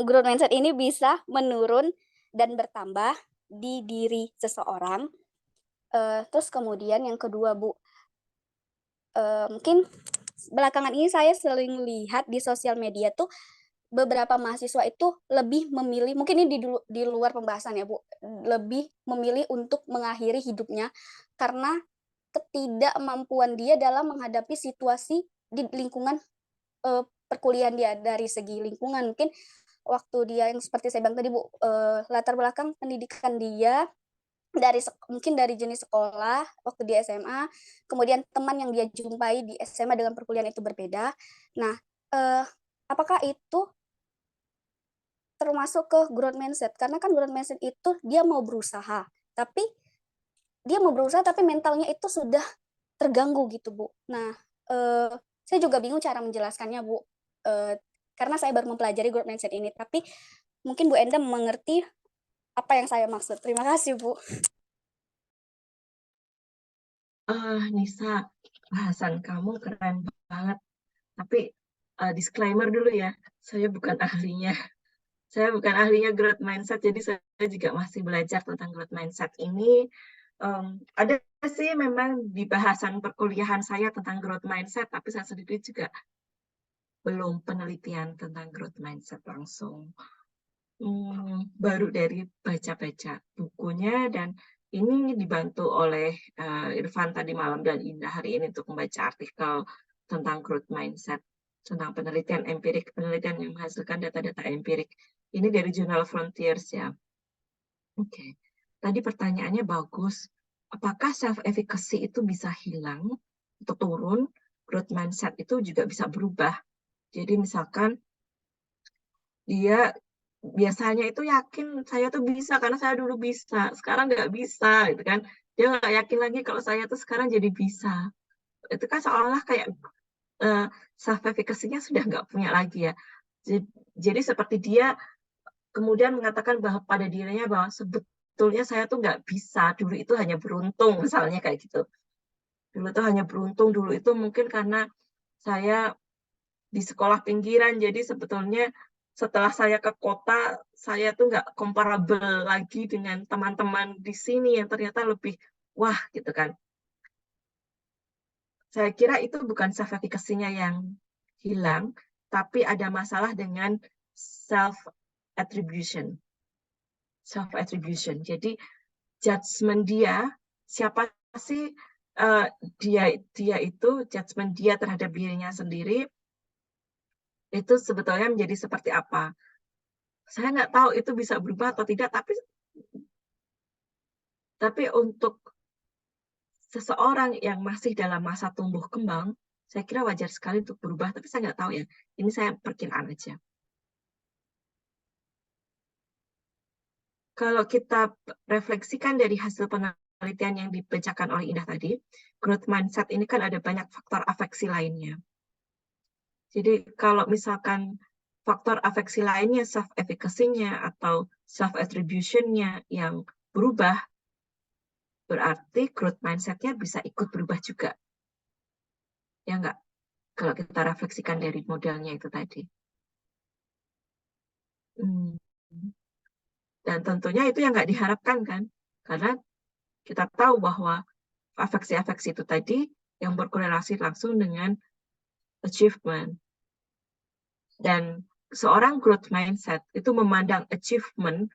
growth mindset ini bisa menurun dan bertambah di diri seseorang? Terus kemudian yang kedua, Bu, mungkin belakangan ini saya sering lihat di sosial media tuh beberapa mahasiswa itu lebih memilih, mungkin ini di luar pembahasan ya Bu, lebih memilih untuk mengakhiri hidupnya karena ketidakmampuan dia dalam menghadapi situasi di lingkungan perkuliahan dia. Dari segi lingkungan, mungkin waktu dia yang seperti saya bilang tadi Bu, latar belakang pendidikan dia mungkin dari jenis sekolah waktu di SMA, kemudian teman yang dia jumpai di SMA dengan perkuliahan itu berbeda. Nah, apakah itu termasuk ke growth mindset? Karena kan growth mindset itu dia mau berusaha, tapi mentalnya itu sudah terganggu gitu, Bu. Nah, saya juga bingung cara menjelaskannya, Bu. Karena saya baru mempelajari growth mindset ini, tapi mungkin Bu Enda mengerti apa yang saya maksud. Terima kasih, Bu. Nisa, bahasan kamu keren banget. Tapi disclaimer dulu ya, saya bukan ahlinya. Saya bukan ahlinya growth mindset, jadi saya juga masih belajar tentang growth mindset ini. Ada sih memang di bahasan perkuliahan saya tentang growth mindset, tapi saya sendiri juga belum penelitian tentang growth mindset langsung. Baru dari baca-baca bukunya, dan ini dibantu oleh Irfan tadi malam dan Indah hari ini untuk membaca artikel tentang growth mindset, tentang penelitian empirik, penelitian yang menghasilkan data-data empirik. Ini dari jurnal Frontiers ya. Oke. Tadi pertanyaannya bagus. Apakah self-efficacy itu bisa hilang atau turun? Growth mindset itu juga bisa berubah. Jadi misalkan dia biasanya itu yakin saya tuh bisa karena saya dulu bisa, sekarang nggak bisa gitu kan. Dia nggak yakin lagi kalau saya tuh sekarang jadi bisa. Itu kan seolah kayak self-efficacy-nya sudah nggak punya lagi ya. Jadi seperti dia kemudian mengatakan bahwa pada dirinya bahwa sebetulnya saya tuh nggak bisa, dulu itu hanya beruntung, misalnya kayak gitu. Dulu itu hanya beruntung, dulu itu mungkin karena saya di sekolah pinggiran, jadi sebetulnya setelah saya ke kota, saya tuh nggak comparable lagi dengan teman-teman di sini yang ternyata lebih wah gitu kan. Saya kira itu bukan self-efficacy-nya yang hilang, tapi ada masalah dengan self-attribution. Self-attribution. Jadi judgement dia, siapa sih dia itu, judgement dia terhadap dirinya sendiri, itu sebetulnya menjadi seperti apa. Saya nggak tahu itu bisa berubah atau tidak, tapi untuk seseorang yang masih dalam masa tumbuh kembang, saya kira wajar sekali untuk berubah, tapi saya nggak tahu ya. Ini saya perkiraan aja. Kalau kita refleksikan dari hasil penelitian yang dibacakan oleh Indah tadi, growth mindset ini kan ada banyak faktor afeksi lainnya. Jadi kalau misalkan faktor afeksi lainnya, self-efficacy-nya atau self-attribution-nya yang berubah, berarti growth mindset-nya bisa ikut berubah juga. Ya enggak? Kalau kita refleksikan dari modelnya itu tadi. Dan tentunya itu yang nggak diharapkan kan? Karena kita tahu bahwa afeksi-afeksi itu tadi yang berkorelasi langsung dengan achievement. Dan seorang growth mindset itu memandang achievement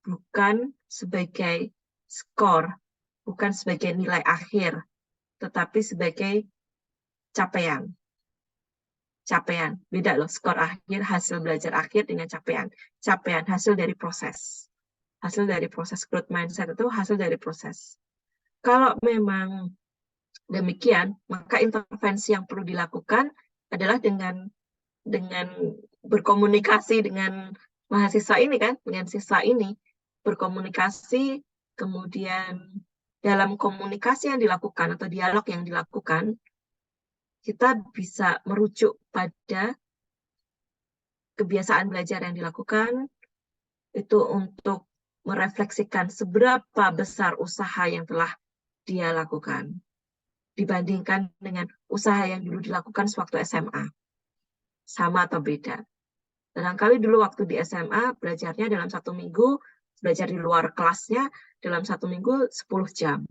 bukan sebagai skor, bukan sebagai nilai akhir, tetapi sebagai capaian. Capaian. Beda loh, skor akhir, hasil belajar akhir dengan capaian. Capaian, hasil dari proses. Hasil dari proses growth mindset itu hasil dari proses. Kalau memang demikian, maka intervensi yang perlu dilakukan adalah dengan berkomunikasi dengan mahasiswa ini kan, dengan siswa ini, berkomunikasi, kemudian dalam komunikasi yang dilakukan atau dialog yang dilakukan, kita bisa merujuk pada kebiasaan belajar yang dilakukan, itu untuk merefleksikan seberapa besar usaha yang telah dia lakukan, dibandingkan dengan usaha yang dulu dilakukan sewaktu SMA. Sama atau beda. Barangkali dulu waktu di SMA, belajarnya dalam 1 minggu, belajar di luar kelasnya, dalam 1 minggu 10 jam.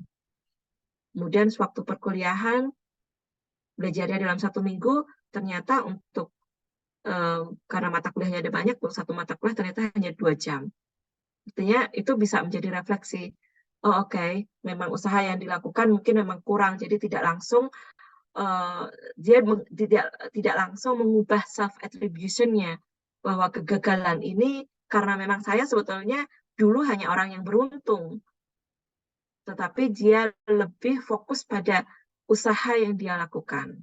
Kemudian sewaktu perkuliahan, belajarnya dalam 1 minggu, ternyata untuk karena mata kuliahnya ada banyak, untuk 1 mata kuliah ternyata hanya 2 jam. Artinya itu bisa menjadi refleksi. Oh oke, memang usaha yang dilakukan mungkin memang kurang, jadi tidak langsung dia tidak langsung mengubah self attribution-nya, bahwa kegagalan ini karena memang saya sebetulnya dulu hanya orang yang beruntung, tetapi dia lebih fokus pada usaha yang dia lakukan.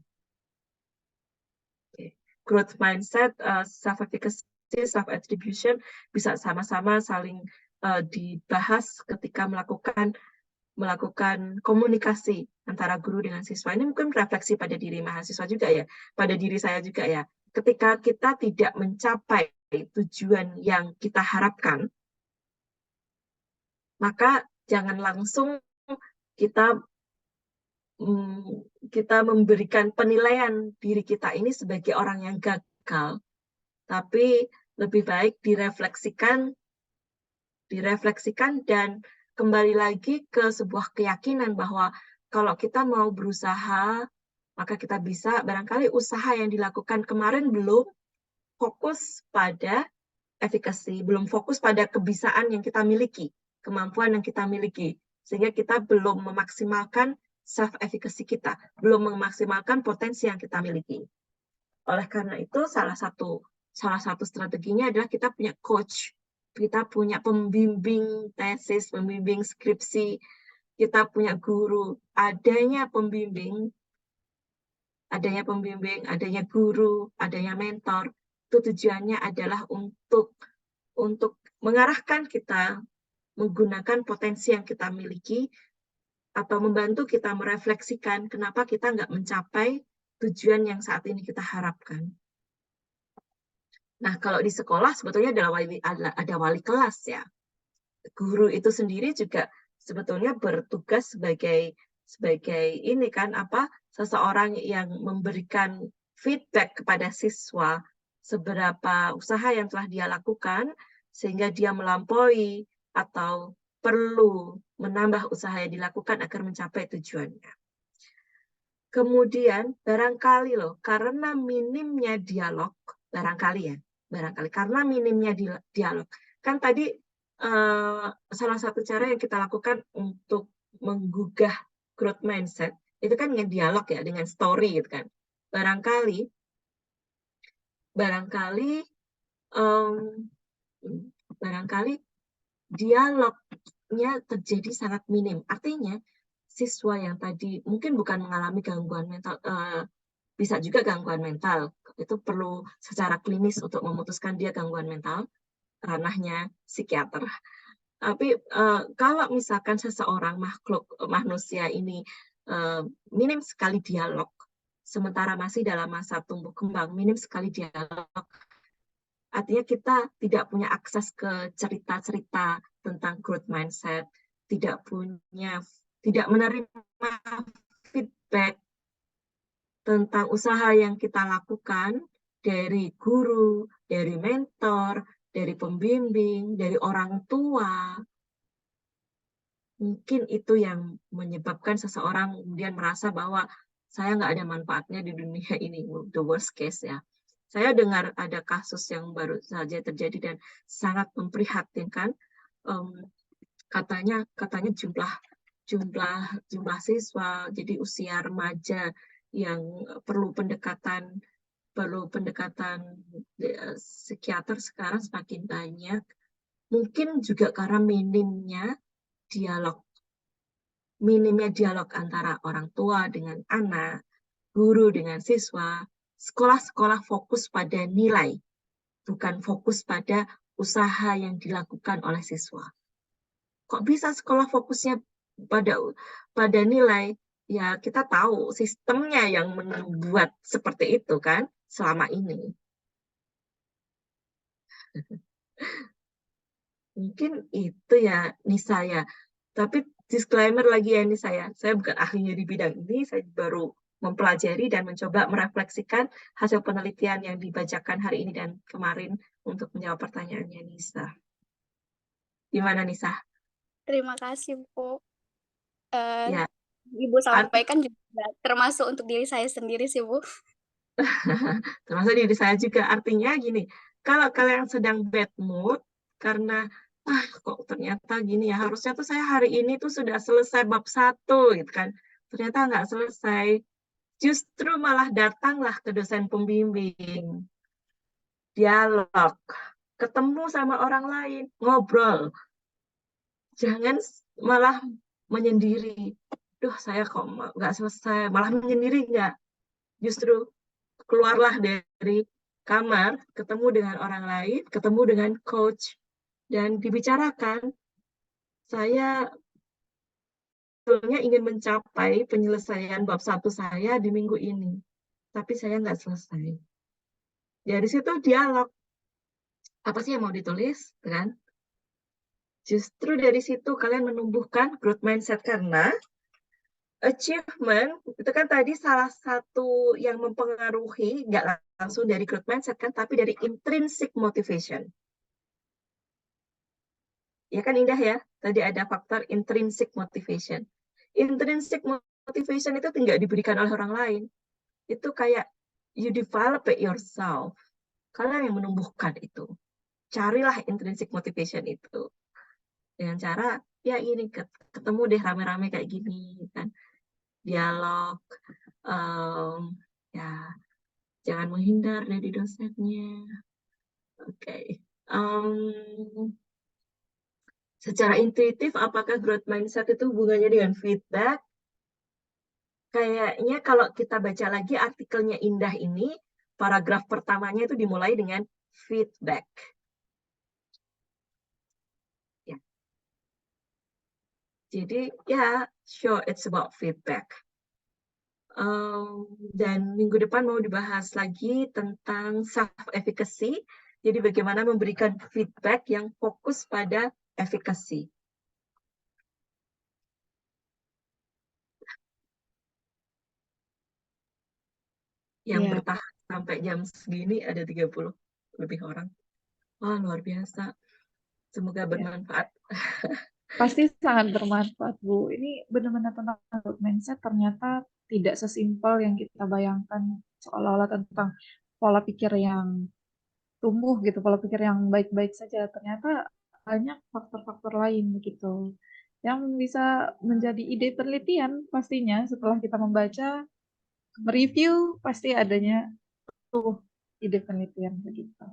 Growth mindset, self-efficacy, self-attribution bisa sama-sama saling dibahas ketika melakukan komunikasi antara guru dengan siswa. Ini mungkin refleksi pada diri mahasiswa juga ya, pada diri saya juga ya. Ketika kita tidak mencapai tujuan yang kita harapkan, maka jangan langsung kita memberikan penilaian diri kita ini sebagai orang yang gagal, tapi lebih baik direfleksikan dan kembali lagi ke sebuah keyakinan bahwa kalau kita mau berusaha, maka kita bisa. Barangkali usaha yang dilakukan kemarin belum fokus pada efikasi, belum fokus pada kebisaan yang kita miliki, kemampuan yang kita miliki, sehingga kita belum memaksimalkan self-efficacy kita, belum memaksimalkan potensi yang kita miliki. Oleh karena itu, salah satu strateginya adalah kita punya coach, kita punya pembimbing tesis, pembimbing skripsi, kita punya guru. Adanya pembimbing, adanya guru, adanya mentor, itu tujuannya adalah untuk mengarahkan kita menggunakan potensi yang kita miliki, atau membantu kita merefleksikan kenapa kita nggak mencapai tujuan yang saat ini kita harapkan. Nah, kalau di sekolah sebetulnya ada wali kelas ya. Guru itu sendiri juga sebetulnya bertugas sebagai ini kan seseorang yang memberikan feedback kepada siswa seberapa usaha yang telah dia lakukan sehingga dia melampaui atau perlu menambah usaha yang dilakukan agar mencapai tujuannya. Kemudian barangkali karena minimnya dialog, barangkali karena minimnya dialog, kan tadi salah satu cara yang kita lakukan untuk menggugah growth mindset itu kan dengan dialog ya, dengan story gitu kan. Barangkali dialognya terjadi sangat minim. Artinya siswa yang tadi mungkin bukan mengalami gangguan mental, bisa juga gangguan mental, itu perlu secara klinis untuk memutuskan dia gangguan mental, ranahnya psikiater. Tapi kalau misalkan seseorang manusia ini minim sekali dialog, sementara masih dalam masa tumbuh kembang, minim sekali dialog, artinya kita tidak punya akses ke cerita-cerita tentang growth mindset, tidak menerima feedback tentang usaha yang kita lakukan dari guru, dari mentor, dari pembimbing, dari orang tua. Mungkin itu yang menyebabkan seseorang kemudian merasa bahwa saya nggak ada manfaatnya di dunia ini, the worst case ya. Saya dengar ada kasus yang baru saja terjadi dan sangat memprihatinkan. Katanya jumlah siswa, jadi usia remaja yang perlu pendekatan psikiater sekarang semakin banyak. Mungkin juga karena minimnya dialog antara orang tua dengan anak, guru dengan siswa. Sekolah-sekolah fokus pada nilai, bukan fokus pada usaha yang dilakukan oleh siswa. Kok bisa sekolah fokusnya pada nilai? Ya, kita tahu sistemnya yang membuat seperti itu kan selama ini. Mungkin itu ya Nisa ya. Tapi disclaimer lagi ya Nisa ya. Saya bukan ahlinya di bidang ini, saya baru mempelajari dan mencoba merefleksikan hasil penelitian yang dibacakan hari ini dan kemarin untuk menjawab pertanyaannya Nisa. Gimana Nisa? Terima kasih, Bu. Ya, Ibu sampaikan juga termasuk untuk diri saya sendiri sih, Bu. termasuk diri saya juga. Artinya gini, kalau kalian sedang bad mood karena kok ternyata gini ya, harusnya tuh saya hari ini tuh sudah selesai bab 1 gitu kan. Ternyata nggak selesai. Justru malah datanglah ke dosen pembimbing. Dialog, ketemu sama orang lain, ngobrol. Jangan malah menyendiri. Duh, saya kok nggak selesai. Malah menyendiri nggak. Justru keluarlah dari kamar, ketemu dengan orang lain, ketemu dengan coach, dan dibicarakan. Saya sebetulnya ingin mencapai penyelesaian bab 1 saya di minggu ini, tapi saya nggak selesai. Dari situ dialog. Apa sih yang mau ditulis? Kan? Justru dari situ kalian menumbuhkan growth mindset karena achievement itu kan tadi salah satu yang mempengaruhi, nggak langsung dari growth mindset kan, tapi dari intrinsic motivation. Ya kan Indah ya, tadi ada faktor intrinsic motivation. Intrinsic motivation itu tidak diberikan oleh orang lain. Itu kayak you develop it yourself. Kalian yang menumbuhkan itu. Carilah intrinsic motivation itu. Dengan cara, ya ini ketemu deh rame-rame kayak gini. Kan. Dialog. Ya, jangan menghindar dari dosennya. Oke. Secara intuitif, apakah growth mindset itu hubungannya dengan feedback? Kayaknya kalau kita baca lagi artikelnya Indah ini, paragraf pertamanya itu dimulai dengan feedback. Ya. Jadi, ya, sure, it's about feedback. Dan minggu depan mau dibahas lagi tentang self-efficacy. Jadi, bagaimana memberikan feedback yang fokus pada efficacy. Yang bertahan sampai jam segini ada 30 lebih orang. Wah, luar biasa. Semoga bermanfaat. Pasti sangat bermanfaat, Bu. Ini benar-benar tentang growth mindset ternyata tidak sesimpel yang kita bayangkan, seolah-olah tentang pola pikir yang tumbuh gitu, pola pikir yang baik-baik saja. Ternyata banyak faktor-faktor lain begitu yang bisa menjadi ide penelitian pastinya setelah kita membaca, mereview, pasti adanya tuh ide penelitian begitu.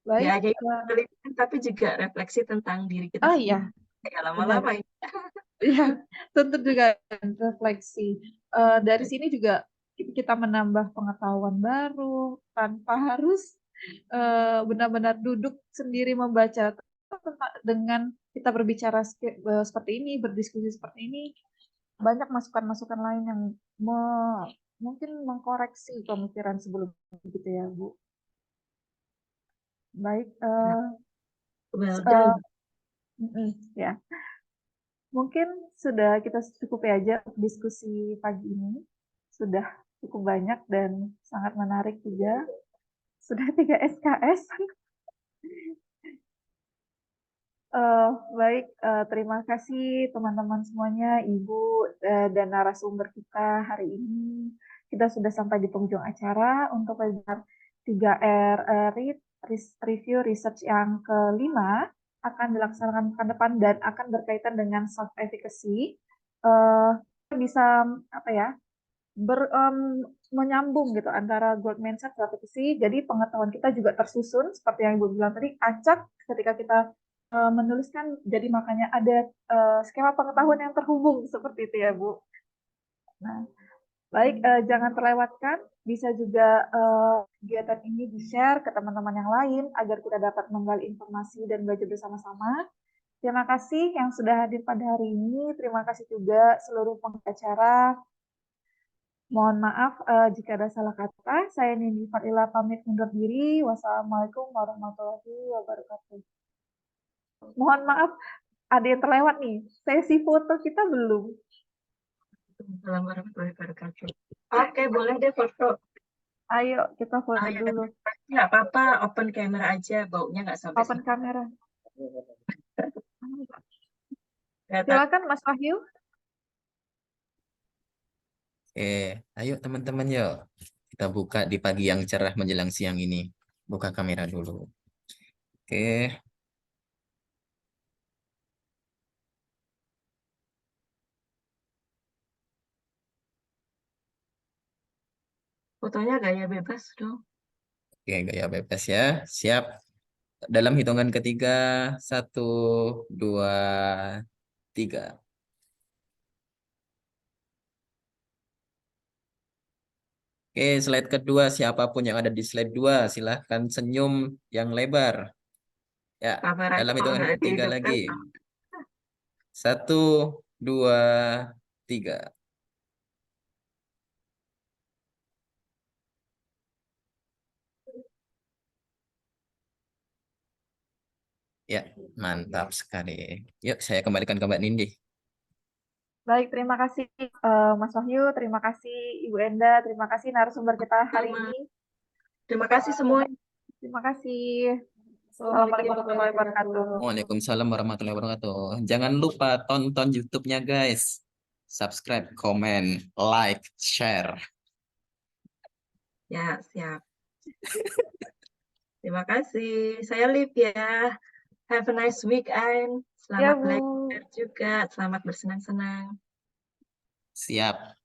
Baik. Ya, jadi penelitian tapi juga refleksi tentang diri kita Oh sendiri. iya. Ya, lama-lama ini. Iya, tentu juga refleksi. Dari sini juga kita menambah pengetahuan baru tanpa harus benar-benar duduk sendiri membaca. Dengan kita berbicara seperti ini, berdiskusi seperti ini, banyak masukan-masukan lain yang mungkin mengkoreksi pemikiran sebelum gitu ya, Bu. Baik. Well done. Ya. Mungkin sudah kita cukupi aja diskusi pagi ini. Sudah cukup banyak dan sangat menarik juga. Sudah 3 SKS. Baik, terima kasih teman-teman semuanya, Ibu dan narasumber kita hari ini. Kita sudah sampai di penghujung acara untuk webinar 3R Review Research yang kelima akan dilaksanakan pekan depan dan akan berkaitan dengan self efficacy. Bisa apa ya? Menyambung gitu antara growth mindset self efficacy. Jadi pengetahuan kita juga tersusun seperti yang Ibu bilang tadi, acak ketika kita menuliskan, jadi makanya ada skema pengetahuan yang terhubung seperti itu ya Bu. Nah, baik, jangan terlewatkan, bisa juga kegiatan ini di-share ke teman-teman yang lain agar kita dapat menggali informasi dan belajar bersama-sama. Terima kasih yang sudah hadir pada hari ini, terima kasih juga seluruh pengacara. Mohon maaf jika ada salah kata. Saya Nindi Fadila pamit undur diri. Wassalamualaikum warahmatullahi wabarakatuh. Mohon maaf, ada yang terlewat nih. Sesi foto kita belum. Assalamualaikum warahmatullahi wabarakatuh. Oke, boleh deh foto. Ayo, kita foto Ayo, dulu. nggak apa-apa, open camera aja, baunya nggak sampai Open sini. kamera. Ya, Silakan Mas Wahyu. Ayo teman-teman yuk. Kita buka di pagi yang cerah menjelang siang ini. Buka kamera dulu. Oke. fotonya gaya bebas dong. Oke, gaya bebas ya. Siap. Dalam hitungan ketiga, 1, 2, 3. Oke, slide kedua. Siapapun yang ada di slide 2, silahkan senyum yang lebar. Ya, Kameranya dalam kalau hitungan nggak ketiga dihidupkan, lagi. 1, 2, 3. Ya, mantap sekali. Yuk, saya kembalikan ke Mbak Nindi. Baik, terima kasih Mas Wahyu, terima kasih Ibu Enda, terima kasih narasumber kita hari ini. Terima kasih semua. Terima kasih. Assalamualaikum warahmatullahi wabarakatuh. Waalaikumsalam warahmatullahi wabarakatuh. Jangan lupa tonton YouTube-nya guys. Subscribe, komen, like, share. Ya, siap. Terima kasih. Saya Liv ya. Have a nice weekend. Ya, Selamat Bu. belajar juga. Selamat bersenang-senang. Siap.